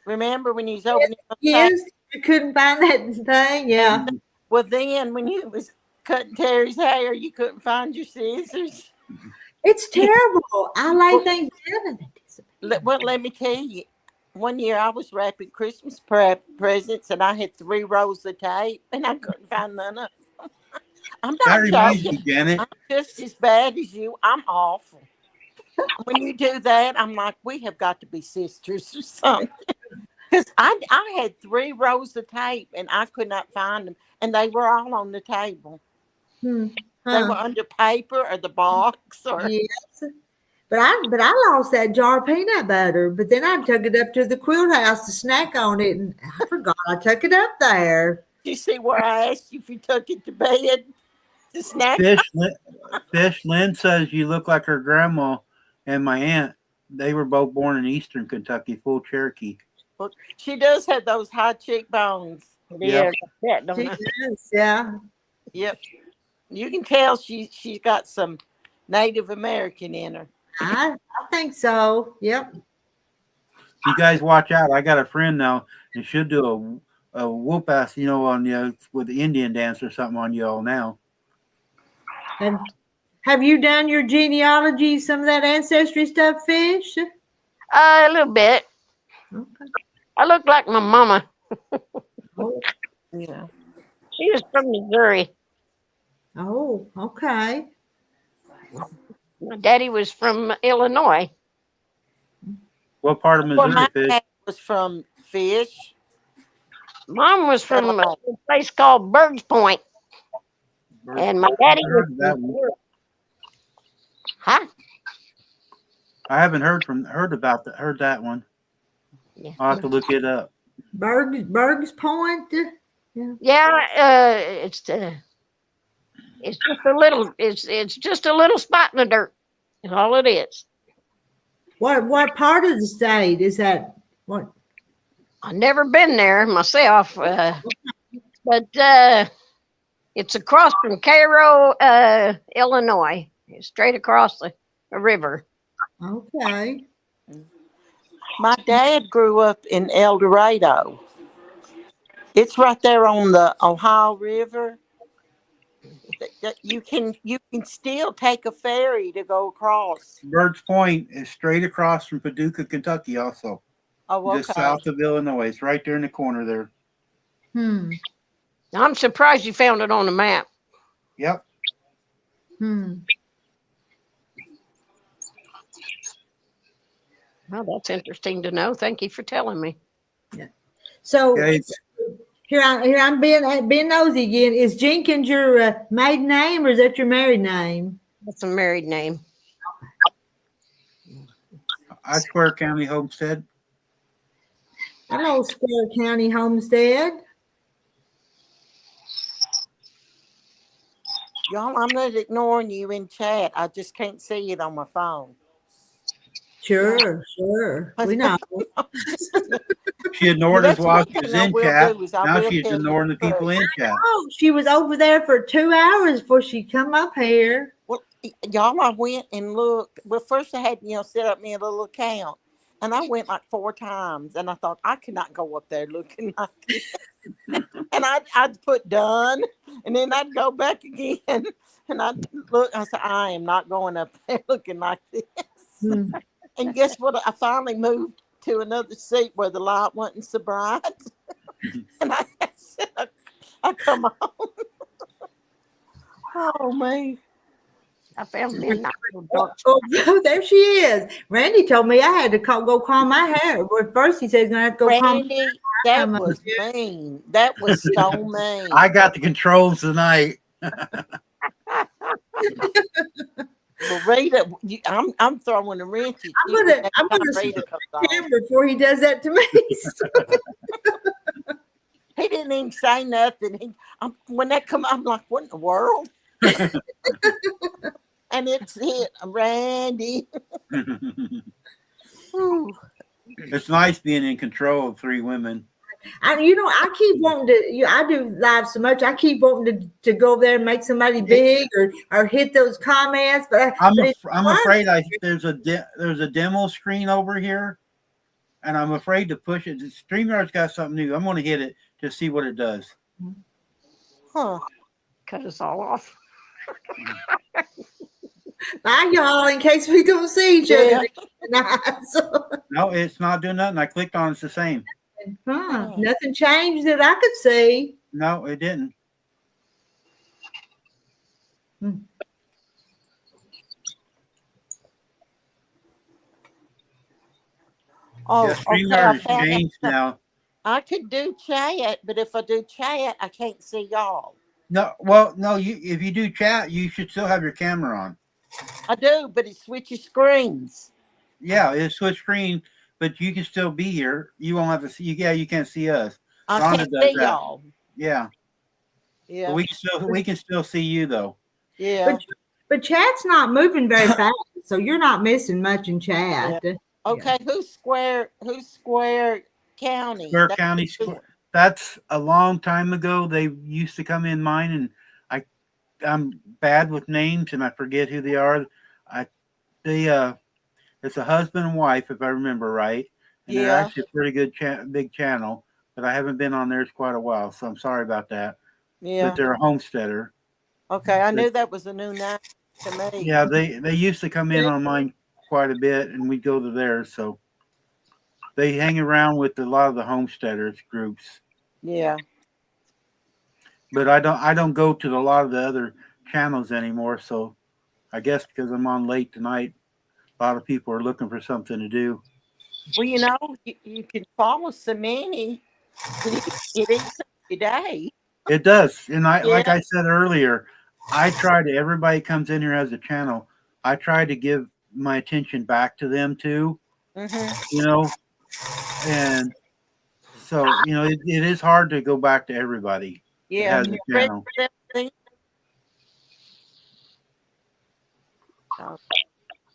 Speaker 6: Remember when you was opening up the
Speaker 4: Yes, you couldn't find that thing. Yeah.
Speaker 6: Well, then when you was cutting Terry's hair, you couldn't find your scissors.
Speaker 4: It's terrible. I lay things down and they disappear.
Speaker 6: Well, let me tell you. One year I was wrapping Christmas presents and I had 3 rows of tape and I couldn't find none of them. I'm
Speaker 1: That
Speaker 6: not
Speaker 1: reminds
Speaker 6: joking.
Speaker 1: me, Janet.
Speaker 6: I'm just as bad as you. I'm awful. When you do that, I'm like, we have got to be sisters or something. Because I had 3 rows of tape and I could not find them. And they were all on the table.
Speaker 4: Hmm.
Speaker 6: They
Speaker 4: Huh.
Speaker 6: were under paper or the box or
Speaker 4: Yes. But I lost that jar of peanut butter. But then I took it up to the quilt house to snack on it, and I forgot I took it up there.
Speaker 6: you see where I asked you if you took it to bed to snack?
Speaker 1: Fish Lynn says you look like her grandma and my aunt. They were both born in Eastern Kentucky, full Cherokee.
Speaker 6: Well, she does have those high cheekbones.
Speaker 5: Yeah, that don't
Speaker 4: She
Speaker 5: I?
Speaker 4: does, yeah.
Speaker 6: Yep. You can tell she's got some Native American in her.
Speaker 4: I think so. Yep.
Speaker 1: You guys watch out. I got a friend now, and she'll do a whoop ass, on you with the Indian dance or something on you all now.
Speaker 4: And have you done your genealogy, some of that ancestry stuff, Fish?
Speaker 5: A little bit.
Speaker 4: Okay.
Speaker 5: I look like my mama.
Speaker 6: Yeah.
Speaker 5: She was from Missouri.
Speaker 4: Oh, okay.
Speaker 5: My daddy was from Illinois.
Speaker 1: What part of
Speaker 6: Well,
Speaker 1: Missouri,
Speaker 6: my
Speaker 1: Fish?
Speaker 6: dad was from Fish.
Speaker 5: Mom was from a place called Bergs Point, and my daddy
Speaker 1: I
Speaker 5: was
Speaker 1: heard that
Speaker 5: from
Speaker 1: one.
Speaker 5: Missouri. Huh?
Speaker 1: I haven't heard that one.
Speaker 5: Yeah.
Speaker 1: I'll have to look it up.
Speaker 4: Bergs Point.
Speaker 5: Yeah, it's just a little spot in the dirt. That's all it is.
Speaker 4: What part of the state is that? What?
Speaker 5: I've never been there myself, but it's across from Cairo, Illinois. It's straight across the river.
Speaker 4: Okay.
Speaker 6: My dad grew up in El Dorado. It's right there on the Ohio River. You can still take a ferry to go across.
Speaker 1: Birds Point is straight across from Paducah, Kentucky, also.
Speaker 6: Oh, okay.
Speaker 1: Just south of Illinois. It's right there in the corner there.
Speaker 5: I'm surprised you found it on the map.
Speaker 1: Yep.
Speaker 5: Well, that's interesting to know. Thank you for telling me.
Speaker 4: So
Speaker 1: Yeah,
Speaker 4: here I'm being nosy again. Is Jenkins your maiden name or is that your married name?
Speaker 5: That's a married name.
Speaker 1: I Square County Homestead.
Speaker 4: I know Square County Homestead.
Speaker 6: Y'all, I'm not ignoring you in chat. I just can't see it on my phone.
Speaker 4: Sure. We know.
Speaker 1: She ignored us
Speaker 6: That's
Speaker 1: while
Speaker 6: one
Speaker 1: she was
Speaker 6: thing I
Speaker 1: in
Speaker 6: will
Speaker 1: chat.
Speaker 6: do is I
Speaker 1: Now
Speaker 6: will
Speaker 1: she's
Speaker 6: tell you
Speaker 1: ignoring the people in chat.
Speaker 4: Oh, she was over there for 2 hours before she come up here.
Speaker 6: Well, y'all, I went and looked. Well, first I had, set up me a little account. And I went like 4 times. And I thought, I could not go up there looking like this. And I'd put done. And then I'd go back again. And I'd look. I said, I am not going up there looking like this. And guess what? I finally moved to another seat where the light wasn't so bright. And I said, I come on. Oh, man.
Speaker 5: I found me a nice little dark.
Speaker 4: Oh, there she is. Randy told me I had to go comb my hair. But first he says he's gonna have to go comb.
Speaker 6: Randy, that was mean. That was so mean.
Speaker 1: I got the controls tonight.
Speaker 6: Well, Rita, I'm throwing a wrench at
Speaker 4: I'm
Speaker 6: you.
Speaker 4: gonna
Speaker 6: Rita comes on.
Speaker 4: him before he does that to me.
Speaker 6: He didn't even say nothing. When that come, I'm like, what in the world? And it's hit Randy.
Speaker 1: It's nice being in control of 3 women.
Speaker 4: I keep wanting to. I do live so much. I keep wanting to go over there and make somebody big or hit those comments. But
Speaker 1: I'm afraid there's a demo screen over here, and I'm afraid to push it. StreamYard's got something new. I'm going to hit it to see what it does.
Speaker 6: Huh.
Speaker 5: Cut us all off.
Speaker 4: Bye, y'all. In case we don't see each other tonight.
Speaker 1: No, it's not doing nothing. I clicked on it. It's the same.
Speaker 4: Nothing changed that I could see.
Speaker 1: No, it didn't.
Speaker 6: Oh,
Speaker 1: Yeah,
Speaker 6: okay.
Speaker 1: StreamYard
Speaker 6: I
Speaker 1: has
Speaker 6: found out
Speaker 1: changed
Speaker 6: something.
Speaker 1: now.
Speaker 6: I could do chat, but if I do chat, I can't see y'all.
Speaker 1: No, well, no. You if you do chat, you should still have your camera on.
Speaker 6: I do, but it switches screens.
Speaker 1: Yeah, it's switch screen, but you can still be here. You won't have to see. Yeah, you can't see us.
Speaker 6: I
Speaker 1: Rhonda
Speaker 6: can't
Speaker 1: does
Speaker 6: see
Speaker 1: that.
Speaker 6: y'all.
Speaker 1: Yeah, but
Speaker 6: Yeah,
Speaker 1: we can still see you though.
Speaker 6: yeah,
Speaker 4: But chat's not moving very fast, so you're not missing much in chat.
Speaker 6: Okay, who's Square? Who's Square County?
Speaker 1: Square
Speaker 6: That's
Speaker 1: County.
Speaker 6: a new one.
Speaker 1: That's a long time ago. They used to come in mine, and I'm bad with names, and I forget who they are. I they It's a husband and wife, if I remember right, and they're
Speaker 6: Yeah,
Speaker 1: actually a pretty good big channel. But I haven't been on theirs quite a while, so I'm sorry about that.
Speaker 6: yeah.
Speaker 1: But they're a homesteader.
Speaker 6: Okay, I
Speaker 1: But
Speaker 6: knew that was a new name to me.
Speaker 1: yeah, they used to come in on mine quite a bit, and we go to theirs. So they hang around with a lot of the homesteaders groups.
Speaker 6: Yeah,
Speaker 1: But I don't go to a lot of the other channels anymore. So I guess because I'm on late tonight, a lot of people are looking for something to do.
Speaker 6: well, you can follow so many. It eats up your day.
Speaker 1: It does. And like
Speaker 6: Yeah,
Speaker 1: I said earlier, I try to, everybody comes in here as a channel. I try to give my attention back to them too,
Speaker 6: mm-hmm.
Speaker 1: you know, and so, it is hard to go back to everybody that
Speaker 6: Yeah.
Speaker 1: has a channel.
Speaker 6: Oh,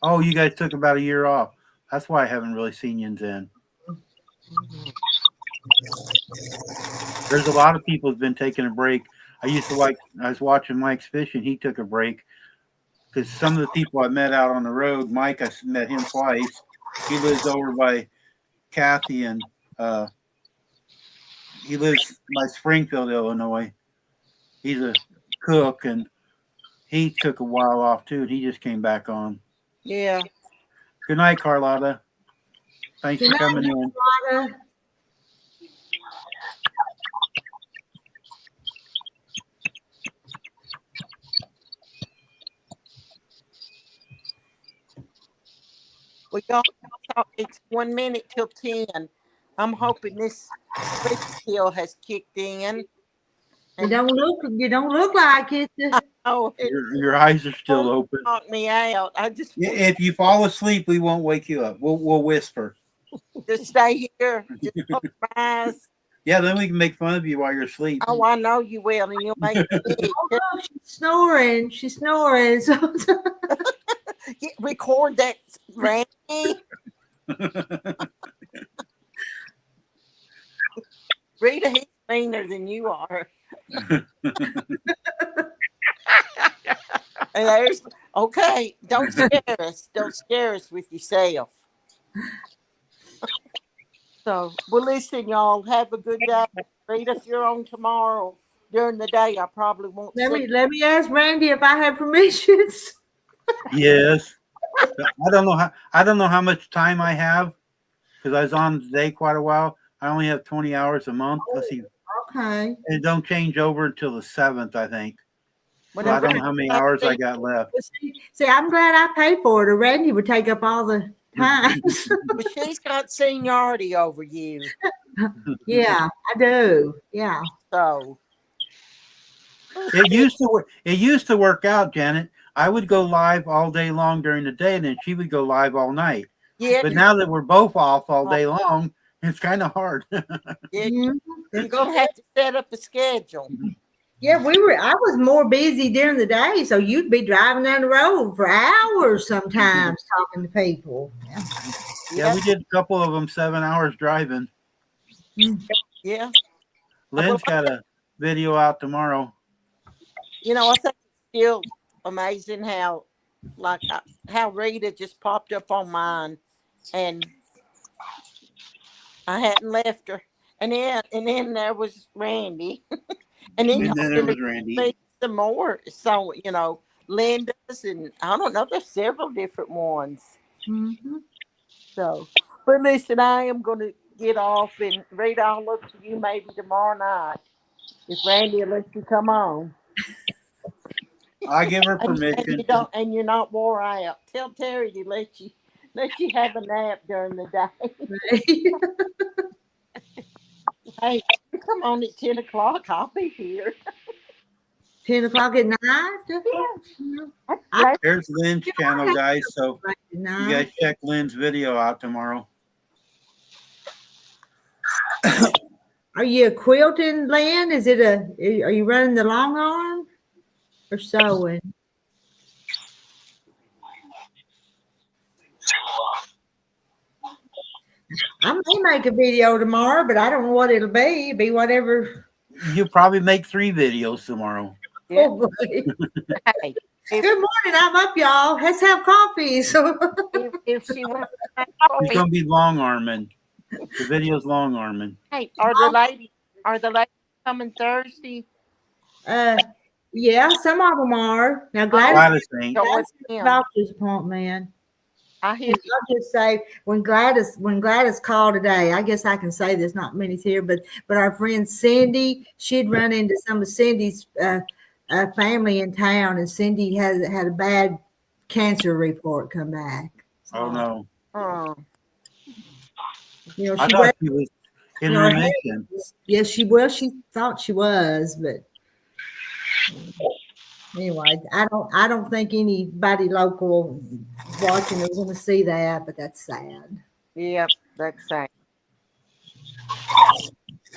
Speaker 1: Oh, you guys took about a year off. That's why I haven't really seen you in. There's a lot of people who've been taking a break. I was watching Mike's fishing. He took a break because some of the people I met out on the road, Mike, I met him twice. He lives over by Kathy, and he lives by Springfield, Illinois. He's a cook, and he took a while off too, and he just came back on.
Speaker 6: yeah.
Speaker 1: Good night, Carlotta. Thanks
Speaker 4: Good
Speaker 1: for coming in.
Speaker 4: Carlotta.
Speaker 6: We got it's 1 minute till 10. I'm hoping this hill has kicked in.
Speaker 4: You don't look like it.
Speaker 6: Oh, it
Speaker 1: Your eyes are still open.
Speaker 6: knocked me out. I just
Speaker 1: If you fall asleep, we won't wake you up. We'll whisper.
Speaker 6: just stay here. Just close my eyes.
Speaker 1: Yeah, then we can make fun of you while you're asleep.
Speaker 6: Oh, I know you will, and you'll make me sick.
Speaker 4: Oh, look, she's snoring. So,
Speaker 6: Record that, Randy. Rita, he's meaner than you are. And there's okay. Don't scare us. Don't scare us with yourself. So, well, listen, y'all. Have a good day. Rita, if you're on tomorrow during the day, I probably won't.
Speaker 4: let me ask Randy if I have permissions.
Speaker 1: Yes. I don't know how much time I have because I was on today quite a while. I only have 20 hours a month. Let's see.
Speaker 4: Okay.
Speaker 1: It don't change over until the 7th, I think. So I
Speaker 6: Whenever
Speaker 1: don't know how many hours I got left.
Speaker 4: See, I'm glad I paid for it, or Randy would take up all the time.
Speaker 6: But she's got seniority over you.
Speaker 4: Yeah, I do. Yeah.
Speaker 6: So
Speaker 1: It used to work out, Janet. I would go live all day long during the day, and then she would go live all night.
Speaker 6: yeah,
Speaker 1: But now that we're both off all day long, it's kind of hard.
Speaker 6: yeah,
Speaker 4: Mhm.
Speaker 6: you're gonna have to set up a schedule.
Speaker 4: Yeah, I was more busy during the day, so you'd be driving down the road for hours sometimes talking to people. Yeah.
Speaker 1: Yeah, we did a couple of them 7 hours driving.
Speaker 6: Yeah.
Speaker 1: Lynn's got a video out tomorrow.
Speaker 6: I think it's still amazing how Rita just popped up on mine, and I hadn't left her, and then there was Randy, and then
Speaker 1: And then there was Randy.
Speaker 6: made some more. So Linda's, and I don't know. There's several different ones.
Speaker 4: Mm-hmm.
Speaker 6: So, but listen, I am going to get off, and Rita, I'll look to you maybe tomorrow night if Randy will let you come on.
Speaker 1: I give her
Speaker 6: And you
Speaker 1: permission.
Speaker 6: don't, and you're not wore out. Tell Terry to let you have a nap during the day. Hey, you come on at 10 o'clock. I'll be here.
Speaker 4: 10 o'clock at night.
Speaker 6: Like,
Speaker 1: Here's Lynn's channel, guys. So
Speaker 4: At
Speaker 1: you
Speaker 4: night.
Speaker 1: guys check Lynn's video out tomorrow.
Speaker 4: Are you a quilting, Lynn? Are you running the long arm or sewing? I may make a video tomorrow, but I don't know what it'll be. It'll be whatever.
Speaker 1: You'll probably make 3 videos tomorrow.
Speaker 5: Yeah.
Speaker 4: Oh, boy.
Speaker 5: Hey,
Speaker 4: Good morning. I'm up, y'all. Let's have coffee. So,
Speaker 5: if she wants to have
Speaker 1: He's
Speaker 5: coffee,
Speaker 1: gonna be long arming. The video's long arming.
Speaker 5: hey, are the ladies coming Thursday?
Speaker 4: yeah, some of them are. Now,
Speaker 1: Gladys
Speaker 4: Gladys
Speaker 1: ain't.
Speaker 5: Go with
Speaker 4: has a
Speaker 5: them.
Speaker 4: doctor's appointment.
Speaker 5: I hear
Speaker 4: And I'll just say when Gladys called today, I guess I can say there's not many here, but our friend Cindy, she'd run into some of Cindy's family in town, and Cindy had a bad cancer report come back.
Speaker 1: Oh no.
Speaker 5: Oh,
Speaker 4: You know,
Speaker 1: I
Speaker 4: she
Speaker 1: thought
Speaker 4: was,
Speaker 1: she was in
Speaker 4: you know,
Speaker 1: remission.
Speaker 4: yes, she was. She thought she was, but anyway, I don't think anybody local watching is going to see that, but that's sad.
Speaker 5: yep, that's sad.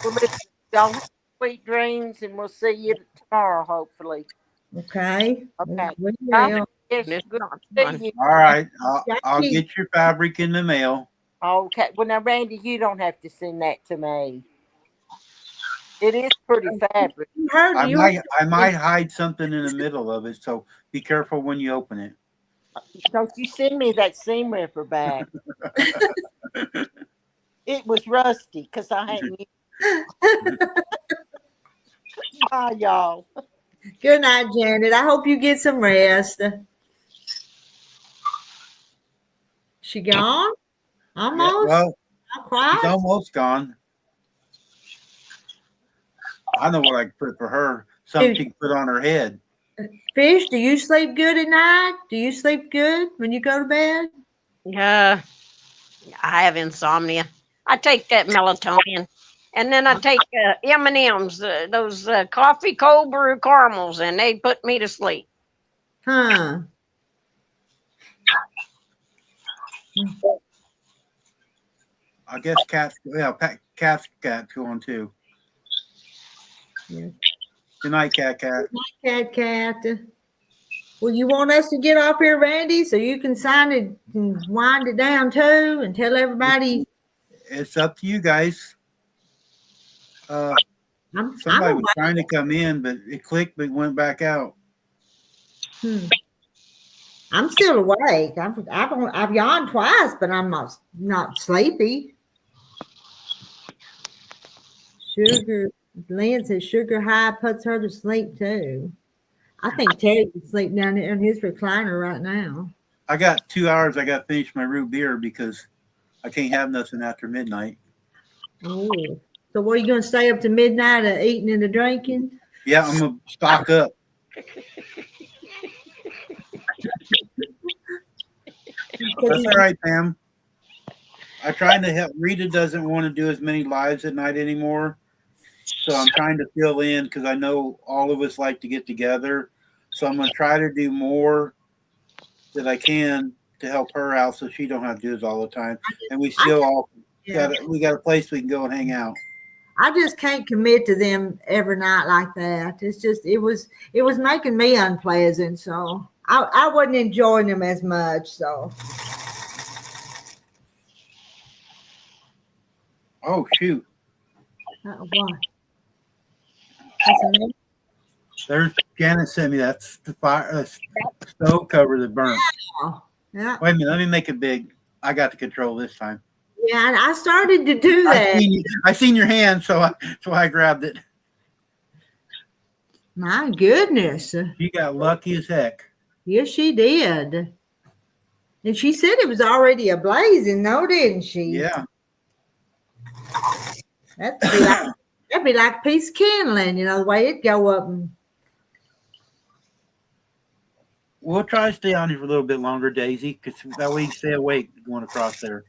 Speaker 5: Well, listen, y'all have sweet dreams, and we'll see you tomorrow, hopefully.
Speaker 4: Okay.
Speaker 5: Okay.
Speaker 4: We
Speaker 5: Bye.
Speaker 4: will.
Speaker 5: Yes,
Speaker 6: Miss
Speaker 5: good
Speaker 6: Dawn.
Speaker 5: to see you.
Speaker 1: All right. I'll
Speaker 4: Jackie.
Speaker 1: get your fabric in the mail.
Speaker 5: Okay. Well, now, Randy, you don't have to send that to me. It is pretty fabric.
Speaker 4: You heard
Speaker 1: I
Speaker 4: you.
Speaker 1: might hide something in the middle of it, so be careful when you open it.
Speaker 5: Don't you send me that seam ripper back. It was rusty because I hadn't used it. Bye, y'all.
Speaker 4: Good night, Janet. I hope you get some rest. She gone?
Speaker 1: Yeah,
Speaker 4: Almost?
Speaker 1: well,
Speaker 4: Not quite?
Speaker 1: it's almost gone. I know what I can put for her. Something she can put on her head.
Speaker 4: Fish, do you sleep good at night? Do you sleep good when you go to bed?
Speaker 6: I have insomnia. I take that melatonin, and then I take M&Ms, those coffee cold brew caramels, and they put me to sleep.
Speaker 4: Huh.
Speaker 1: I guess cats going too.
Speaker 4: Yeah.
Speaker 1: Good night, Cat.
Speaker 4: Cat. Well, you want us to get off here, Randy, so you can sign it and wind it down too and tell everybody.
Speaker 1: It's up to you guys.
Speaker 4: I'm
Speaker 1: Somebody was
Speaker 4: awake.
Speaker 1: trying to come in, but it clicked, but went back out.
Speaker 4: I'm still awake. I've yawned twice, but I'm not sleepy. Sugar. Lynn says sugar high puts her to sleep too. I think Terry can sleep down there in his recliner right now.
Speaker 1: I got 2 hours. I got to finish my root beer because I can't have nothing after midnight.
Speaker 4: Oh, so what are you going to stay up to midnight eating and drinking?
Speaker 1: Yeah, I'm gonna stock up. That's all right, Pam. I tried to help. Rita doesn't want to do as many lives at night anymore, so I'm trying to fill in because I know all of us like to get together. So I'm gonna try to do more that I can to help her out, so she don't have to do this all the time. And we still all we got a place we can go and hang out.
Speaker 4: I just can't commit to them every night like that. It's just it was making me unpleasant, so I wasn't enjoying them as much. So
Speaker 1: Oh shoot!
Speaker 4: what? That's a me?
Speaker 1: There's Janet sent me that's the fire stove cover that burnt.
Speaker 4: Yeah,
Speaker 1: Wait a minute, let me make it big. I got the control this time.
Speaker 4: yeah. And I started to do that.
Speaker 1: I seen your hand, so I grabbed it.
Speaker 4: My goodness.
Speaker 1: You got lucky as heck.
Speaker 4: Yes, she did. And she said it was already ablazing, though, didn't she?
Speaker 1: Yeah.
Speaker 4: That'd be like a piece of kindling, the way it'd go up.
Speaker 1: We'll try to stay on here for a little bit longer, Daisy, because that way you stay awake going across there.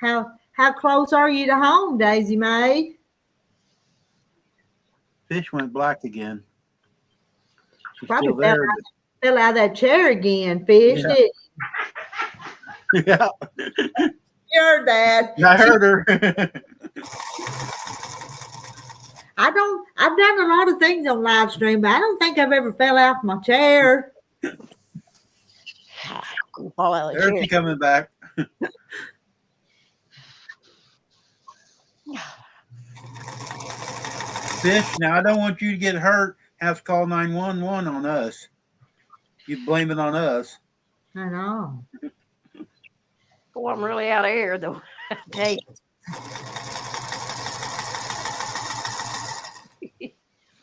Speaker 4: How close are you to home, Daisy Mae?
Speaker 1: Fish went black again. She's
Speaker 4: Probably
Speaker 1: still there.
Speaker 4: fell out of that chair again, Fish.
Speaker 1: Yeah.
Speaker 4: Did
Speaker 1: Yeah,
Speaker 4: you heard that?
Speaker 1: I heard her.
Speaker 4: I've done a lot of things on live stream, but I don't think I've ever fell out of my chair.
Speaker 5: Fall out of the
Speaker 1: There's
Speaker 5: chair.
Speaker 1: she coming back. Fish, now I don't want you to get hurt. Have to call 911 on us. You blame it on us.
Speaker 4: I know.
Speaker 5: Oh, I'm really out of air though. Hey,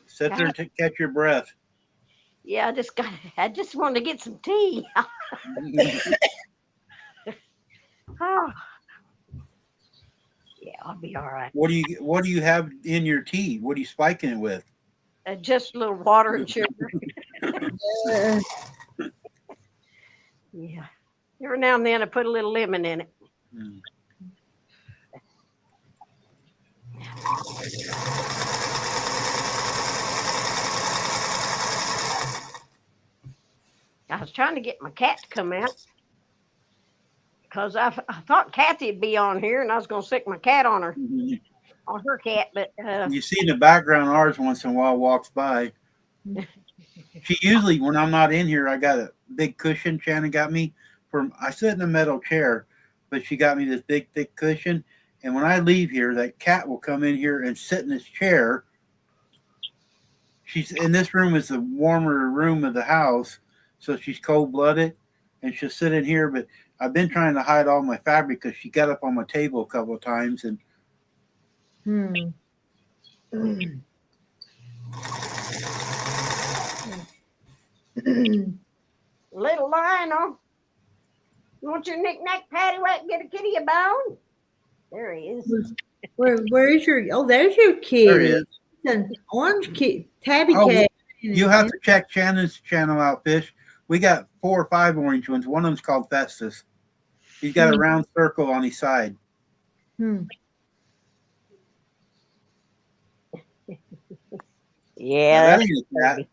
Speaker 1: Sit there and catch your breath.
Speaker 5: yeah, I just wanted to get some tea. Oh. Yeah, I'll be all right.
Speaker 1: What do you have in your tea? What are you spiking it with?
Speaker 5: Just a little water and sugar.
Speaker 4: Uh,
Speaker 5: Yeah. Every now and then I put a little lemon in it.
Speaker 1: Hmm.
Speaker 5: I was trying to get my cat to come out because I thought Kathy'd be on here and I was going to stick my cat on her cat, but
Speaker 1: You see in the background, ours once in a while walks by. She usually, when I'm not in here, I got a big cushion Shannon got me. I sit in a metal chair, but she got me this big, thick cushion. And when I leave here, that cat will come in here and sit in this chair. She's in this room is the warmer room of the house, so she's cold-blooded, and she'll sit in here. But I've been trying to hide all my fabric because she got up on my table a couple of times, and
Speaker 5: little Lionel, you want your knick-knack paddywhack, get a kitty a bone? There he is.
Speaker 4: where is your? Oh, there's your kid.
Speaker 1: there it is.
Speaker 4: An orange kid, tabby
Speaker 1: Oh,
Speaker 4: cat.
Speaker 1: You have to check Shannon's channel out, Fish. We got 4 or 5 orange ones. One of them's called Festus. He's got a round circle on his side.
Speaker 5: Yeah.
Speaker 1: That ain't a cat.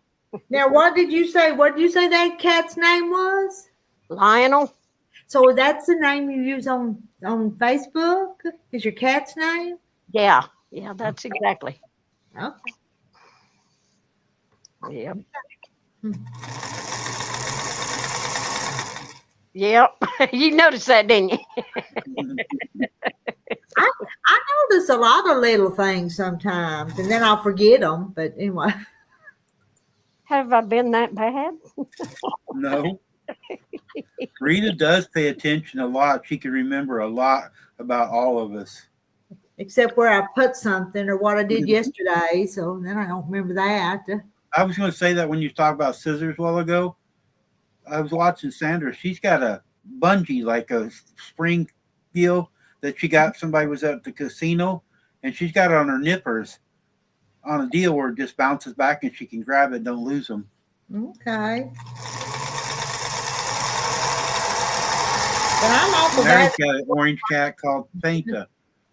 Speaker 4: Now, what did you say? What did you say that cat's name was?
Speaker 5: Lionel?
Speaker 4: So that's the name you use on Facebook? Is your cat's name?
Speaker 5: Yeah. Yeah, that's exactly.
Speaker 4: Okay.
Speaker 5: Yep. Yep. You noticed that, didn't you?
Speaker 4: I notice a lot of little things sometimes, and then I'll forget them. But anyway,
Speaker 5: Have I been that bad?
Speaker 1: No. Rita does pay attention a lot. She can remember a lot about all of us.
Speaker 4: except where I put something or what I did yesterday. So then I don't remember that.
Speaker 1: I was going to say that when you talked about scissors a while ago. I was watching Sandra. She's got a bungee, like a spring deal that she got. Somebody was at the casino, and she's got it on her nippers on a deal where it just bounces back and she can grab it and don't lose them.
Speaker 4: Okay. But I'm awful
Speaker 1: Mary's
Speaker 4: bad.
Speaker 1: got an orange cat called Painta.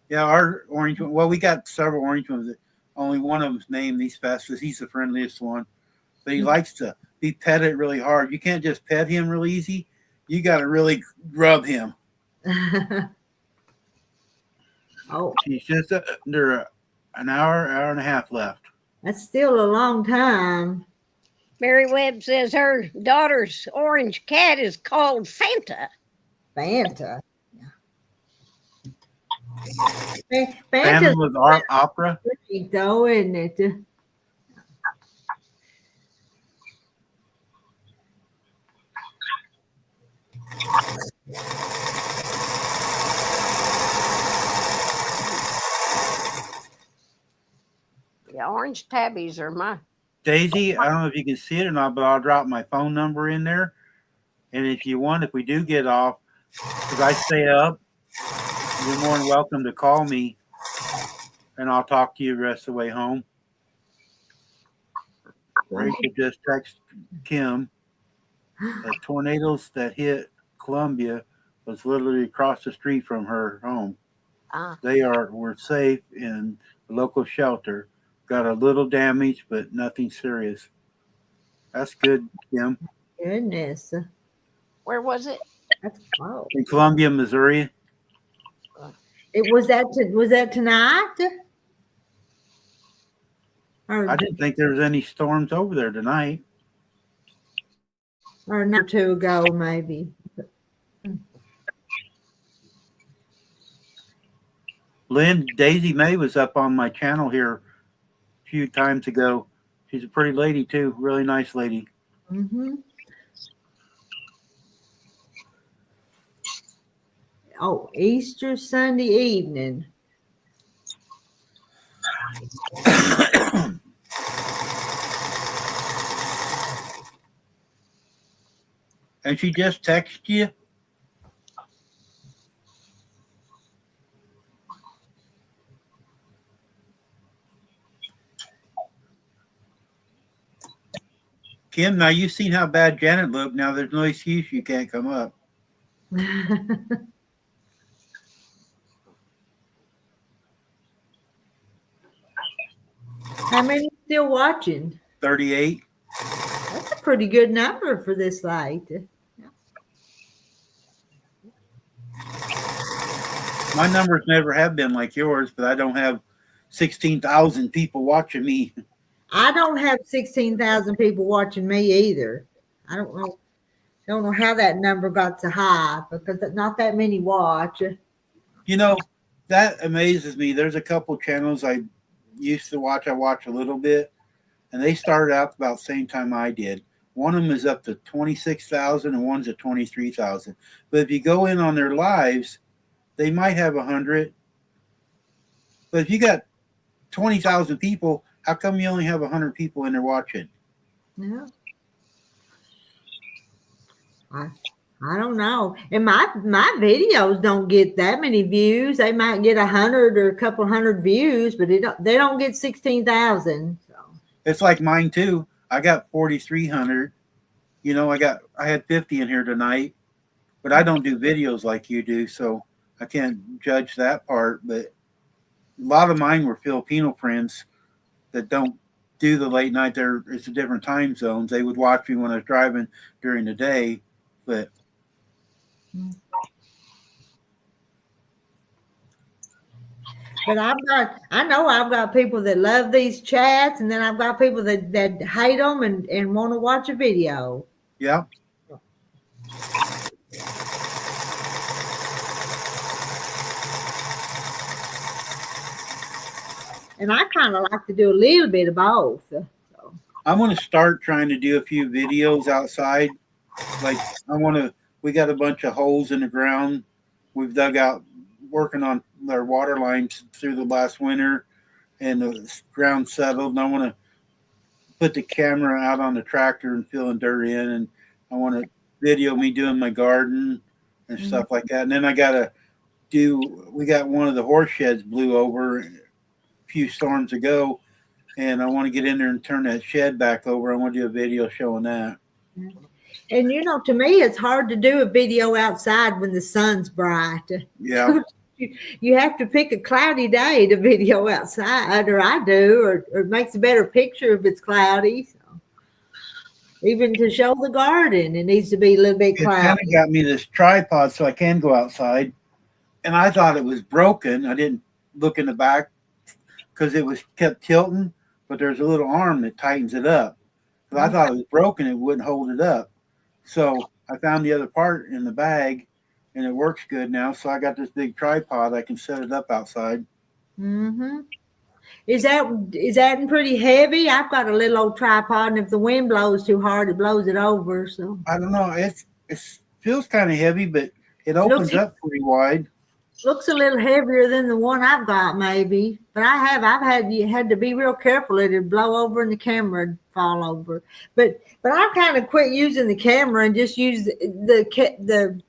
Speaker 1: Yeah, our orange one. Well, we got several orange ones. Only one of them's named these Festus. He's the friendliest one, but he likes to be petted really hard. You can't just pet him real easy. You got to really rub him.
Speaker 4: Oh,
Speaker 1: He's just under an hour and a half left.
Speaker 4: that's still a long time.
Speaker 5: Mary Webb says her daughter's orange cat is called Fanta.
Speaker 4: Fanta.
Speaker 1: Family
Speaker 4: Fanta's
Speaker 1: with opera.
Speaker 4: pretty though, isn't it?
Speaker 5: Yeah, orange tabbies are my.
Speaker 1: Daisy, I don't know if you can see it or not, but I'll drop my phone number in there. And if you want, if we do get off, because I stay up, you're more than welcome to call me, and I'll talk to you the rest of the way home. Or you could just text Kim. The tornadoes that hit Columbia was literally across the street from her home.
Speaker 5: Ah,
Speaker 1: Were safe in the local shelter. Got a little damage, but nothing serious. That's good, Kim.
Speaker 4: Goodness.
Speaker 5: where was it?
Speaker 4: That's wow.
Speaker 1: In Columbia, Missouri.
Speaker 4: Was that tonight? Or
Speaker 1: I didn't think there was any storms over there tonight.
Speaker 4: or a night or two ago, maybe.
Speaker 1: Lynn Daisy May was up on my channel here a few times ago. She's a pretty lady too, really nice lady.
Speaker 4: Mm-hmm. Oh, Easter Sunday evening.
Speaker 1: And she just texted you. Kim, now you've seen how bad Janet looked. Now there's no excuse you can't come up.
Speaker 4: How many still watching?
Speaker 1: 38.
Speaker 4: That's a pretty good number for this late.
Speaker 1: My numbers never have been like yours, but I don't have 16,000 people watching me.
Speaker 4: I don't have 16,000 people watching me either. I don't know how that number got so high because not that many watch.
Speaker 1: You know, that amazes me. There's a couple channels I used to watch. I watch a little bit, and they started out about the same time I did. One of them is up to 26,000 and one's at 23,000. But if you go in on their lives, they might have 100. But if you got 20,000 people, how come you only have 100 people in there watching?
Speaker 4: Yeah. I don't know. And my videos don't get that many views. They might get 100 or a couple hundred views, but they don't get 16,000. So.
Speaker 1: It's like mine too. I got 4,300. You know, I had 50 in here tonight, but I don't do videos like you do, so I can't judge that part. But a lot of mine were Filipino friends that don't do the late night. It's a different time zones. They would watch me when I was driving during the day, but
Speaker 4: I know I've got people that love these chats, and then I've got people that hate them and want to watch a video.
Speaker 1: yeah.
Speaker 4: And I kind of like to do a little bit of both. So.
Speaker 1: I'm going to start trying to do a few videos outside. Like we got a bunch of holes in the ground. We've dug out working on our water lines through the last winter, and the ground settled. And I want to put the camera out on the tractor and filling dirt in. And I want to video me doing my garden and stuff like that. And then we got one of the horse sheds blew over a few storms ago, and I want to get in there and turn that shed back over. I want to do a video showing that.
Speaker 4: And to me, it's hard to do a video outside when the sun's bright.
Speaker 1: Yeah.
Speaker 4: You have to pick a cloudy day to video outside, or I do, or it makes a better picture if it's cloudy. So. Even to show the garden, it needs to be a little bit cloudy.
Speaker 1: It kind of got me this tripod so I can go outside, and I thought it was broken. I didn't look in the back because it was kept tilting, but there's a little arm that tightens it up. If I thought it was broken, it wouldn't hold it up. So I found the other part in the bag, and it works good now. So I got this big tripod. I can set it up outside.
Speaker 4: Mm-hmm. Is that pretty heavy? I've got a little old tripod, and if the wind blows too hard, it blows it over. So
Speaker 1: I don't know. It feels kind of heavy, but it opens up pretty wide.
Speaker 4: Looks a little heavier than the one I've got, maybe. But I've had to be real careful. It'd blow over and the camera would fall over. But I've kind of quit using the camera and just use the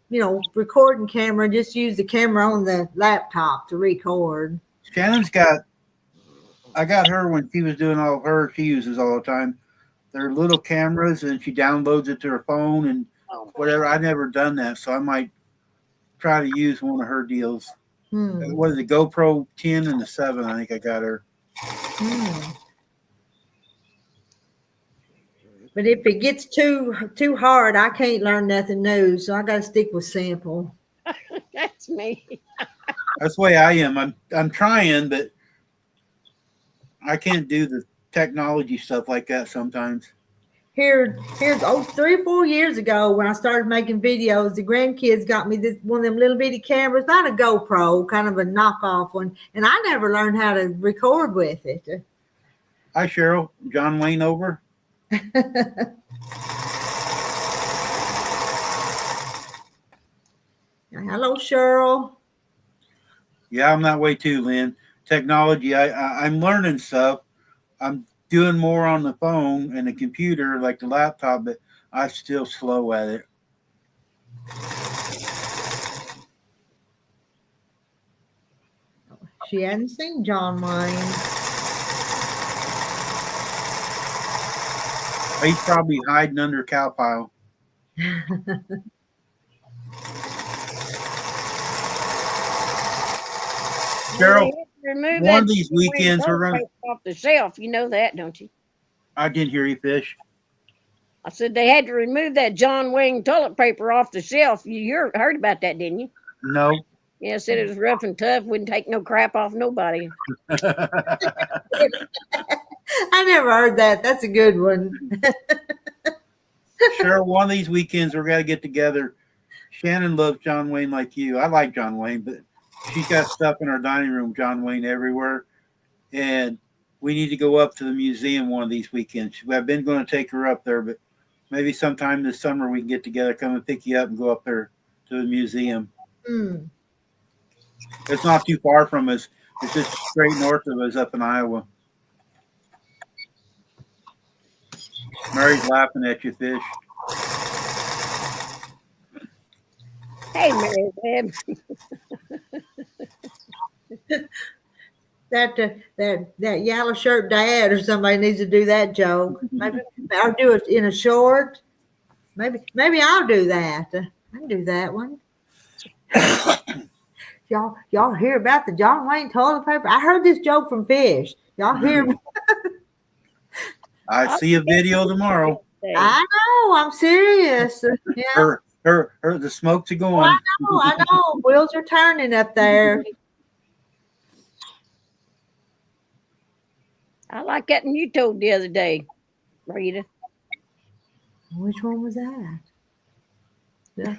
Speaker 4: recording camera. And just use the camera on the laptop to record.
Speaker 1: I got her when she was doing all of her. She uses all the time They're little cameras, and she downloads it to her phone and
Speaker 5: Oh,
Speaker 1: whatever. I've never done that, so I might try to use one of her deals.
Speaker 4: Hmm.
Speaker 1: What is it? GoPro 10 and the 7. I think I got her.
Speaker 4: Hmm. But if it gets too hard, I can't learn nothing new, so I got to stick with simple.
Speaker 5: that's me.
Speaker 1: That's the way I am. I'm trying, but I can't do the technology stuff like that sometimes.
Speaker 4: Here's 3 or 4 years ago when I started making videos, the grandkids got me this one of them little bitty cameras, not a GoPro, kind of a knockoff one, and I never learned how to record with it.
Speaker 1: Hi, Cheryl. John Wayne over.
Speaker 4: Hello, Cheryl.
Speaker 1: Yeah, I'm that way too, Lynn. Technology, I'm learning stuff. I'm doing more on the phone and the computer, like the laptop, but I'm still slow at it.
Speaker 4: She hadn't seen John Wayne.
Speaker 1: He's probably hiding under a cow pile. Cheryl,
Speaker 5: Remove
Speaker 1: one
Speaker 5: that
Speaker 1: of these weekends we're
Speaker 5: toilet
Speaker 1: gonna.
Speaker 5: paper off the shelf. You know that, don't you?
Speaker 1: I didn't hear you, Fish.
Speaker 5: I said they had to remove that John Wayne toilet paper off the shelf. You heard about that, didn't you?
Speaker 1: No.
Speaker 5: Yeah, said it was rough and tough. Wouldn't take no crap off nobody.
Speaker 4: I never heard that. That's a good one.
Speaker 1: Cheryl, one of these weekends we're gonna get together. Shannon loves John Wayne like you. I like John Wayne, but she's got stuff in our dining room, John Wayne everywhere, and we need to go up to the museum one of these weekends. I've been going to take her up there, but maybe sometime this summer we can get together, come and pick you up, and go up there to the museum.
Speaker 4: Hmm.
Speaker 1: It's not too far from us. It's just straight north of us up in Iowa. Mary's laughing at you, Fish.
Speaker 5: Hey, Mary Webb.
Speaker 4: That yellow shirt dad or somebody needs to do that joke. Maybe I'll do it in a short. Maybe I'll do that. I can do that one. Y'all hear about the John Wayne toilet paper? I heard this joke from Fish. Y'all hear?
Speaker 1: I see a video tomorrow.
Speaker 4: I know. I'm serious. Yeah.
Speaker 1: Her, the smokes are going.
Speaker 4: I know. Wheels are turning up there.
Speaker 5: I like that one you told the other day, Rita.
Speaker 4: Which one was that?
Speaker 5: I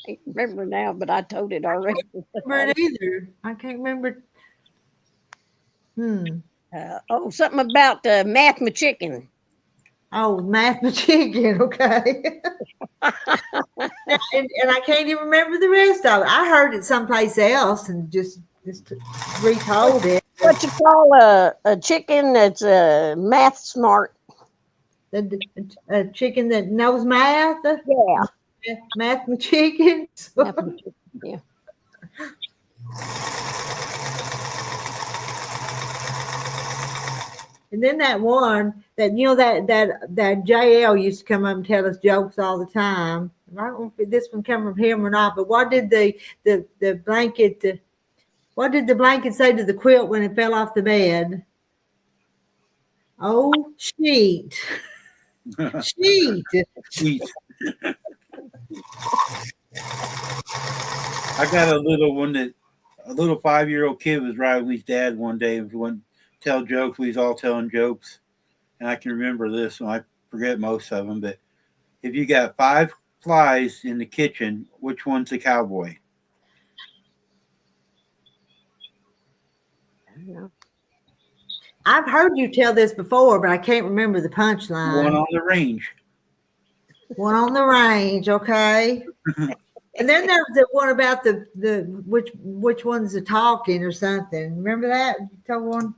Speaker 5: can't remember now, but I told it already.
Speaker 4: Remember it either. I can't remember.
Speaker 5: Something about math my chicken.
Speaker 4: Oh, math and chicken. Okay. and I can't even remember the rest of it. I heard it someplace else and just retold it.
Speaker 5: What you call a chicken that's math smart?
Speaker 4: A chicken that knows math.
Speaker 5: Yeah.
Speaker 4: Math and chicken.
Speaker 5: Math my chicken, yeah.
Speaker 4: And then that one that that JL used to come up and tell us jokes all the time. I don't know if this one come from him or not, but what did the blanket what did the blanket say to the quilt when it fell off the bed? Oh, sheet. Sheet.
Speaker 1: Sheet. I got a little one that a little 5-year-old kid was riding with his dad one day and went tell jokes. We was all telling jokes, and I can remember this one. I forget most of them, but if you got 5 flies in the kitchen, which one's the cowboy?
Speaker 4: I've heard you tell this before, but I can't remember the punchline.
Speaker 1: One on the range.
Speaker 4: One on the range, okay. And then there's the one about the which one's the talking or something. Remember that? You told one.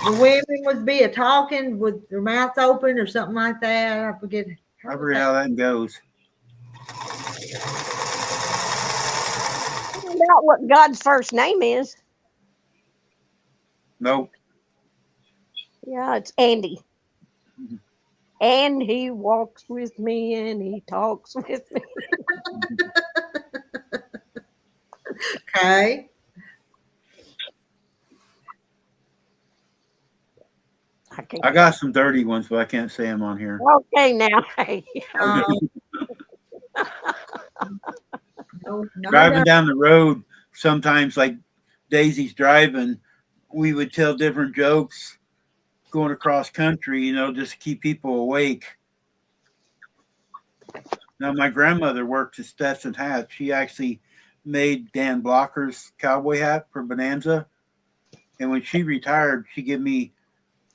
Speaker 4: The women would be a talking with their mouth open or something like that. I forget.
Speaker 1: I forget how that goes.
Speaker 5: Find out what God's first name is.
Speaker 1: Nope.
Speaker 5: Yeah, it's Andy. And he walks with me and he talks with me.
Speaker 4: Okay.
Speaker 1: I got some dirty ones, but I can't say them on here.
Speaker 5: Okay, now. Hey.
Speaker 4: No,
Speaker 1: Driving down the road, sometimes like Daisy's driving, we would tell different jokes going across country, you know, just to keep people awake. Now, my grandmother worked at Stetson Hats. She actually made Dan Blocker's cowboy hat for Bonanza. And when she retired, she gave me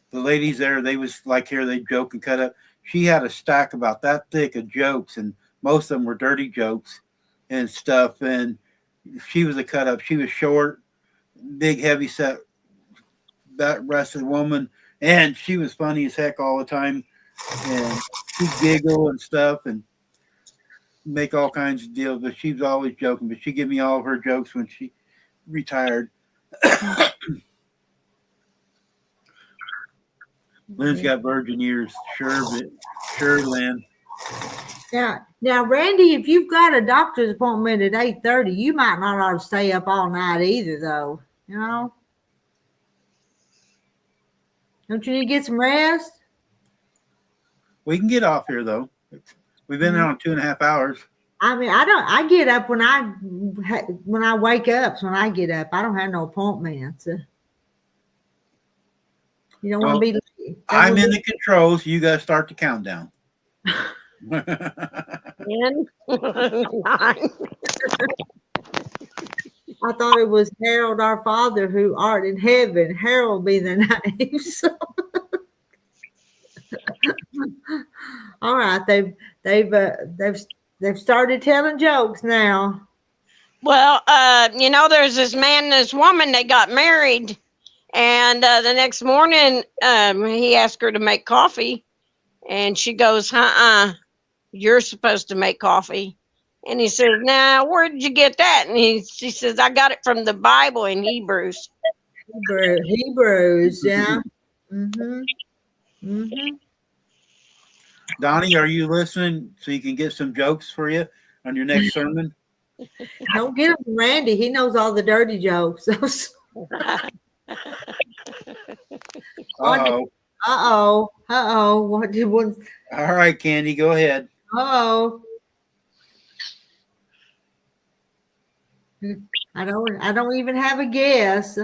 Speaker 1: the ladies there. They was like here, they joke and cut up. She had a stack about that thick of jokes, and most of them were dirty jokes and stuff. And she was a cut up. She was short, big, heavy set, that rested woman, and she was funny as heck all the time. And she'd giggle and stuff and make all kinds of deals, but she was always joking. But she gave me all of her jokes when she retired. Lynn's got virgin ears. Sure, Lynn.
Speaker 4: Now, Randy, if you've got a doctor's appointment at 8:30, you might not ought to stay up all night either, though. You know, don't you need to get some rest?
Speaker 1: We can get off here though. We've been there on 2.5 hours.
Speaker 4: I mean, I get up when I wake up. So when I get up, I don't have no appointments. You don't want to be late.
Speaker 1: I'm in the controls. You got to start the countdown.
Speaker 5: 10, 9.
Speaker 4: I thought it was Harold, our Father, who art in heaven. Harold be the name. So. All right, they've started telling jokes now.
Speaker 5: Well, there's this man and this woman. They got married, and the next morning, he asked her to make coffee, and she goes, you're supposed to make coffee. And he says, now, where did you get that? And she says, I got it from the Bible in Hebrews.
Speaker 4: Hebrews, yeah. Mm-hmm. Mm-hmm.
Speaker 1: Donnie, are you listening so you can get some jokes for you on your next sermon?
Speaker 4: Don't get him from Randy. He knows all the dirty jokes. Uh-oh. What did one?
Speaker 1: All right, Candy, go ahead.
Speaker 4: Uh-oh. I don't even have a guess.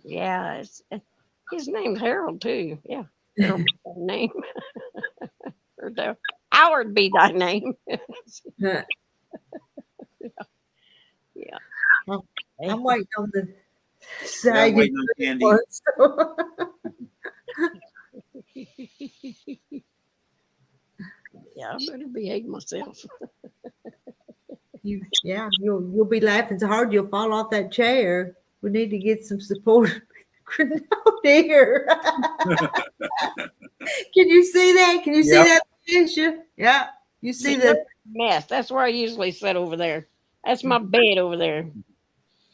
Speaker 5: Yeah, his name's Harold too. Yeah, Harold be thy name. Or Howard be thy name.
Speaker 4: Yeah. I'm waiting on the
Speaker 1: I'm waiting on Candy.
Speaker 5: Yeah, I better behave myself.
Speaker 4: You'll be laughing so hard you'll fall off that chair. We need to get some support. Oh dear. Can you see that? Can you see that picture? Yeah. You see the
Speaker 5: mess. That's where I usually sit over there. That's my bed over there.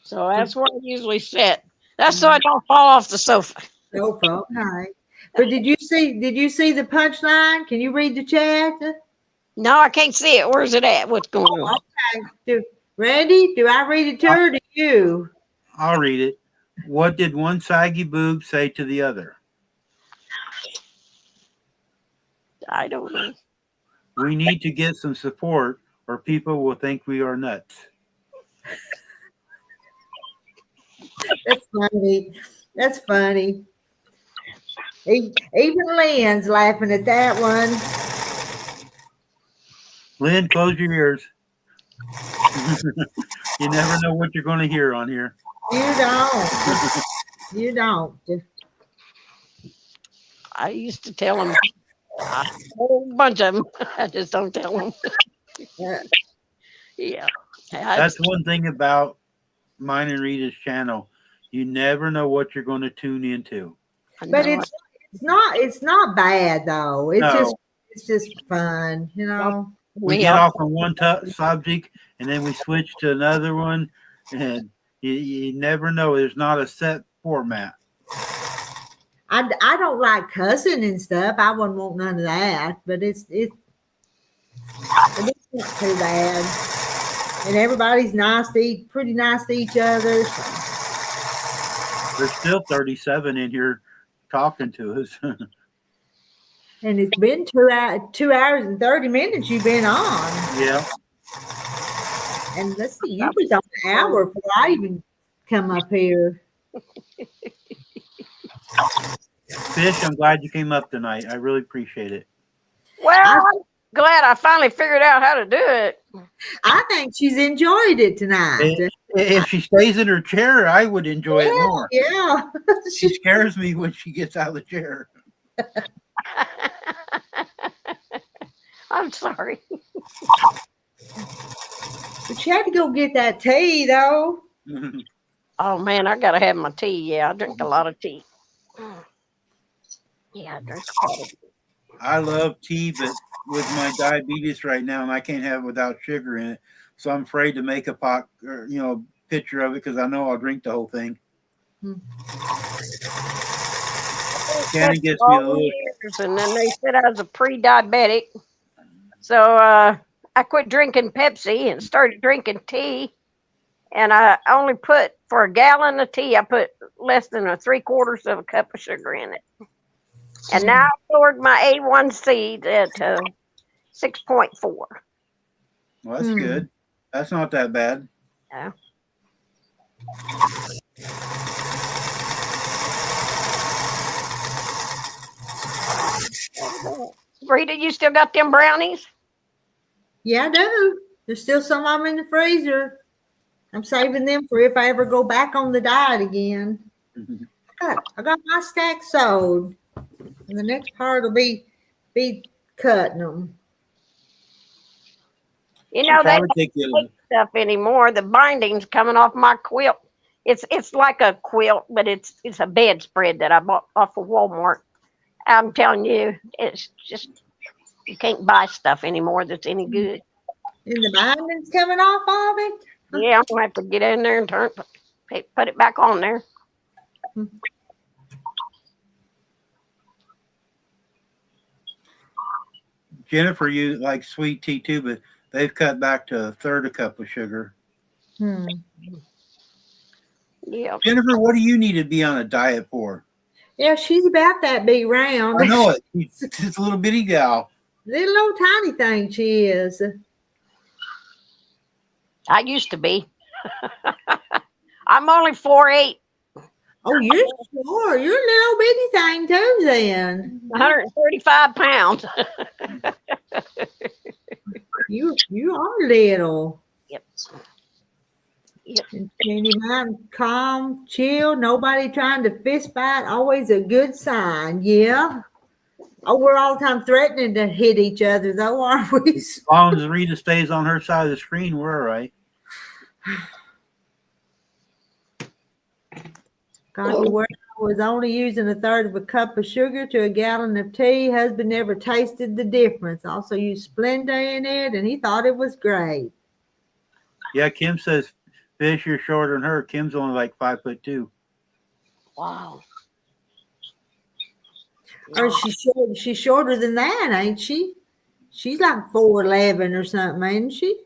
Speaker 5: So that's where I usually sit. That's so I don't fall off the sofa.
Speaker 4: Okay. But did you see the punchline? Can you read the chat?
Speaker 5: No, I can't see it. Where's it at? What's going on?
Speaker 4: Okay. Randy, do I read it to her or to you?
Speaker 1: I'll read it. What did one saggy boob say to the other?
Speaker 5: I don't know.
Speaker 1: We need to get some support or people will think we are nuts.
Speaker 4: That's funny. Even Lynn's laughing at that one.
Speaker 1: Lynn, close your ears. You never know what you're going to hear on here.
Speaker 4: You don't.
Speaker 5: I used to tell them a whole bunch of them. I just don't tell them. Yeah.
Speaker 1: That's one thing about mine and Rita's channel. You never know what you're going to tune into.
Speaker 4: But it's not bad though. It's just fun, you know.
Speaker 1: We get off on one subject and then we switch to another one, and you never know. There's not a set format.
Speaker 4: I don't like cussing and stuff. I wouldn't want none of that. But it's not too bad. And everybody's pretty nice to each other. So.
Speaker 1: There's still 37 in here talking to us.
Speaker 4: And it's been 2 hours and 30 minutes you've been on.
Speaker 1: Yeah.
Speaker 4: And let's see, you was on an hour before I even come up here.
Speaker 1: Fish, I'm glad you came up tonight. I really appreciate it.
Speaker 5: Well, I'm glad I finally figured out how to do it.
Speaker 4: I think she's enjoyed it tonight.
Speaker 1: If she stays in her chair, I would enjoy it more.
Speaker 4: Yeah.
Speaker 1: She scares me when she gets out of the chair.
Speaker 5: I'm sorry.
Speaker 4: But she had to go get that tea, though.
Speaker 5: Oh man, I gotta have my tea. Yeah, I drink a lot of tea. Yeah, I drink a lot of tea.
Speaker 1: I love tea, but with my diabetes right now, and I can't have it without sugar in it, so I'm afraid to make a picture of it because I know I'll drink the whole thing. Shannon gets me a little.
Speaker 5: Years, and then they said I was a pre-diabetic, so I quit drinking Pepsi and started drinking tea. And I only put, for a gallon of tea, I put less than 3/4 of a cup of sugar in it. And now I've lowered my A1C at 6.4.
Speaker 1: Well, that's good. That's not that bad.
Speaker 5: Yeah. Rita, you still got them brownies?
Speaker 4: Yeah, I do. There's still some of them in the freezer. I'm saving them for if I ever go back on the diet again. I got my stack sold. And the next part will be cutting them.
Speaker 5: You know, they don't
Speaker 1: Take
Speaker 5: make stuff anymore. The binding's coming off my quilt. It's like a quilt, but it's a bedspread that I bought off of Walmart. I'm telling you, it's just, you can't buy stuff anymore that's any good.
Speaker 4: And the binding's coming off of it?
Speaker 5: Yeah, I'm gonna have to get in there and put it back on there.
Speaker 1: Jennifer, you like sweet tea too, but they've cut back to 1/3 a cup of sugar.
Speaker 5: Yeah.
Speaker 1: Jennifer, what do you need to be on a diet for?
Speaker 4: Yeah, she's about that big round.
Speaker 1: I know it. She's just a little bitty gal.
Speaker 4: Little old tiny thing she is.
Speaker 5: I used to be. I'm only 4'8",
Speaker 4: Oh, you're sure. You're a little bitty thing too then.
Speaker 5: 135 pounds.
Speaker 4: You are little.
Speaker 5: Yep.
Speaker 4: And you mind, calm, chill, nobody trying to fist fight, always a good sign. Yeah. Oh, we're all the time threatening to hit each other though, aren't we?
Speaker 1: As long as Rita stays on her side of the screen, we're all right.
Speaker 4: God, where I was only using 1/3 of a cup of sugar to a gallon of tea. Husband never tasted the difference. Also used Splenda in it, and he thought it was great.
Speaker 1: Yeah, Kim says, Fish, you're shorter than her. Kim's only like 5'2".
Speaker 5: Wow.
Speaker 4: Or she's shorter than that, ain't she? She's like 4'11" or something, ain't she?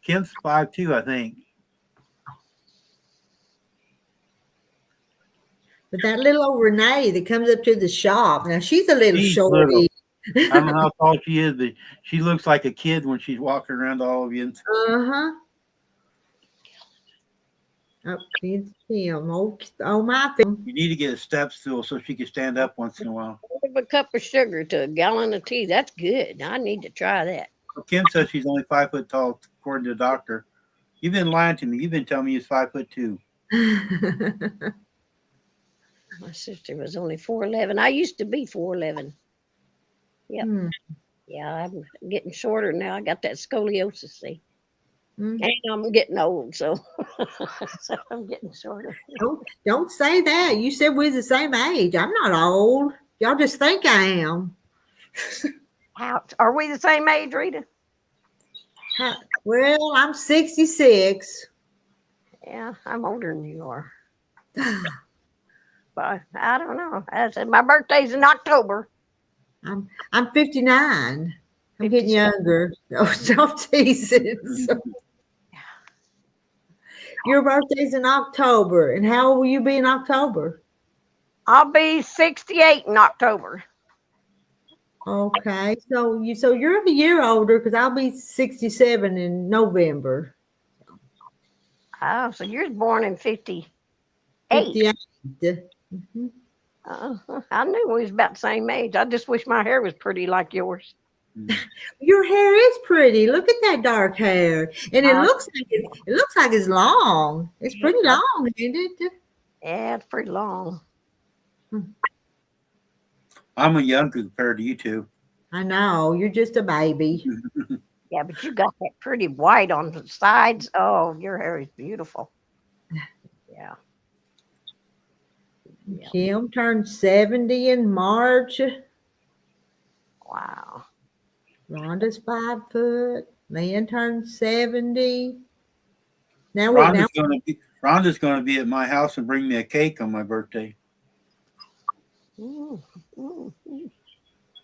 Speaker 1: Kim's 5'2", I think.
Speaker 4: But that little old Renee that comes up to the shop, now she's a little
Speaker 1: She's
Speaker 4: shorty.
Speaker 1: little. I don't know how tall she is, but she looks like a kid when she's walking around to all of you.
Speaker 4: Uh-huh. Oh, it's him. Oh, my film.
Speaker 1: You need to get a step stool so she can stand up once in a while.
Speaker 5: A cup of sugar to a gallon of tea. That's good. I need to try that.
Speaker 1: Kim says she's only 5 foot tall, according to the doctor. You've been lying to me. You've been telling me he's 5'2".
Speaker 5: My sister was only 4'11". I used to be 4'11". Yep. Yeah, I'm getting shorter now. I got that scoliosis, see. And I'm getting old, so, so I'm getting shorter.
Speaker 4: Don't say that. You said we're the same age. I'm not old. Y'all just think I am.
Speaker 5: Ouch. Are we the same age, Rita?
Speaker 4: Well, I'm 66.
Speaker 5: Yeah, I'm older than you are. But I don't know. I said my birthday's in October.
Speaker 4: I'm 59. I'm getting
Speaker 5: 57.
Speaker 4: younger. Oh, don't tease it. Your birthday's in October, and how old will you be in October?
Speaker 5: I'll be 68 in October.
Speaker 4: Okay, so you're a year older because I'll be 67 in November.
Speaker 5: Oh, so you're born in 58.
Speaker 4: 58. Mhm.
Speaker 5: I knew we was about the same age. I just wish my hair was pretty like yours.
Speaker 4: Your hair is pretty. Look at that dark hair, and it
Speaker 5: Uh,
Speaker 4: looks like it's long. It's pretty long, isn't it?
Speaker 5: Yeah, it's pretty long.
Speaker 1: I'm a younger compared to you two.
Speaker 4: I know. You're just a baby.
Speaker 5: Yeah, but you got that pretty white on the sides. Oh, your hair is beautiful. Yeah. Yeah.
Speaker 4: Kim turned 70 in March.
Speaker 5: Wow.
Speaker 4: Rhonda's 5 foot. Lynn turned 70. Now we're now.
Speaker 1: Rhonda's gonna be at my house and bring me a cake on my birthday.
Speaker 5: Mm, mm, mm.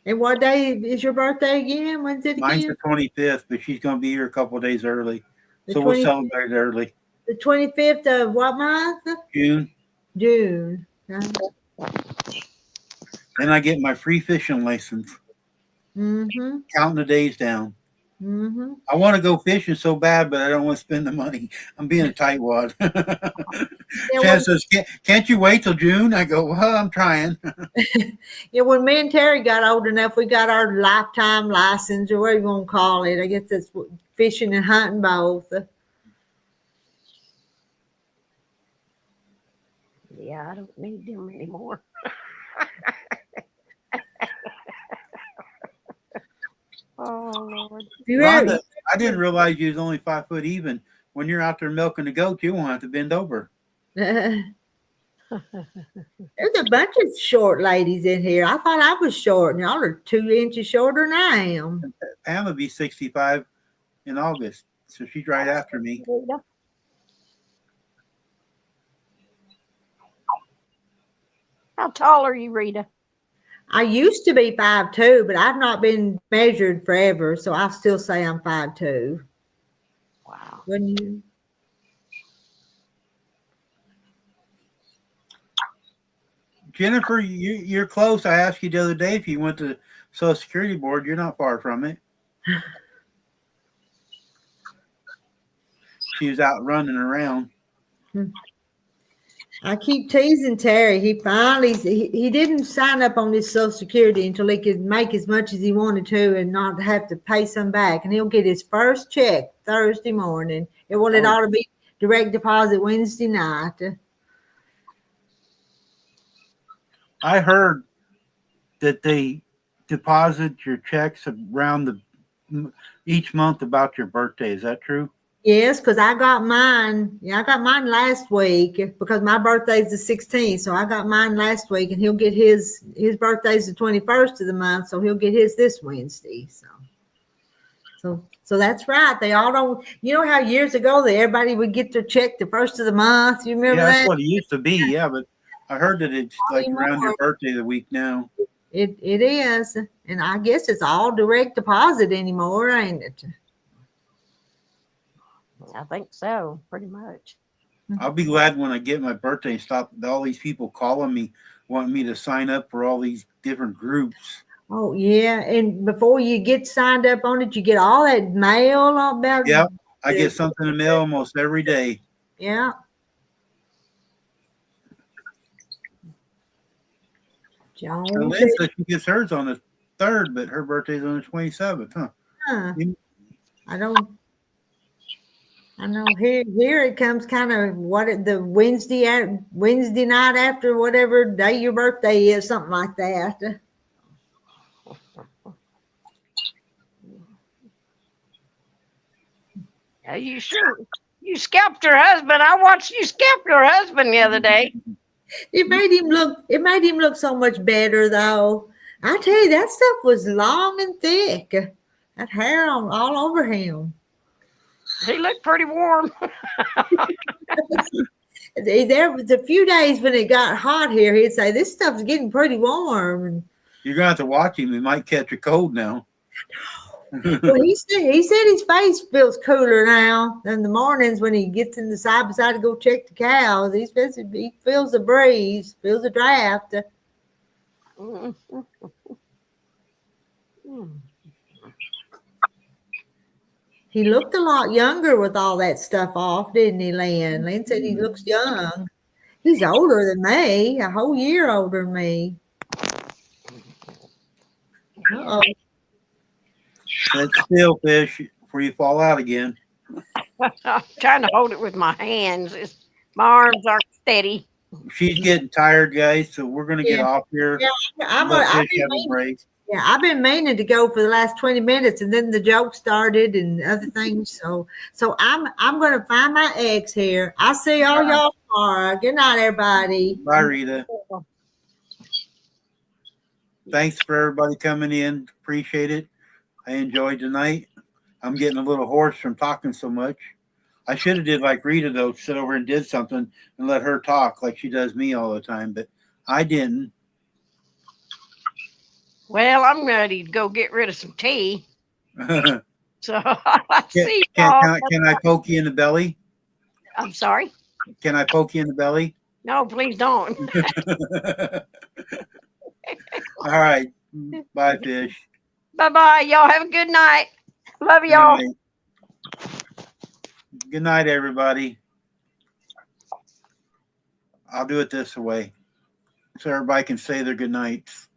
Speaker 4: And what day is your birthday again? When's it
Speaker 1: Mine's
Speaker 4: again?
Speaker 1: the 25th, but she's gonna be here a couple of days early,
Speaker 4: The
Speaker 1: so we'll
Speaker 4: 25th.
Speaker 1: celebrate early.
Speaker 4: The 25th of what month?
Speaker 1: June.
Speaker 4: June.
Speaker 1: Then I get my free fishing license.
Speaker 4: Mm-hmm.
Speaker 1: Counting the days down.
Speaker 4: Mm-hmm.
Speaker 1: I want to go fishing so bad, but I don't want to spend the money. I'm being a tightwad.
Speaker 4: Yeah,
Speaker 1: Chad says, "Can't you wait till June?" I go, "Well, I'm trying."
Speaker 4: Yeah, when me and Terry got old enough, we got our lifetime license, or whatever you want to call it. I guess that's fishing and hunting both.
Speaker 5: Yeah, I don't need them anymore. Oh, Lord.
Speaker 4: You ever,
Speaker 1: Rhonda, I didn't realize you was only 5 foot even. When you're out there milking the goat, you won't have to bend over.
Speaker 4: there's a bunch of short ladies in here. I thought I was short, and y'all are 2 inches shorter than I am.
Speaker 1: Pam will be 65 in August, so she's right after me.
Speaker 5: Rita? How tall are you, Rita?
Speaker 4: I used to be 5'2", but I've not been measured forever, so I still say I'm 5'2".
Speaker 5: Wow.
Speaker 4: Wouldn't you?
Speaker 1: Jennifer, you're close. I asked you the other day if you went to Social Security Board. You're not far from it. She was out running around.
Speaker 4: I keep teasing Terry. He finally he didn't sign up on this Social Security until he could make as much as he wanted to and not have to pay some back. And he'll get his first check Thursday morning. It ought to be direct deposit Wednesday night.
Speaker 1: I heard that they deposit your checks around each month about your birthday. Is that true?
Speaker 4: Yes, because I got mine. Yeah, I got mine last week because my birthday's the 16th. So I got mine last week, and he'll get his birthday's the 21st of the month, so he'll get his this Wednesday. So that's right. They all don't. You know how years ago everybody would get their check the first of the month. You remember
Speaker 1: Yeah, that's
Speaker 4: that?
Speaker 1: what it used to be. Yeah, but I heard that it's like around your birthday the week now.
Speaker 4: It is, and I guess it's all direct deposit anymore, ain't it?
Speaker 5: I think so, pretty much.
Speaker 1: I'll be glad when I get my birthday and stop all these people calling me, wanting me to sign up for all these different groups.
Speaker 4: Oh yeah, and before you get signed up on it, you get all that mail about.
Speaker 1: Yeah, I get something in the mail almost every day.
Speaker 4: Yeah. Jones.
Speaker 1: And Lynn says she gets hers on the 3rd, but her birthday's on the 27th, huh?
Speaker 4: Huh. I know here it comes kind of the Wednesday night after whatever day your birthday is, something like that.
Speaker 5: You sure? You scalped her husband. I watched you scalp your husband the other day.
Speaker 4: It made him look so much better though. I tell you, that stuff was long and thick. That hair all over him.
Speaker 5: He looked pretty warm.
Speaker 4: There was a few days when it got hot here. He'd say, "This stuff's getting pretty warm." And
Speaker 1: You're gonna have to watch him. He might catch a cold now.
Speaker 4: well, he said his face feels cooler now in the mornings when he gets in the side by side to go check the cows. He feels the breeze, feels the draft.
Speaker 5: Mm. Mm.
Speaker 4: He looked a lot younger with all that stuff off, didn't he, Lynn? Lynn said he looks young. He's older than me, a whole year older than me. Uh-oh.
Speaker 1: Sit still, fish, before you fall out again.
Speaker 5: I'm trying to hold it with my hands. My arms aren't steady.
Speaker 1: She's getting tired, guys, so we're gonna get
Speaker 4: Yeah.
Speaker 1: off here.
Speaker 4: Yeah,
Speaker 1: Let Fish have a break.
Speaker 4: I've been meaning to go for the last 20 minutes, and then the joke started and other things. So I'm gonna find my eggs here. I'll see all y'all tomorrow. Good night, everybody.
Speaker 1: Bye, Rita. Thanks for everybody coming in. Appreciate it. I enjoyed tonight. I'm getting a little hoarse from talking so much. I should have did like Rita though, sit over and did something and let her talk like she does me all the time, but I didn't.
Speaker 5: Well, I'm ready to go get rid of some tea.
Speaker 1: can,
Speaker 5: So I see
Speaker 1: can,
Speaker 5: y'all.
Speaker 1: can I poke you in the belly?
Speaker 5: I'm sorry.
Speaker 1: Can I poke you in the belly?
Speaker 5: No, please don't.
Speaker 1: All right. Bye, Fish.
Speaker 5: Bye bye. Y'all have a good night. Love
Speaker 1: Good
Speaker 5: y'all.
Speaker 1: night. Good night, everybody. I'll do it this way so everybody can say their good nights.